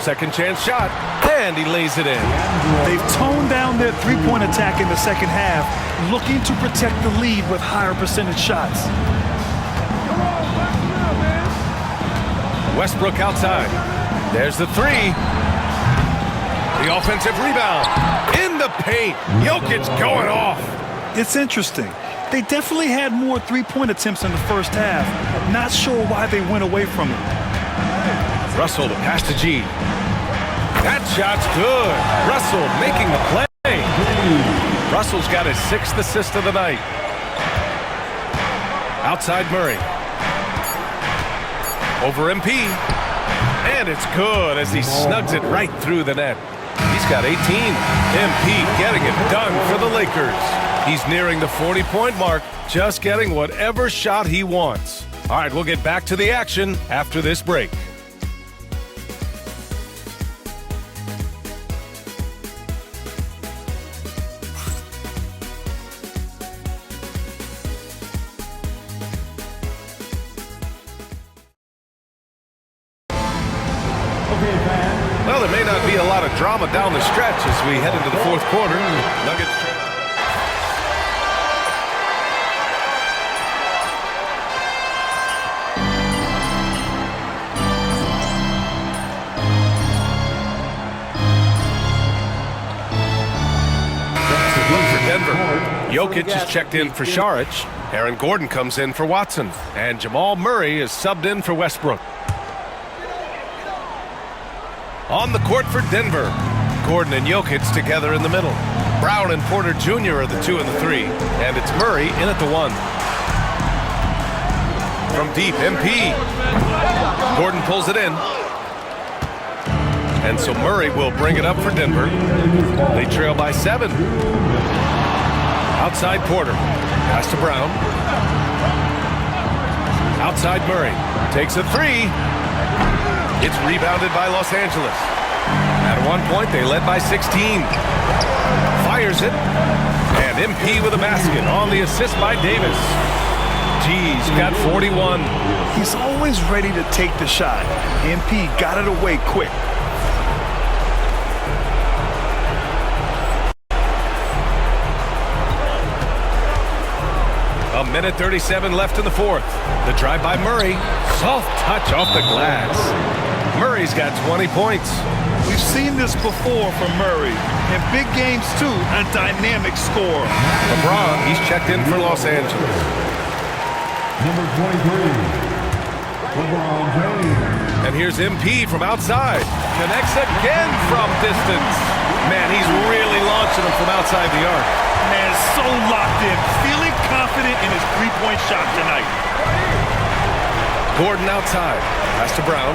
Second chance shot. And he lays it in. They've toned down their three-point attack in the second half, looking to protect the lead with higher percentage shots. Westbrook outside. There's the 3. The offensive rebound. In the paint. Jokic going off. It's interesting. They definitely had more three-point attempts in the first half. Not sure why they went away from it. Russell, the pass to G. That shot's good. Russell making the play. Russell's got his 6th assist of the night. Outside Murray. Over MP. And it's good as he snugs it right through the net. He's got 18. MP getting it done for the Lakers. He's nearing the 40-point mark, just getting whatever shot he wants. All right, we'll get back to the action after this break. lot of drama down the stretch as we head into the fourth quarter. Nuggets. For Denver, Jokic is checked in for Šarić. Aaron Gordon comes in for Watson. And Jamal Murray is subbed in for Westbrook. On the court for Denver, Gordon and Jokic together in the middle. Brown and Porter Jr. are the 2 and the 3, and it's Murray in at the 1. From deep, MP. Gordon pulls it in. And so Murray will bring it up for Denver. They trail by 7. Outside Porter, pass to Brown. Outside Murray, takes a 3. It's rebounded by Los Angeles. At one point, they led by 16. Fires it. And MP with a basket on the assist by Davis. G's got 41. He's always ready to take the shot. MP got it away quick. A minute 37 left in the fourth. The drive by Murray. Soft touch off the glass. Murray's got 20 points. We've seen this before from Murray. In big games, too, a dynamic scorer. LeBron, he's checked in for Los Angeles. Number 23, LeBron James. And here's MP from outside. Connects again from distance. Man, he's really launching them from outside the arc. Man, so locked in, feeling confident in his three-point shot tonight. Gordon outside. Pass to Brown.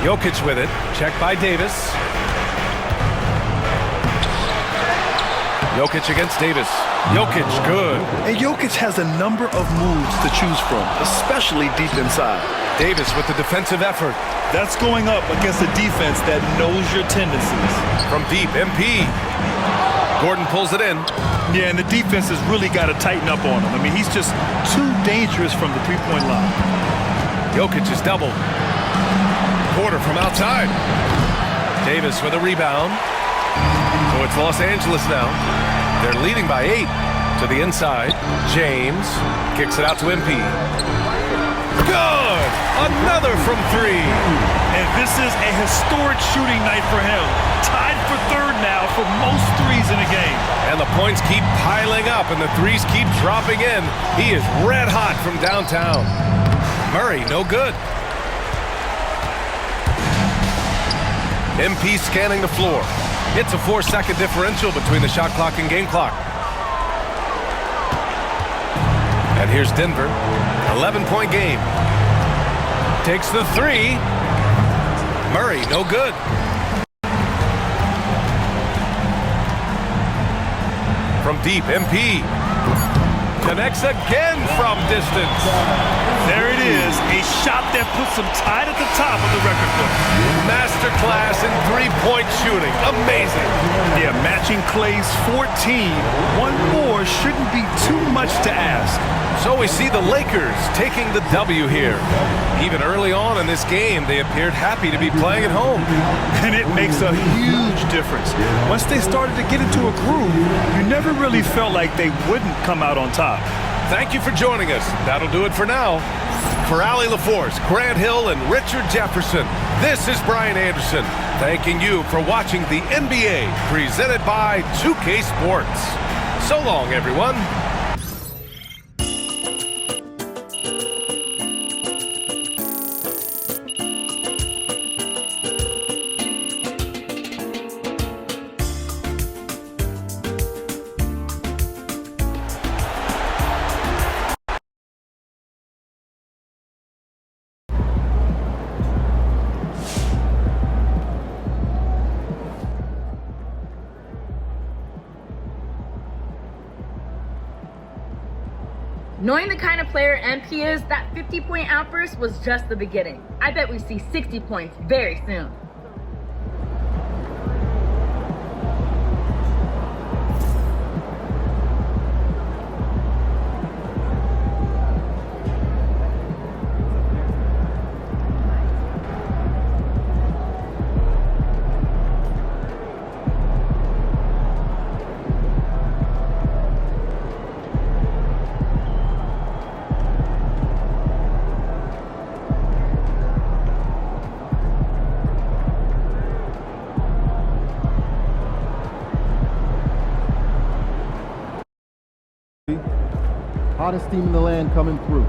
Jokic with it. Checked by Davis. Jokic against Davis. Jokic, good. And Jokic has a number of moves to choose from, especially deep inside. Davis with the defensive effort. That's going up against a defense that knows your tendencies. From deep, MP. Gordon pulls it in. Yeah, and the defense has really got to tighten up on him. I mean, he's just too dangerous from the three-point line. Jokic is doubled. Porter from outside. Davis with a rebound. So it's Los Angeles now. They're leading by 8 to the inside. James kicks it out to MP. Good! Another from 3. And this is a historic shooting night for him. Tied for third now for most threes in the game. And the points keep piling up and the threes keep dropping in. He is red hot from downtown. Murray, no good. MP scanning the floor. It's a 4-second differential between the shot clock and game clock. And here's Denver. 11-point game. Takes the 3. Murray, no good. From deep, MP. Connects again from distance. There it is, a shot that puts him tied at the top of the record book. Masterclass in three-point shooting. Amazing. Yeah, matching Clay's 14. One more shouldn't be too much to ask. So we see the Lakers taking the W here. Even early on in this game, they appeared happy to be playing at home. And it makes a huge difference. Once they started to get into a groove, you never really felt like they wouldn't come out on top. Thank you for joining us. That'll do it for now. For Allie LaForce, Grant Hill, and Richard Jefferson, this is Brian Anderson, thanking you for watching the NBA presented by 2K Sports. So long, everyone. Knowing the kind of player MP is, that 50-point outburst was just the beginning. I bet we see 60 points very soon. Hottest team in the land coming through.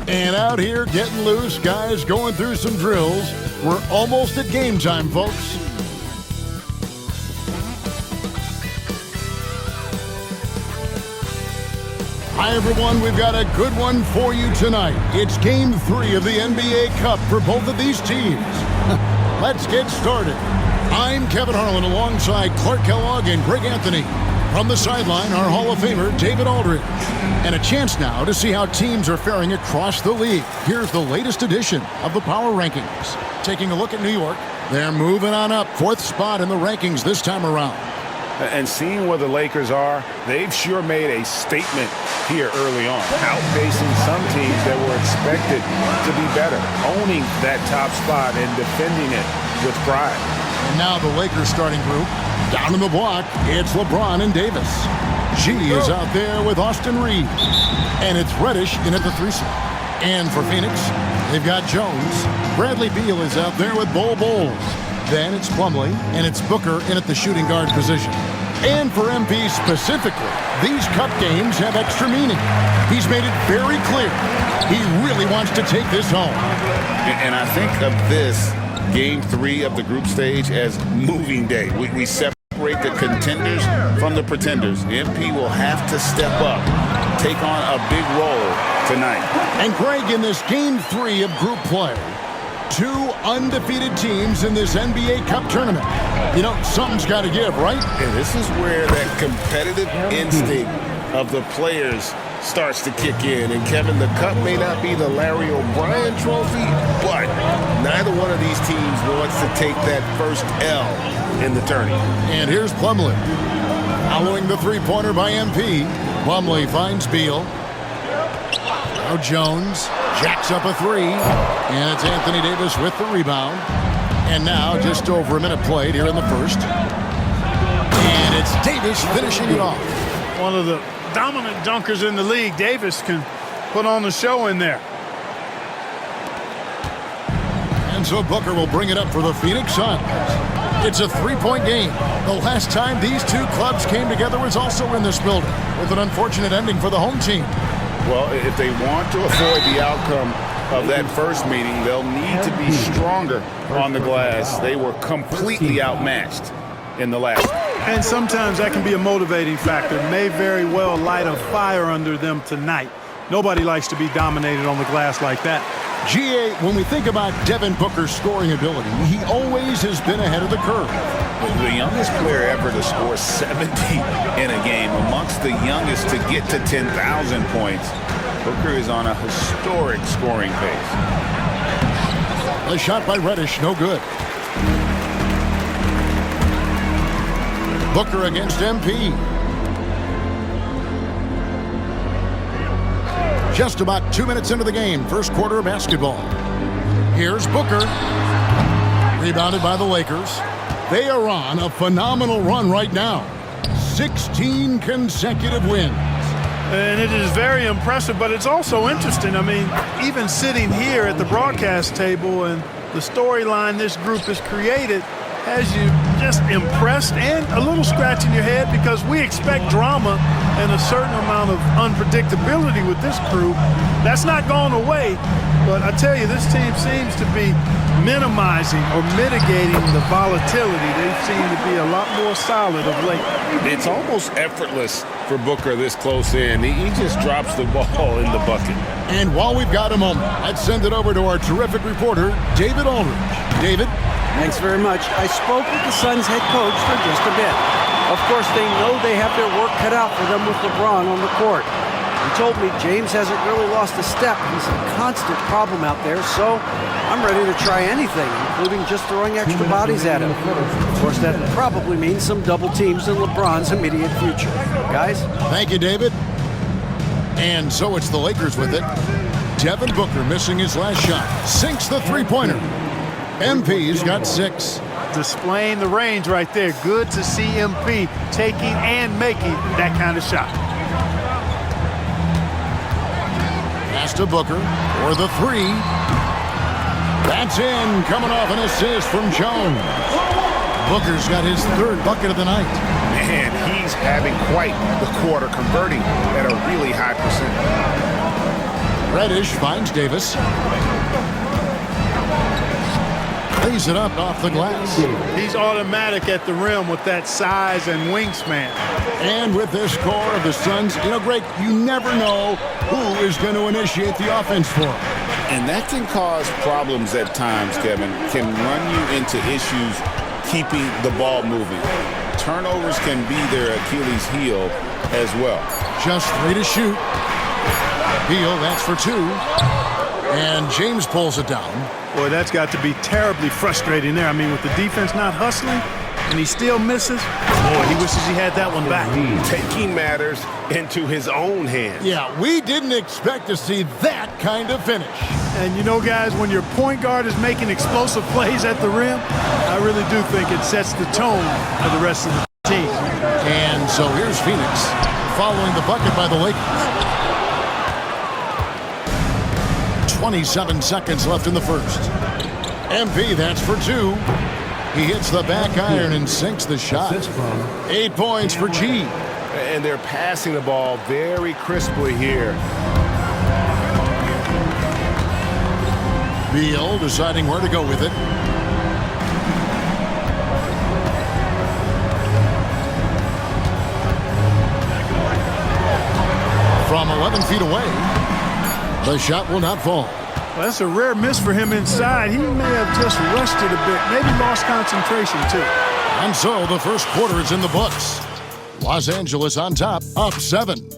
And out here getting loose, guys going through some drills. We're almost at game time, folks. Hi, everyone. We've got a good one for you tonight. It's Game 3 of the NBA Cup for both of these teams. Let's get started. I'm Kevin Harlan alongside Clark Kellogg and Greg Anthony. From the sideline, our Hall of Famer, David Aldridge. And a chance now to see how teams are faring across the league. Here's the latest edition of the Power Rankings. Taking a look at New York, they're moving on up. 4th spot in the rankings this time around. And seeing where the Lakers are, they've sure made a statement here early on, outpacing some teams that were expected to be better, owning that top spot and defending it with pride. And now the Lakers starting group. Down in the block, it's LeBron and Davis. G is out there with Austin Reeves. And it's Reddish in at the 3 slot. And for Phoenix, they've got Jones. Bradley Beal is out there with Bol Bowles. Then it's Plumlee, and it's Booker in at the shooting guard position. And for MP specifically, these cup games have extra meaning. He's made it very clear he really wants to take this home. And I think of this Game 3 of the group stage as moving day. We separate the contenders from the pretenders. MP will have to step up, take on a big role tonight. And Greg, in this Game 3 of group play, 2 undefeated teams in this NBA Cup tournament. You know, something's got to give, right? And this is where that competitive instinct of the players starts to kick in. And Kevin, the cup may not be the Larry O'Brien trophy, but neither one of these teams wants to take that first L in the tourney. And here's Plumlee. Following the three-pointer by MP, Plumlee finds Beal. Now Jones jacks up a 3, and it's Anthony Davis with the rebound. And now just over a minute played here in the first. And it's Davis finishing it off. One of the dominant dunkers in the league. Davis can put on the show in there. And so Booker will bring it up for the Phoenix Suns. It's a 3-point game. The last time these two clubs came together was also in this building, with an unfortunate ending for the home team. Well, if they want to avoid the outcome of that first meeting, they'll need to be stronger on the glass. They were completely outmatched in the last. And sometimes that can be a motivating factor. May very well light a fire under them tonight. Nobody likes to be dominated on the glass like that. GA, when we think about Devin Booker's scoring ability, he always has been ahead of the curve. The youngest player ever to score 70 in a game, amongst the youngest to get to 10,000 points. Booker is on a historic scoring pace. A shot by Reddish, no good. Booker against MP. Just about 2 minutes into the game, first quarter of basketball. Here's Booker. Rebounded by the Lakers. They are on a phenomenal run right now. 16 consecutive wins. And it is very impressive, but it's also interesting. I mean, even sitting here at the broadcast table and the storyline this group has created has you just impressed and a little scratching your head because we expect drama and a certain amount of unpredictability with this crew. That's not gone away, but I tell you, this team seems to be minimizing or mitigating the volatility. They seem to be a lot more solid of late. It's almost effortless for Booker this close in. He just drops the ball in the bucket. And while we've got a moment, let's send it over to our terrific reporter, David Aldridge. David? Thanks very much. I spoke with the Suns head coach for just a bit. Of course, they know they have their work cut out for them with LeBron on the court. He told me James hasn't really lost a step. He's a constant problem out there, so I'm ready to try anything, including just throwing extra bodies at him. Of course, that probably means some double teams in LeBron's immediate future. Guys? Thank you, David. And so it's the Lakers with it. Devin Booker missing his last shot. Sinks the three-pointer. MP's got 6. Displaying the range right there. Good to see MP taking and making that kind of shot. Pass to Booker for the 3. That's in, coming off an assist from Jones. Booker's got his 3rd bucket of the night. Man, he's having quite the quarter, converting at a really high percentage. Reddish finds Davis. Lays it up off the glass. He's automatic at the rim with that size and wingspan. And with this core of the Suns, Greg, you never know who is going to initiate the offense for him. And that can cause problems at times, Kevin. Can run you into issues keeping the ball moving. Turnovers can be their Achilles heel as well. Just 3 to shoot. Beal, that's for 2. And James pulls it down. Boy, that's got to be terribly frustrating there. I mean, with the defense not hustling and he still misses, boy, he wishes he had that one back. Taking matters into his own hands. Yeah, we didn't expect to see that kind of finish. And you know, guys, when your point guard is making explosive plays at the rim, I really do think it sets the tone for the rest of the team. And so here's Phoenix following the bucket by the Lakers. 27 seconds left in the first. MP, that's for 2. He hits the back iron and sinks the shot. 8 points for G. And they're passing the ball very crisply here. Beal deciding where to go with it. From 11 feet away, the shot will not fall. Well, that's a rare miss for him inside. He may have just rushed it a bit, maybe lost concentration too. And so the first quarter is in the books. Los Angeles on top, up 7.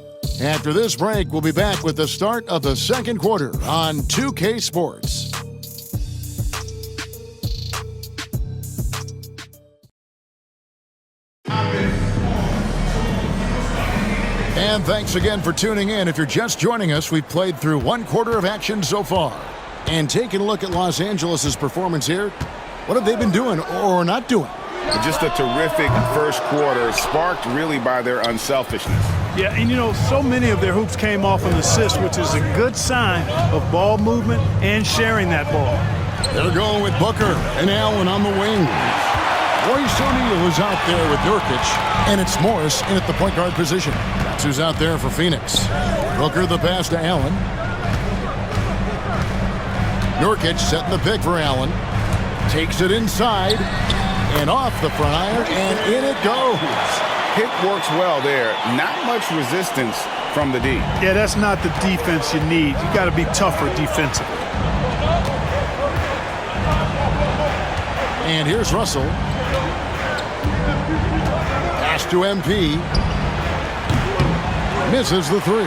After this break, we'll be back with the start of the second quarter on 2K Sports. And thanks again for tuning in. If you're just joining us, we've played through 1 quarter of action so far. And taking a look at Los Angeles' performance here, what have they been doing or not doing? Just a terrific first quarter, sparked really by their unselfishness. Yeah, and so many of their hoops came off an assist, which is a good sign of ball movement and sharing that ball. They're going with Booker and Allen on the wing. Royce O'Neal is out there with Nurkic, and it's Morris in at the point guard position. That's who's out there for Phoenix. Booker the pass to Allen. Nurkic setting the pick for Allen. Takes it inside and off the front iron, and in it goes. Pick works well there. Not much resistance from the D. Yeah, that's not the defense you need. You got to be tougher defensively. And here's Russell. Pass to MP. Misses the 3.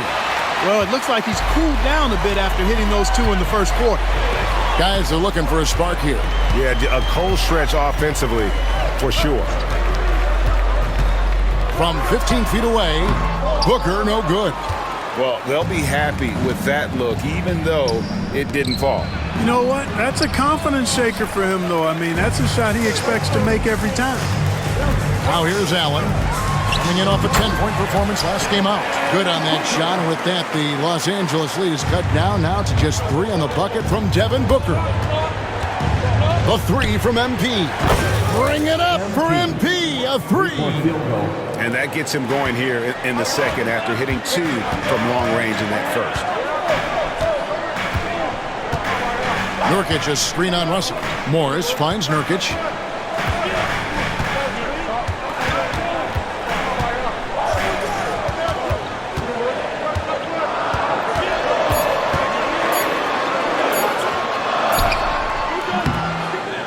Well, it looks like he's cooled down a bit after hitting those 2 in the first quarter. Guys are looking for a spark here. Yeah, a cold stretch offensively, for sure. From 15 feet away, Booker no good. Well, they'll be happy with that look, even though it didn't fall. You know what? That's a confidence shaker for him, though. I mean, that's a shot he expects to make every time. Now here's Allen. Coming in off a 10-point performance last game out. Good on that shot, and with that, the Los Angeles lead is cut down now to just 3 on the bucket from Devin Booker. The three from MP. Bring it up for MP. A three. And that gets him going here in the second after hitting 2 from long range in that first. Nurkic a screen on Russell. Morris finds Nurkic.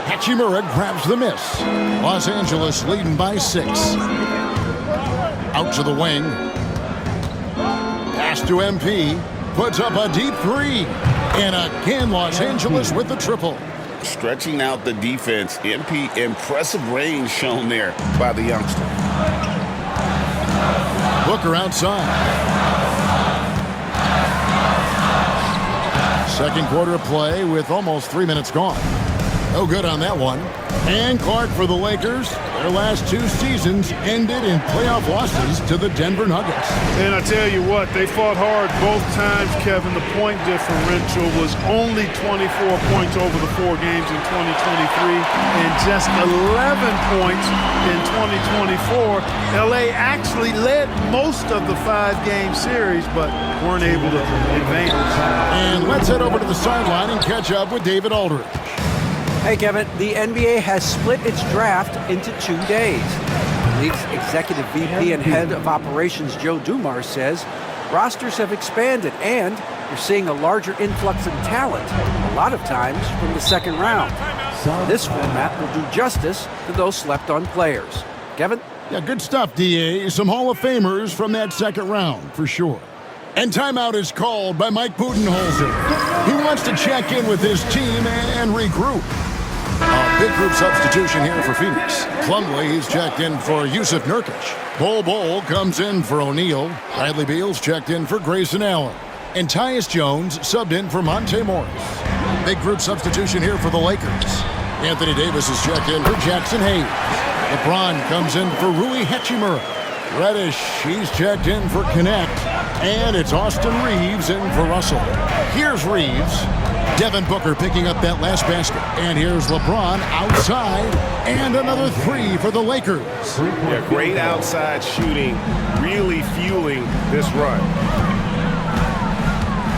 Hachimura grabs the miss. Los Angeles leading by 6. Out to the wing. Pass to MP. Puts up a deep 3. And again, Los Angeles with the triple. Stretching out the defense. MP, impressive range shown there by the youngster. Booker outside. Second quarter of play with almost 3 minutes gone. No good on that one. And Clark for the Lakers. Their last 2 seasons ended in playoff losses to the Denver Nuggets. And I tell you what, they fought hard both times, Kevin. The point differential was only 24 points over the 4 games in 2023 and just 11 points in 2024. LA actually led most of the 5-game series, but weren't able to advance. And let's head over to the sideline and catch up with David Aldridge. Hey, Kevin, the NBA has split its draft into 2 days. The league's executive VP and head of operations, Joe Dumars, says rosters have expanded and you're seeing a larger influx in talent, a lot of times from the second round. This format will do justice to those slept-on players. Kevin? Yeah, good stuff, DA. Some Hall of Famers from that second round, for sure. And timeout is called by Mike Budenholzer. He wants to check in with his team and regroup. A big group substitution here for Phoenix. Plumlee, he's checked in for Yusuf Nurkic. Bol comes in for O'Neal. Bradley Beal's checked in for Grayson Allen. And Tyus Jones subbed in for Monte Morris. Big group substitution here for the Lakers. Anthony Davis is checked in for Jackson Hayes. LeBron comes in for Rui Hachimura. Reddish, he's checked in for Connect. And it's Austin Reeves in for Russell. Here's Reeves. Devin Booker picking up that last basket. And here's LeBron outside. And another 3 for the Lakers. Yeah, great outside shooting, really fueling this run.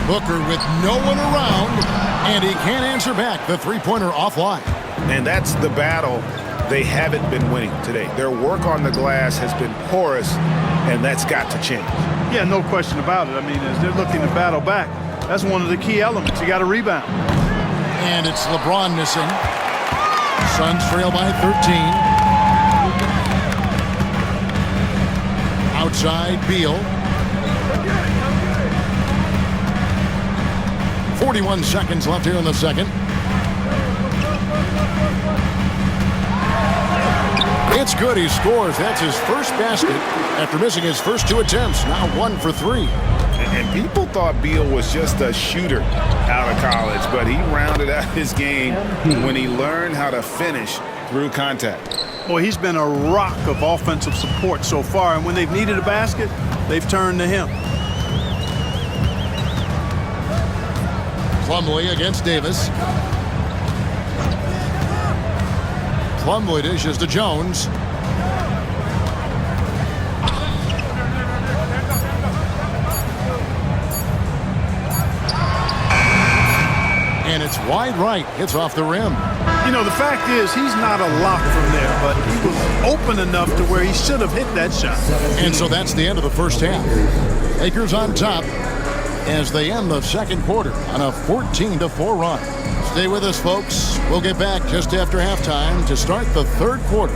Booker with no one around. And he can't answer back the three-pointer offline. And that's the battle they haven't been winning today. Their work on the glass has been porous, and that's got to change. Yeah, no question about it. I mean, as they're looking to battle back, that's one of the key elements. You got to rebound. And it's LeBron missing. Suns trail by 13. Outside, Beal. 41 seconds left here in the second. It's good. He scores. That's his first basket after missing his first 2 attempts. Now 1 for 3. And people thought Beal was just a shooter out of college, but he rounded out his game when he learned how to finish through contact. Boy, he's been a rock of offensive support so far, and when they've needed a basket, they've turned to him. Plumlee against Davis. Plumlee dishes to Jones. And it's wide right. Hits off the rim. You know, the fact is he's not a lock from there, but he was open enough to where he should have hit that shot. And so that's the end of the first half. Lakers on top as they end the second quarter on a 14-4 run. Stay with us, folks. We'll get back just after halftime to start the third quarter.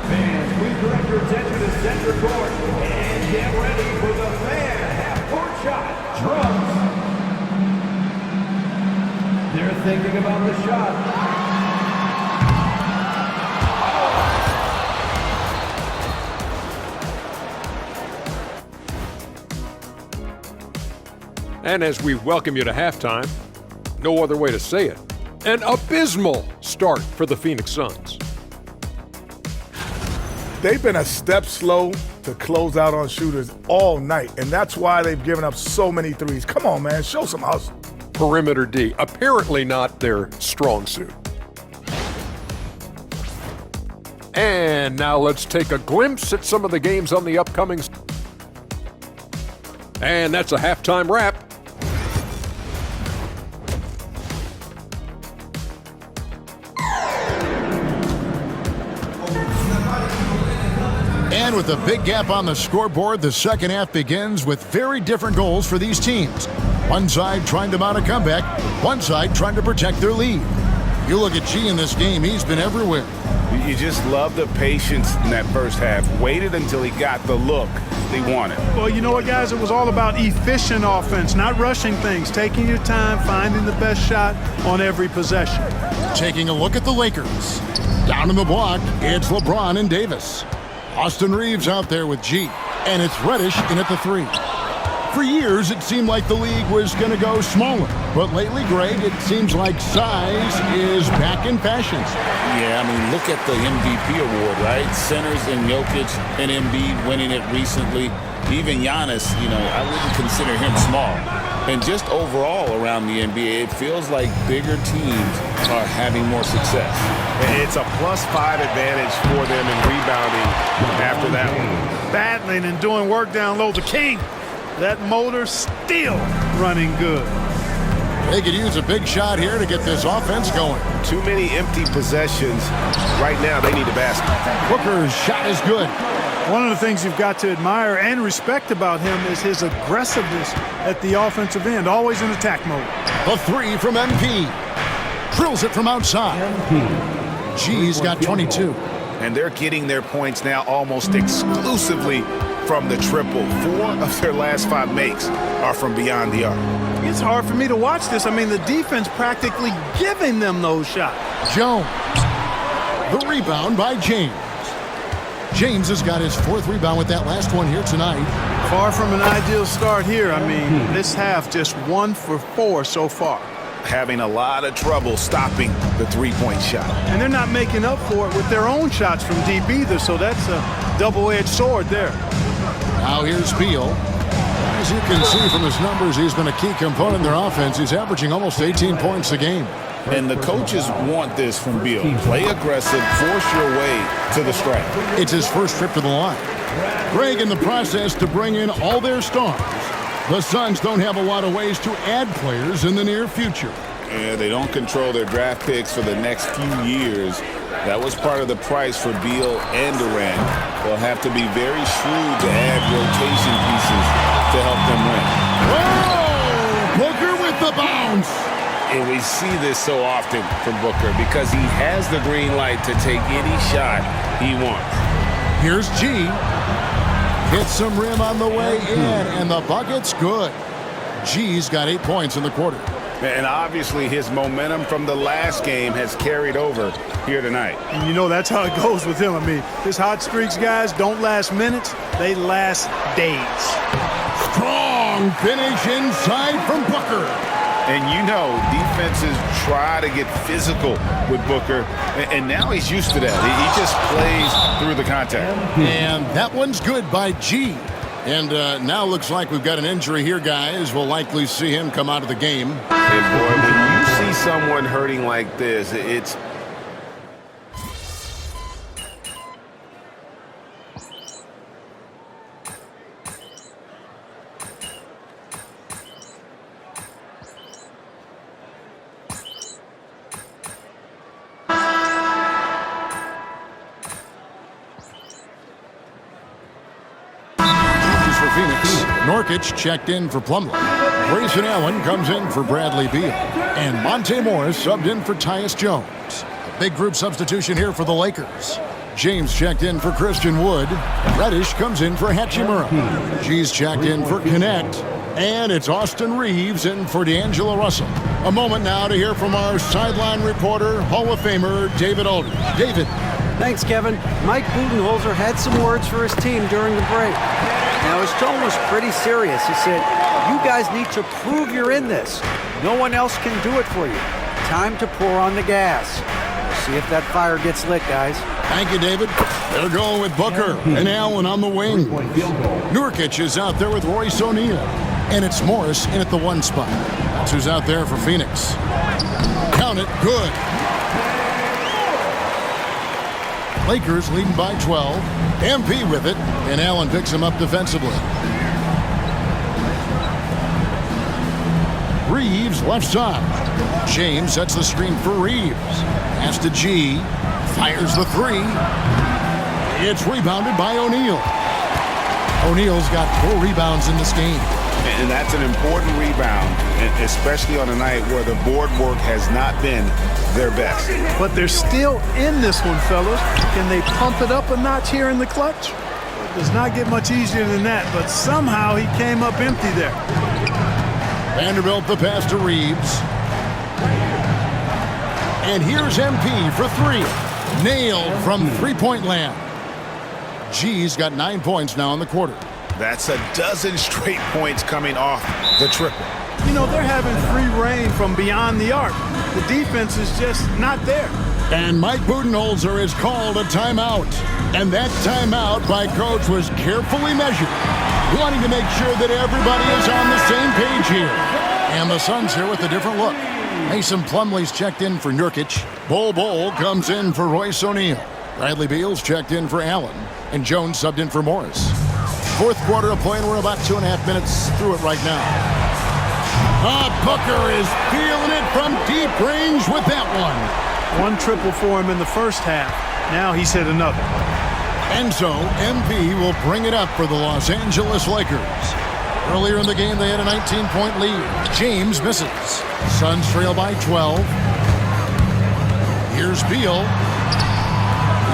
Fans, we direct your attention to center court and get ready for the fan half-court shot. Drums. They're thinking about the shot. And as we welcome you to halftime, no other way to say it, an abysmal start for the Phoenix Suns. They've been a step slow to close out on shooters all night, and that's why they've given up so many threes. Come on, man, show some hustle. Perimeter D, apparently not their strong suit. And now let's take a glimpse at some of the games on the upcoming. And that's a halftime wrap. And with a big gap on the scoreboard, the second half begins with very different goals for these teams. One side trying to mount a comeback, one side trying to protect their lead. You look at G in this game, he's been everywhere. You just love the patience in that first half. Waited until he got the look they wanted. Well, you know what, guys? It was all about efficient offense, not rushing things, taking your time, finding the best shot on every possession. Taking a look at the Lakers. Down in the block, it's LeBron and Davis. Austin Reeves out there with G, and it's Reddish in at the 3. For years, it seemed like the league was going to go smaller. But lately, Greg, it seems like size is back in fashion. Yeah, I mean, look at the MVP award, right? Centers and Jokic and Embiid winning it recently. Even Giannis, I wouldn't consider him small. And just overall around the NBA, it feels like bigger teams are having more success. It's a +5 advantage for them in rebounding after that one. Battling and doing work down low. The King, that motor still running good. They could use a big shot here to get this offense going. Too many empty possessions. Right now, they need a basket. Booker's shot is good. One of the things you've got to admire and respect about him is his aggressiveness at the offensive end, always in attack mode. The 3 from MP. Drills it from outside. G's got 22. And they're getting their points now almost exclusively from the triple. 4 of their last 5 makes are from beyond the arc. It's hard for me to watch this. I mean, the defense practically giving them those shots. Jones. The rebound by James. James has got his 4th rebound with that last one here tonight. Far from an ideal start here. I mean, this half just 1 for 4 so far. Having a lot of trouble stopping the three-point shot. And they're not making up for it with their own shots from deep either, so that's a double-edged sword there. Now here's Beal. As you can see from his numbers, he's been a key component in their offense. He's averaging almost 18 points a game. And the coaches want this from Beal. Play aggressive, force your way to the stripe. It's his first trip to the line. Greg in the process to bring in all their stars. The Suns don't have a lot of ways to add players in the near future. Yeah, they don't control their draft picks for the next few years. That was part of the price for Beal and Durant. They'll have to be very shrewd to add rotation pieces to help them win. Whoa! Booker with the bounce. And we see this so often from Booker because he has the green light to take any shot he wants. Here's G. Hits some rim on the way in, and the bucket's good. G's got 8 points in the quarter. And obviously his momentum from the last game has carried over here tonight. And you know that's how it goes with him. I mean, his hot streaks, guys, don't last minutes. They last days. Strong finish inside from Booker. And you know, defenses try to get physical with Booker, and now he's used to that. He just plays through the contact. And that one's good by G. And now looks like we've got an injury here, guys. We'll likely see him come out of the game. Hey, boy, when you see someone hurting like this, it's... Norkic checked in for Plumlee. Grayson Allen comes in for Bradley Beal. And Monte Morris subbed in for Tyus Jones. A big group substitution here for the Lakers. James checked in for Christian Wood. Reddish comes in for Hachimura. G's checked in for Connect. And it's Austin Reeves in for D'Angelo Russell. A moment now to hear from our sideline reporter, Hall of Famer David Aldridge. David. Thanks, Kevin. Mike Budenholzer had some words for his team during the break. Now, his tone was pretty serious. He said, you guys need to prove you're in this. No one else can do it for you. Time to pour on the gas. See if that fire gets lit, guys. Thank you, David. They're going with Booker and Allen on the wing. Nurkic is out there with Royce O'Neal. And it's Morris in at the 1 spot. That's who's out there for Phoenix. Count it, good. Lakers leading by 12. MP with it, and Allen picks him up defensively. Reeves left side. James sets the screen for Reeves. Pass to G. Fires the 3. It's rebounded by O'Neal. O'Neal's got 4 rebounds in this game. And that's an important rebound, especially on a night where the board work has not been their best. But they're still in this one, fellas. Can they pump it up a notch here in the clutch? It does not get much easier than that, but somehow he came up empty there. Vanderbilt the pass to Reeves. And here's MP for 3. Nailed from three-point land. G's got 9 points now in the quarter. That's a dozen straight points coming off the triple. You know, they're having free reign from beyond the arc. The defense is just not there. And Mike Budenholzer has called a timeout. And that timeout by Coach was carefully measured, wanting to make sure that everybody is on the same page here. And the Suns here with a different look. Mason Plumlee's checked in for Nurkic. Bol comes in for Royce O'Neal. Bradley Beal's checked in for Allen. And Jones subbed in for Morris. Fourth quarter of play, and we're about 2.5 minutes through it right now. Booker is feeling it from deep range with that one. 1 triple for him in the first half. Now he's hit another. And so MP will bring it up for the Los Angeles Lakers. Earlier in the game, they had a 19-point lead. James misses. Suns trail by 12. Here's Beal.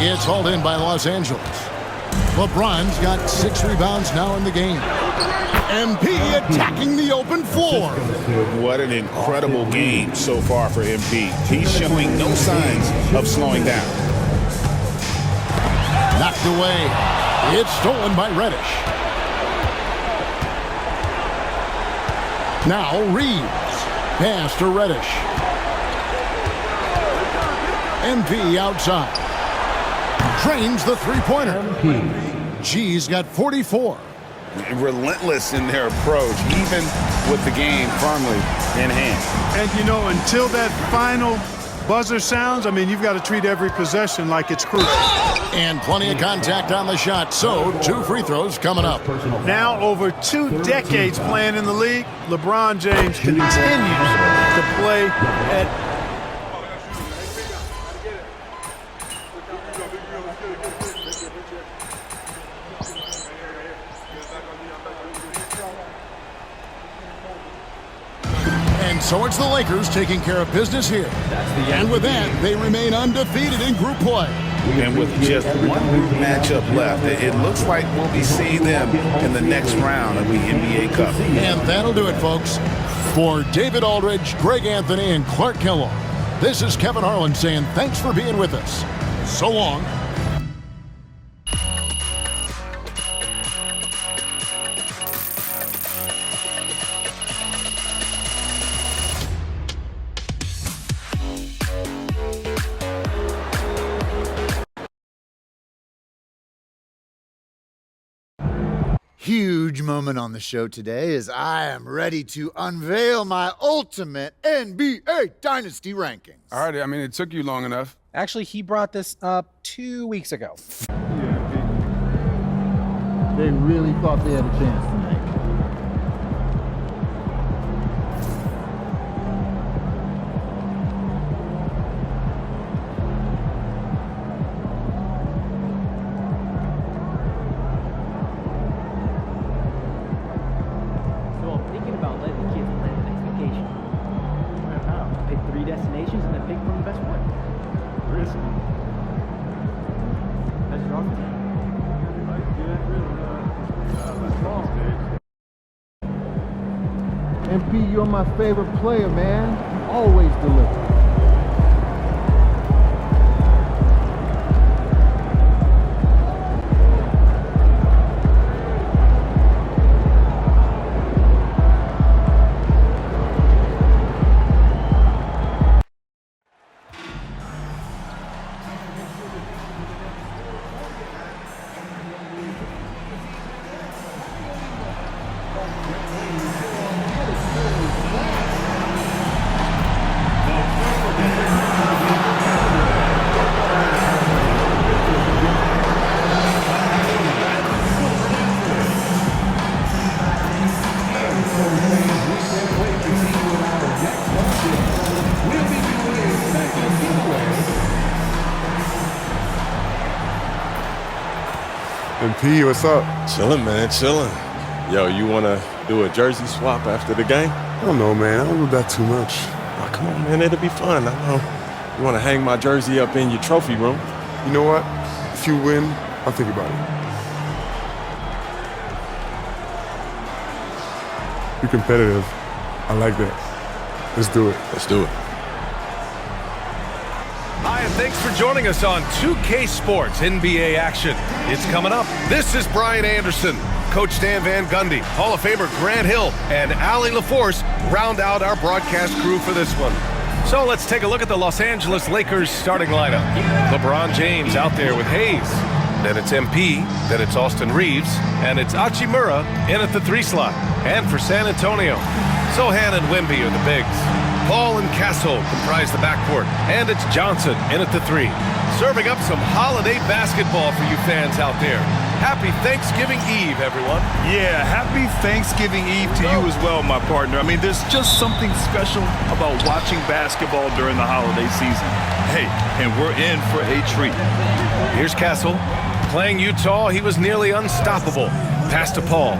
It's hauled in by Los Angeles. LeBron's got 6 rebounds now in the game. MP attacking the open floor. What an incredible game so far for MP. He's showing no signs of slowing down. Knocked away. It's stolen by Reddish. Now Reeves. Pass to Reddish. MP outside. Drains the three-pointer. G's got 44. Relentless in their approach, even with the game firmly in hand. And, you know, until that final buzzer sounds, I mean, you've got to treat every possession like it's crucial. And plenty of contact on the shot, so 2 free throws coming up. Now, over 2 decades playing in the league, LeBron James continues to play at So it's the Lakers taking care of business here. And with that, they remain undefeated in group play. And with just 1 group matchup left, it looks like we'll be seeing them in the next round of the NBA Cup. And that'll do it, folks. For David Aldridge, Greg Anthony, and Clark Kellogg, this is Kevin Harlan saying thanks for being with us. So long. Huge moment on the show today as I am ready to unveil my ultimate NBA Dynasty rankings. All right, I mean, it took you long enough. Actually, he brought this up 2 weeks ago. They really thought they had a chance tonight. MP, you're my favorite player, man. Always deliver. MP, what's up? Chilling, man, chilling. Yo, you want to do a jersey swap after the game? I don't know, man. I don't do that too much. Oh, come on, man. It'll be fun. I know. You want to hang my jersey up in your trophy room? You know what? If you win, I'll think about it. You're competitive. I like that. Let's do it. Let's do it. Hi, and thanks for joining us on 2K Sports NBA action. It's coming up. This is Brian Anderson. Coach Stan Van Gundy, Hall of Famer Grant Hill, and Allie LaForce round out our broadcast crew for this one. So let's take a look at the Los Angeles Lakers starting lineup. LeBron James out there with Hayes. Then it's MP, then it's Austin Reeves, and it's Hachimura in at the 3 slot. And for San Antonio, Sohan and Wemby are the bigs. Paul and Castle comprise the backcourt, and it's Johnson in at the 3. Serving up some holiday basketball for you fans out there. Happy Thanksgiving Eve, everyone. Yeah, happy Thanksgiving Eve to you as well, my partner. I mean, there's just something special about watching basketball during the holiday season. Hey, and we're in for a treat. Here's Castle. Playing Utah, he was nearly unstoppable. Pass to Paul.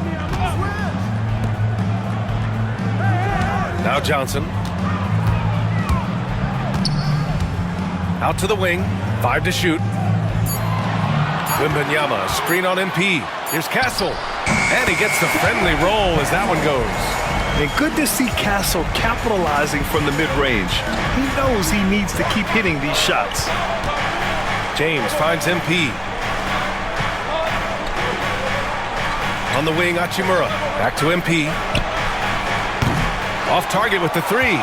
Now Johnson. Out to the wing. 5 to shoot. Wembanyama, screen on MP. Here's Castle. And he gets the friendly roll as that one goes. And good to see Castle capitalizing from the mid-range. He knows he needs to keep hitting these shots. James finds MP. On the wing, Hachimura. Back to MP. Off target with the 3.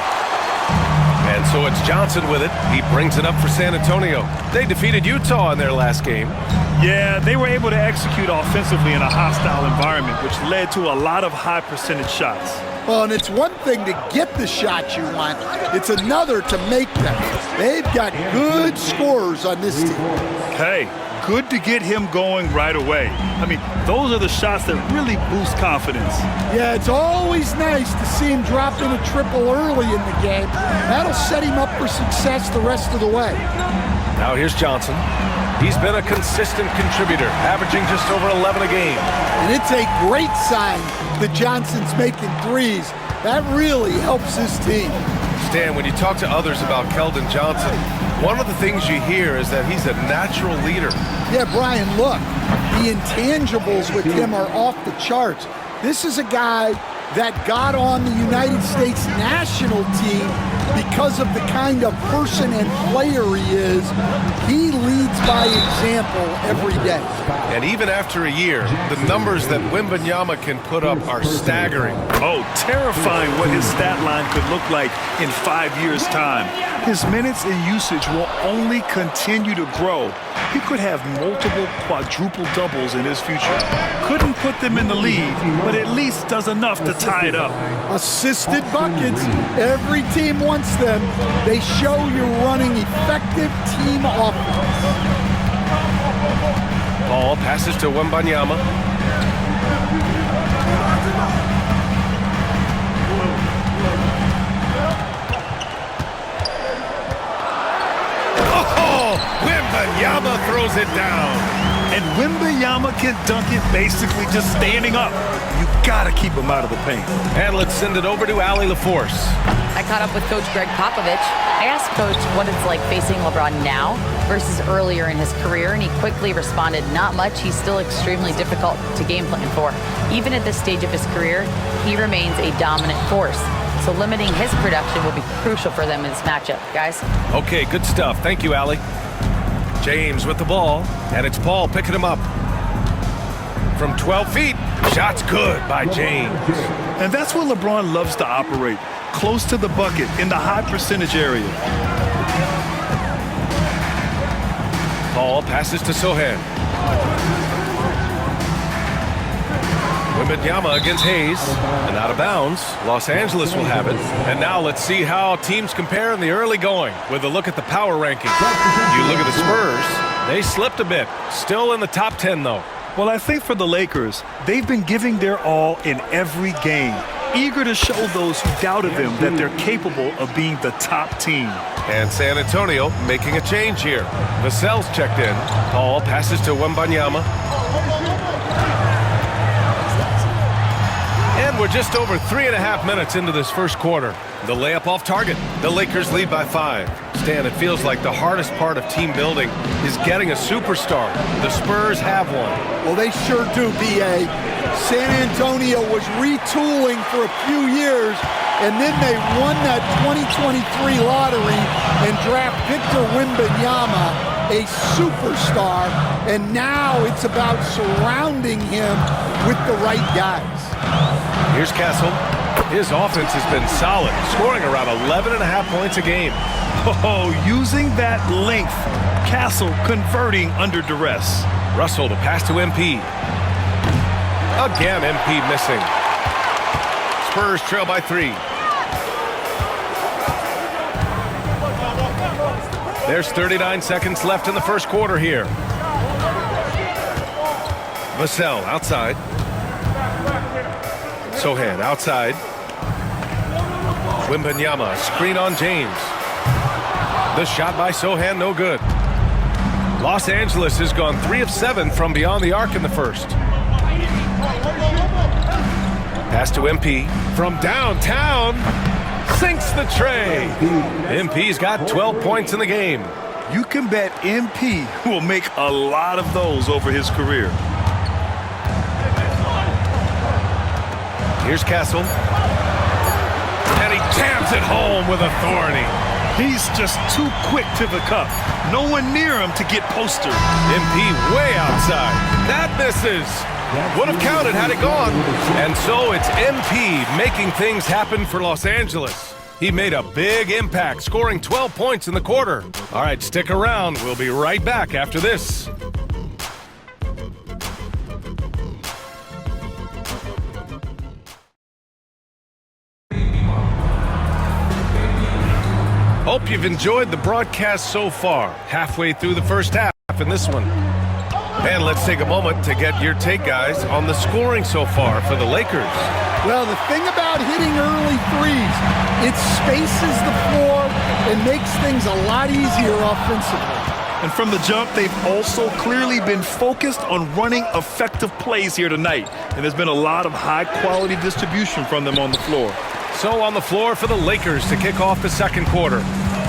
And so it's Johnson with it. He brings it up for San Antonio. They defeated Utah in their last game. Yeah, they were able to execute offensively in a hostile environment, which led to a lot of high percentage shots. Well, and it's one thing to get the shots you want. It's another to make them. They've got good scorers on this team. Hey, good to get him going right away. I mean, those are the shots that really boost confidence. Yeah, it's always nice to see him drop in a triple early in the game. That'll set him up for success the rest of the way. Now here's Johnson. He's been a consistent contributor, averaging just over 11 a game. And it's a great sign that Johnson's making threes. That really helps his team. Stan, when you talk to others about Keldon Johnson, one of the things you hear is that he's a natural leader. Yeah, Brian, look, the intangibles with him are off the charts. This is a guy that got on the United States national team because of the kind of person and player he is. He leads by example every day. And even after a year, the numbers that Wembanyama can put up are staggering. Oh, terrifying what his stat line could look like in 5 years' time. His minutes and usage will only continue to grow. He could have multiple quadruple doubles in his future. Couldn't put them in the lead, but at least does enough to tie it up. Assisted buckets. Every team wants them. They show you're running effective team offense. Ball passes to Wembanyama. Wembanyama throws it down. And Wembanyama can dunk it basically just standing up. You gotta keep him out of the paint. And let's send it over to Allie LaForce. I caught up with Coach Greg Popovich. I asked Coach what it's like facing LeBron now versus earlier in his career, and he quickly responded, not much. He's still extremely difficult to game plan for. Even at this stage of his career, he remains a dominant force. So limiting his production will be crucial for them in this matchup, guys. Okay, good stuff. Thank you, Allie. James with the ball, and it's Paul picking him up. From 12 feet, shot's good by James. And that's where LeBron loves to operate, close to the bucket in the high percentage area. Paul passes to Sohan. Wembanyama against Hayes. And out of bounds. Los Angeles will have it. And now let's see how teams compare in the early going with a look at the power rankings. You look at the Spurs, they slipped a bit. Still in the top 10, though. Well, I think for the Lakers, they've been giving their all in every game, eager to show those who doubted them that they're capable of being the top team. And San Antonio making a change here. Vassell's checked in. Paul passes to Wembanyama. And we're just over 3.5 minutes into this first quarter. The layup off target. The Lakers lead by 5. Stan, it feels like the hardest part of team building is getting a superstar. The Spurs have one. Well, they sure do, B.A. San Antonio was retooling for a few years, and then they won that 2023 lottery and draft Victor Wembanyama, a superstar, and now it's about surrounding him with the right guys. Here's Castle. His offense has been solid, scoring around 11.5 points a game. Oh, using that length. Castle converting under duress. Russell to pass to MP. Again, MP missing. Spurs trail by 3. There's 39 seconds left in the first quarter here. Vassell outside. Sohan outside. Wembanyama, screen on James. The shot by Sohan, no good. Los Angeles has gone 3 of 7 from beyond the arc in the first. Pass to MP from downtown. Sinks the tray. MP's got 12 points in the game. You can bet MP will make a lot of those over his career. Here's Castle. And he jams it home with authority. He's just too quick to the cup. No one near him to get postered. MP way outside. That misses. Would have counted had it gone. And so it's MP making things happen for Los Angeles. He made a big impact, scoring 12 points in the quarter. All right, stick around. We'll be right back after this. Hope you've enjoyed the broadcast so far. Halfway through the first half in this one. And let's take a moment to get your take, guys, on the scoring so far for the Lakers. Well, the thing about hitting early threes, it spaces the floor and makes things a lot easier offensively. And from the jump, they've also clearly been focused on running effective plays here tonight. And there's been a lot of high-quality distribution from them on the floor. So on the floor for the Lakers to kick off the second quarter.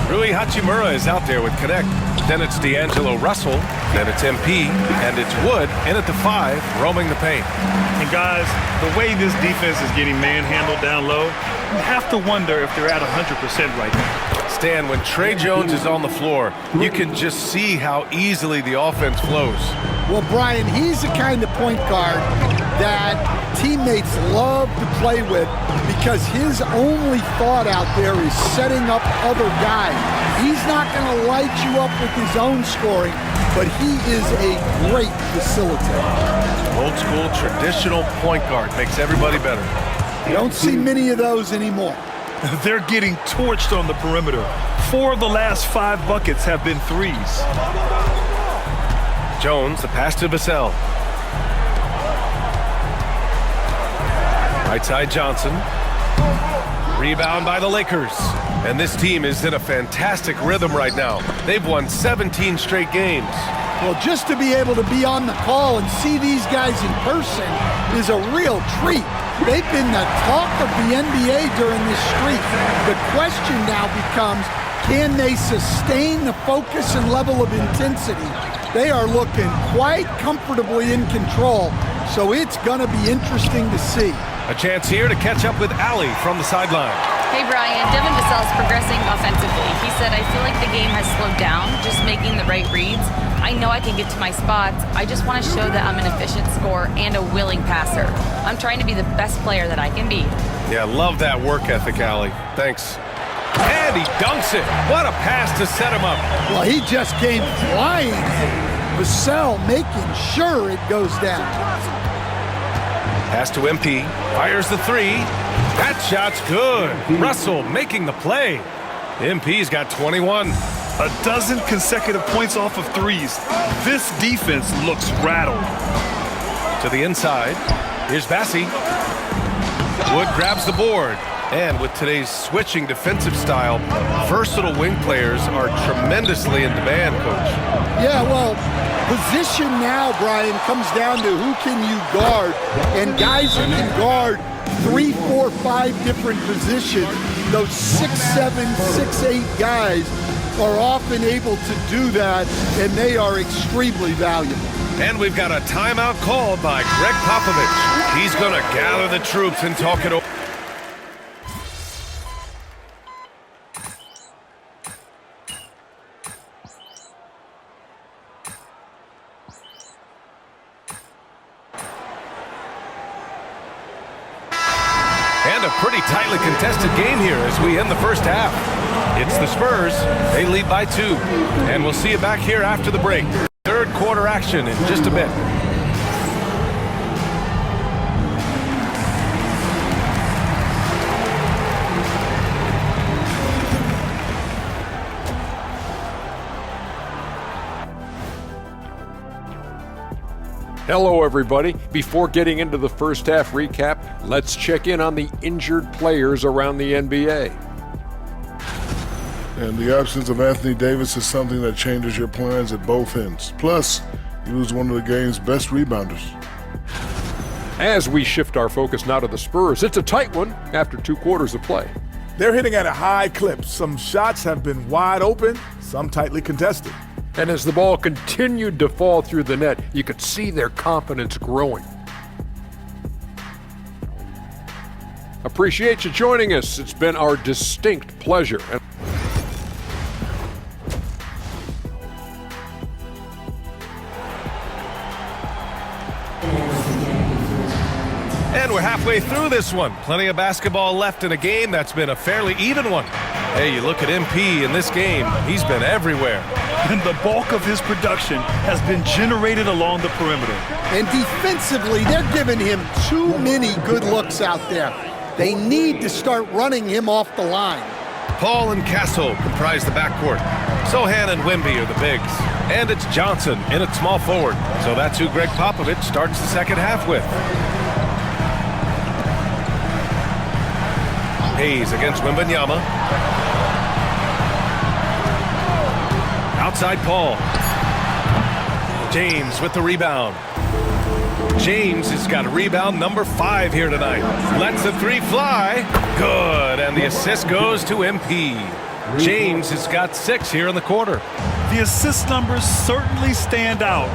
Rui Hachimura is out there with Connect. Then it's D'Angelo Russell. Then it's MP. And it's Wood in at the 5, roaming the paint. And guys, the way this defense is getting manhandled down low, you have to wonder if they're at 100% right now. Stan, when Trey Jones is on the floor, you can just see how easily the offense flows. Well, Brian, he's the kind of point guard that teammates love to play with because his only thought out there is setting up other guys. He's not going to light you up with his own scoring, but he is a great facilitator. Old school, traditional point guard makes everybody better. You don't see many of those anymore. They're getting torched on the perimeter. 4 of the last 5 buckets have been threes. Jones, the pass to Vassell. Right side Johnson. Rebound by the Lakers. And this team is in a fantastic rhythm right now. They've won 17 straight games. Well, just to be able to be on the call and see these guys in person is a real treat. They've been the talk of the NBA during this streak. The question now becomes, can they sustain the focus and level of intensity? They are looking quite comfortably in control, so it's going to be interesting to see. A chance here to catch up with Allie from the sideline. Hey, Brian. Devin Vassell's progressing offensively. He said, I feel like the game has slowed down, just making the right reads. I know I can get to my spots. I just want to show that I'm an efficient scorer and a willing passer. I'm trying to be the best player that I can be. Yeah, love that work ethic, Allie. Thanks. And he dunks it. What a pass to set him up. Well, he just came flying. Vassell making sure it goes down. Pass to MP. Fires the three. That shot's good. Russell making the play. MP's got 21. A dozen consecutive points off of threes. This defense looks rattled. To the inside. Here's Bassie. Wood grabs the board. And with today's switching defensive style, versatile wing players are tremendously in demand, Coach. Yeah, well, position now, Brian, comes down to who can you guard. And guys that can guard 3, 4, 5 different positions, those 6'7", 6'8" guys are often able to do that, and they are extremely valuable. And we've got a timeout called by Greg Popovich. He's going to gather the troops and talk it over. And a pretty tightly contested game here as we end the first half. It's the Spurs. They lead by 2. And we'll see you back here after the break. Third quarter action in just a bit. Hello, everybody. Before getting into the first half recap, let's check in on the injured players around the NBA. And the absence of Anthony Davis is something that changes your plans at both ends. Plus, he was one of the game's best rebounders. As we shift our focus now to the Spurs, it's a tight one after 2 quarters of play. They're hitting at a high clip. Some shots have been wide open, some tightly contested. And as the ball continued to fall through the net, you could see their confidence growing. Appreciate you joining us. It's been our distinct pleasure. And we're halfway through this one. Plenty of basketball left in a game that's been a fairly even one. Hey, you look at MP in this game, he's been everywhere. And the bulk of his production has been generated along the perimeter. And defensively, they're giving him too many good looks out there. They need to start running him off the line. Paul and Castle comprise the backcourt. Sohan and Wemby are the bigs. And it's Johnson in at small forward. So that's who Greg Popovich starts the second half with. Hayes against Wembanyama. Outside Paul. James with the rebound. James has got rebound number 5 here tonight. Lets the 3 fly. Good. And the assist goes to MP. James has got 6 here in the quarter. The assist numbers certainly stand out.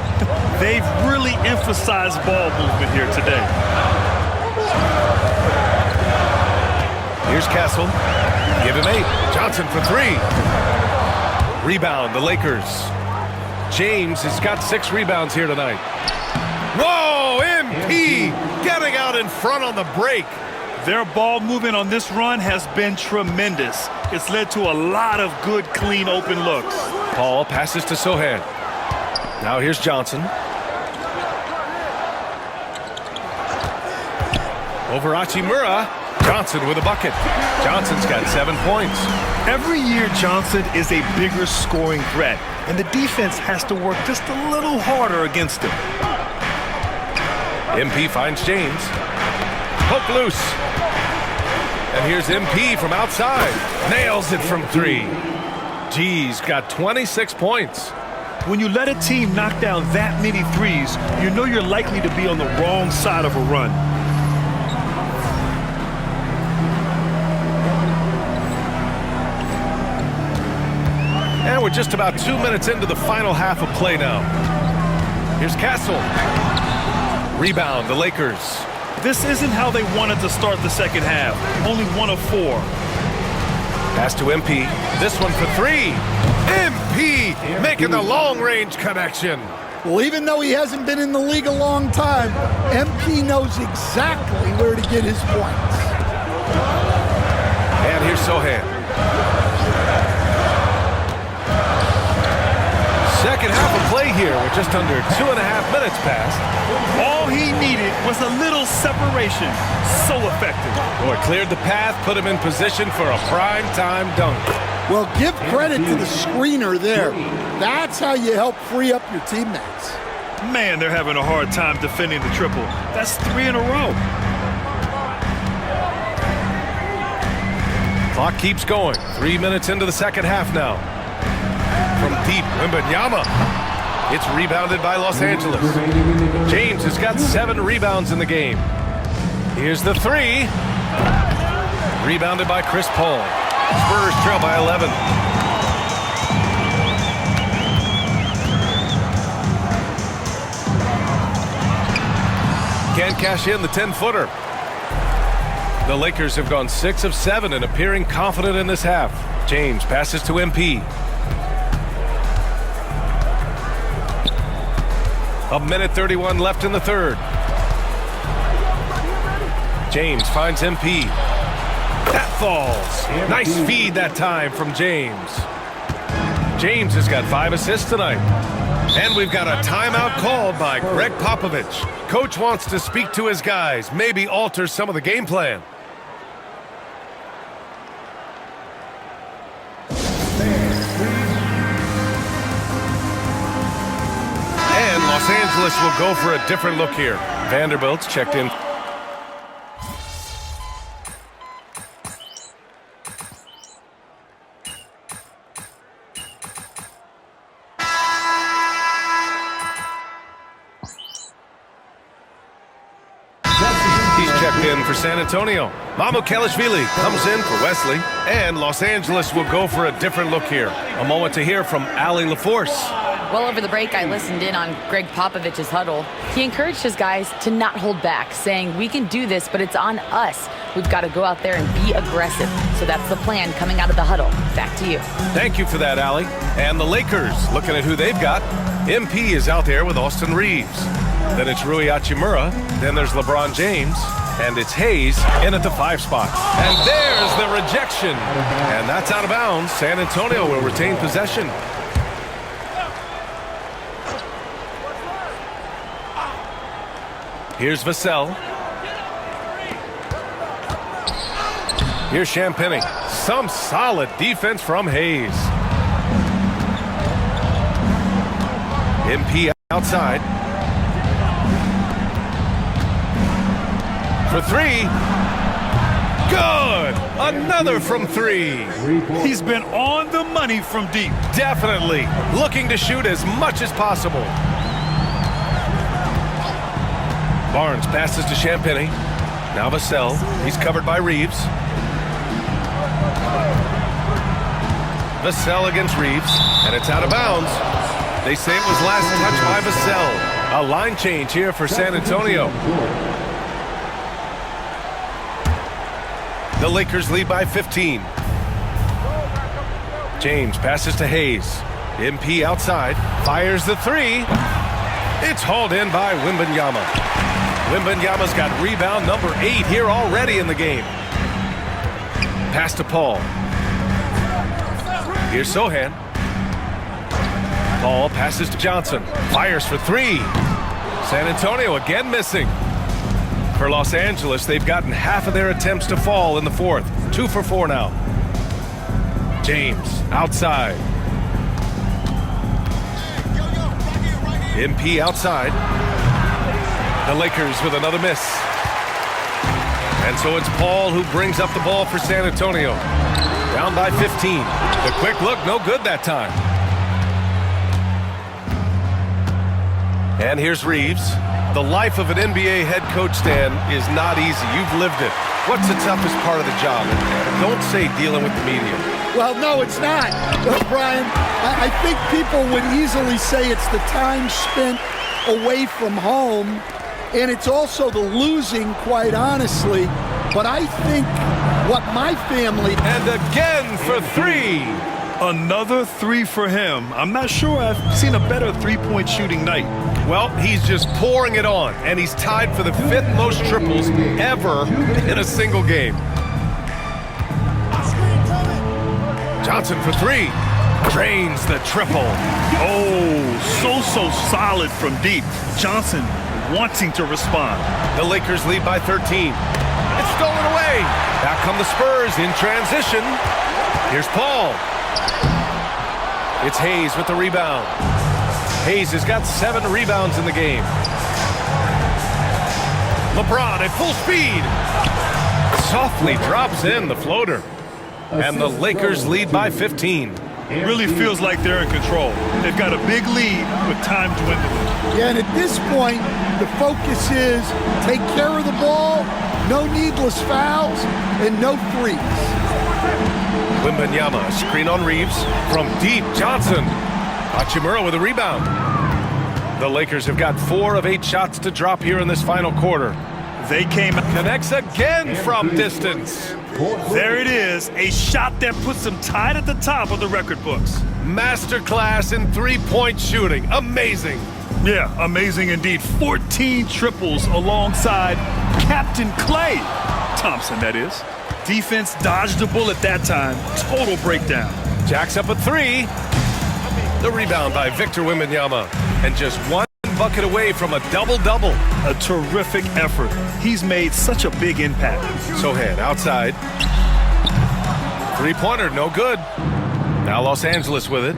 They've really emphasized ball movement here today. Here's Castle. Give him 8. Johnson for 3. Rebound, the Lakers. James has got 6 rebounds here tonight. Whoa, MP getting out in front on the break. Their ball movement on this run has been tremendous. It's led to a lot of good, clean, open looks. Paul passes to Sohan. Now here's Johnson. Over Hachimura. Johnson with a bucket. Johnson's got 7 points. Every year, Johnson is a bigger scoring threat, and the defense has to work just a little harder against him. MP finds James. Hook loose. And here's MP from outside. Nails it from 3. G's got 26 points. When you let a team knock down that many threes, you know you're likely to be on the wrong side of a run. And we're just about 2 minutes into the final half of play now. Here's Castle. Rebound, the Lakers. This isn't how they wanted to start the second half. Only 1 of 4. Pass to MP. This one for 3. MP making the long-range connection. Well, even though he hasn't been in the league a long time, MP knows exactly where to get his points. And here's Sohan. Second half of play here with just under 2.5 minutes passed. All he needed was a little separation. So effective. Boy, cleared the path, put him in position for a prime-time dunk. Well, give credit to the screener there. That's how you help free up your teammates. Man, they're having a hard time defending the triple. That's 3 in a row. Clock keeps going. 3 minutes into the second half now. From deep, Wembanyama. It's rebounded by Los Angeles. James has got 7 rebounds in the game. Here's the 3. Rebounded by Chris Paul. Spurs trail by 11. Can't cash in the 10-footer. The Lakers have gone 6 of 7 and appearing confident in this half. James passes to MP. A minute 31 left in the third. James finds MP. That falls. Nice feed that time from James. James has got 5 assists tonight. And we've got a timeout called by Greg Popovich. Coach wants to speak to his guys, maybe alter some of the game plan. And Los Angeles will go for a different look here. Vanderbilt's checked in. In for San Antonio. Mamukelashvili comes in for Wesley, and Los Angeles will go for a different look here. A moment to hear from Allie LaForce. Well, over the break, I listened in on Greg Popovich's huddle. He encouraged his guys to not hold back, saying, we can do this, but it's on us. We've got to go out there and be aggressive. So that's the plan coming out of the huddle. Back to you. Thank you for that, Allie. And the Lakers, looking at who they've got. MP is out there with Austin Reeves. Then it's Rui Hachimura. Then there's LeBron James. And it's Hayes in at the 5 spot. And there's the rejection. And that's out of bounds. San Antonio will retain possession. Here's Vassell. Here's Champagnie. Some solid defense from Hayes. MP outside. For 3. Good! Another from 3. He's been on the money from deep. Definitely. Looking to shoot as much as possible. Barnes passes to Champagnie. Now Vassell. He's covered by Reeves. Vassell against Reeves. And it's out of bounds. They say it was last touched by Vassell. A line change here for San Antonio. The Lakers lead by 15. James passes to Hayes. MP outside. Fires the 3. It's hauled in by Wembanyama. Wembanyama's got rebound number 8 here already in the game. Pass to Paul. Here's Sohan. Paul passes to Johnson. Fires for 3. San Antonio again missing. For Los Angeles, they've gotten half of their attempts to fall in the fourth. 2 for 4 now. James outside. MP outside. The Lakers with another miss. And so it's Paul who brings up the ball for San Antonio. Down by 15. The quick look, no good that time. And here's Reeves. The life of an NBA head coach, Stan, is not easy. You've lived it. What's the toughest part of the job? Don't say dealing with the media. Well, no, it's not. Brian, I think people would easily say it's the time spent away from home, and it's also the losing, quite honestly. But I think what my family... And again for 3. Another 3 for him. I'm not sure I've seen a better three-point shooting night. Well, he's just pouring it on, and he's tied for the 5th most triples ever in a single game. Johnson for 3. Drains the triple. Oh, so solid from deep. Johnson wanting to respond. The Lakers lead by 13. It's stolen away. Back come the Spurs in transition. Here's Paul. It's Hayes with the rebound. Hayes has got 7 rebounds in the game. LeBron at full speed. Softly drops in the floater. And the Lakers lead by 15. It really feels like they're in control. They've got a big lead with time dwindling. Yeah, and at this point, the focus is take care of the ball, no needless fouls, and no threes. Wembanyama, screen on Reeves. From deep, Johnson. Hachimura with a rebound. The Lakers have got 4 of 8 shots to drop here in this final quarter. They came. Connects again from distance. There it is, a shot that puts them tied at the top of the record books. Masterclass in three-point shooting. Amazing. Yeah, amazing indeed. 14 triples alongside Captain Klay Thompson, that is. Defense dodged a bullet that time. Total breakdown. Jacks up a 3. The rebound by Victor Wembanyama. And just 1 bucket away from a double-double. A terrific effort. He's made such a big impact. Sohan outside. Three-pointer, no good. Now Los Angeles with it.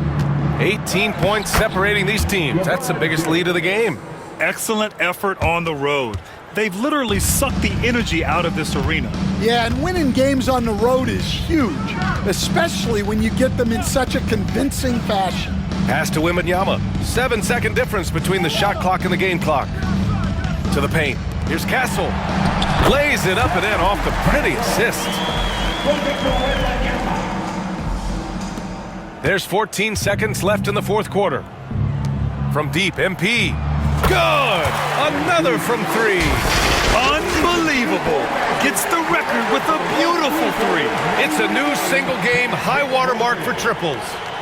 18 points separating these teams. That's the biggest lead of the game. Excellent effort on the road. They've literally sucked the energy out of this arena. Yeah, and winning games on the road is huge, especially when you get them in such a convincing fashion. Pass to Wembanyama. 7-second difference between the shot clock and the game clock. To the paint. Here's Castle. Lays it up and in off the pretty assist. There's 14 seconds left in the fourth quarter. From deep, MP. Good! Another from 3. Unbelievable. Gets the record with a beautiful 3. It's a new single-game high-water mark for triples.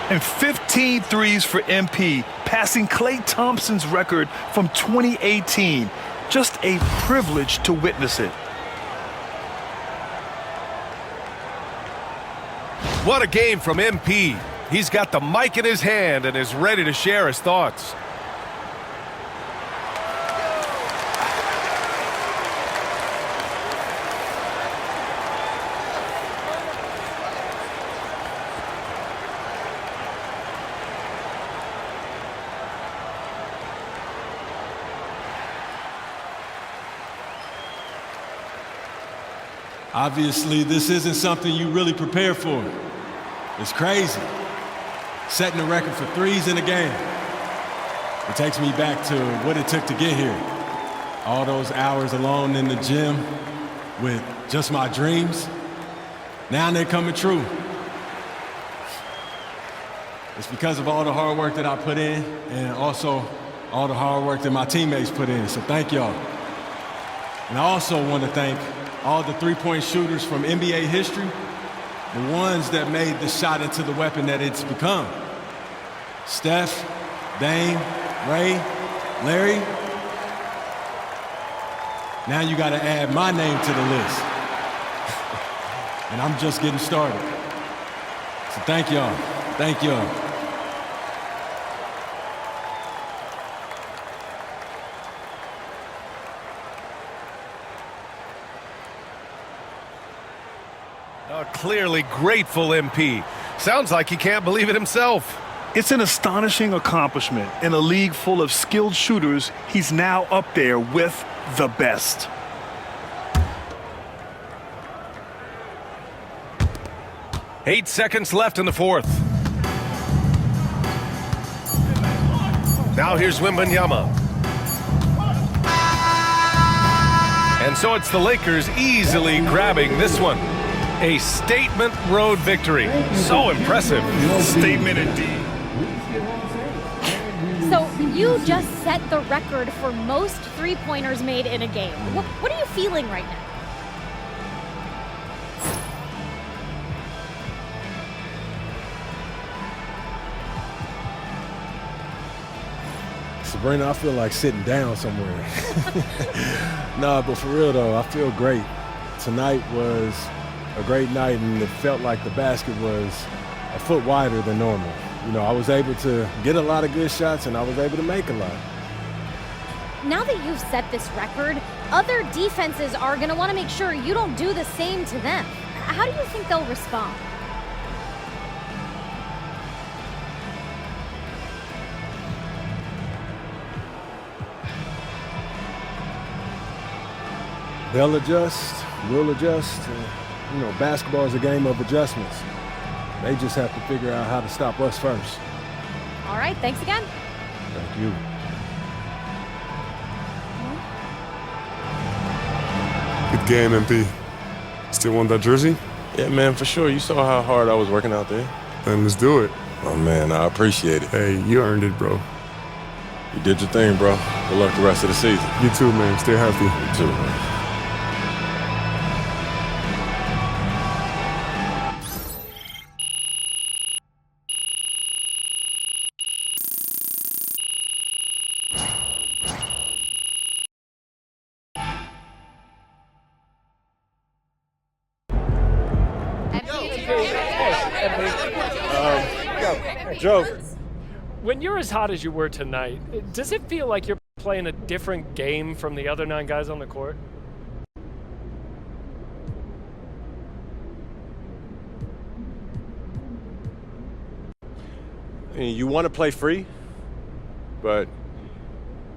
And 15 threes for MP, passing Klay Thompson's record from 2018. Just a privilege to witness it. What a game from MP. He's got the mic in his hand and is ready to share his thoughts. Obviously, this isn't something you really prepare for. It's crazy. Setting a record for threes in a game. It takes me back to what it took to get here. All those hours alone in the gym with just my dreams. Now they're coming true. It's because of all the hard work that I put in and also all the hard work that my teammates put in. So thank y'all. And I also want to thank all the three-point shooters from NBA history, the ones that made the shot into the weapon that it's become. Steph, Dame, Ray, Larry. Now you got to add my name to the list. And I'm just getting started. So thank y'all. Thank y'all. A clearly grateful MP. Sounds like he can't believe it himself. It's an astonishing accomplishment. In a league full of skilled shooters, he's now up there with the best. Eight seconds left in the fourth. Now here's Wembanyama. And so it's the Lakers easily grabbing this one. A statement road victory. So impressive. Statement indeed. So you just set the record for most three-pointers made in a game. What are you feeling right now? Sabrina, I feel like sitting down somewhere. Nah, but for real though, I feel great. Tonight was a great night, and it felt like the basket was a foot wider than normal. I was able to get a lot of good shots, and I was able to make a lot. Now that you've set this record, other defenses are going to want to make sure you don't do the same to them. How do you think they'll respond? They'll adjust, we'll adjust. Basketball is a game of adjustments. They just have to figure out how to stop us first. All right, thanks again. Thank you. Good game, MP. Still want that jersey? Yeah, man, for sure. You saw how hard I was working out there. Then let's do it. Oh, man, I appreciate it. Hey, you earned it, bro. You did your thing, bro. Good luck the rest of the season. You too, man. Stay healthy. You too, man. Joe, when you're as hot as you were tonight, does it feel like you're playing a different game from the other 9 guys on the court? You want to play free, but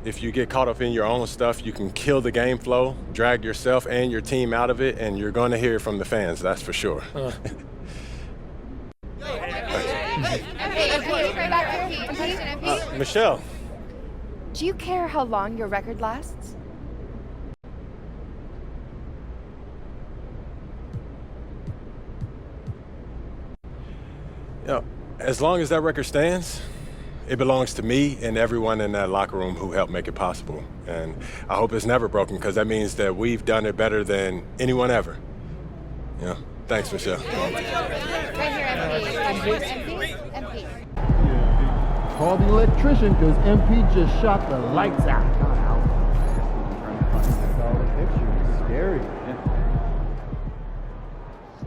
if you get caught up in your own stuff, you can kill the game flow, drag yourself and your team out of it, and you're going to hear it from the fans, that's for sure. Michelle. Do you care how long your record lasts? As long as that record stands, it belongs to me and everyone in that locker room who helped make it possible. And I hope it's never broken, because that means that we've done it better than anyone ever. Thanks, Michelle. Right here, MP. Call the electrician because MP just shot the lights out. Scary.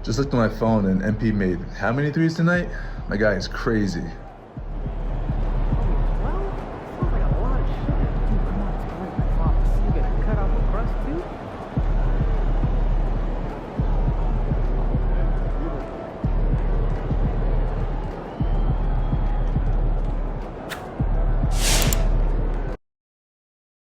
Just looked at my phone and MP made how many threes tonight? My guy is crazy.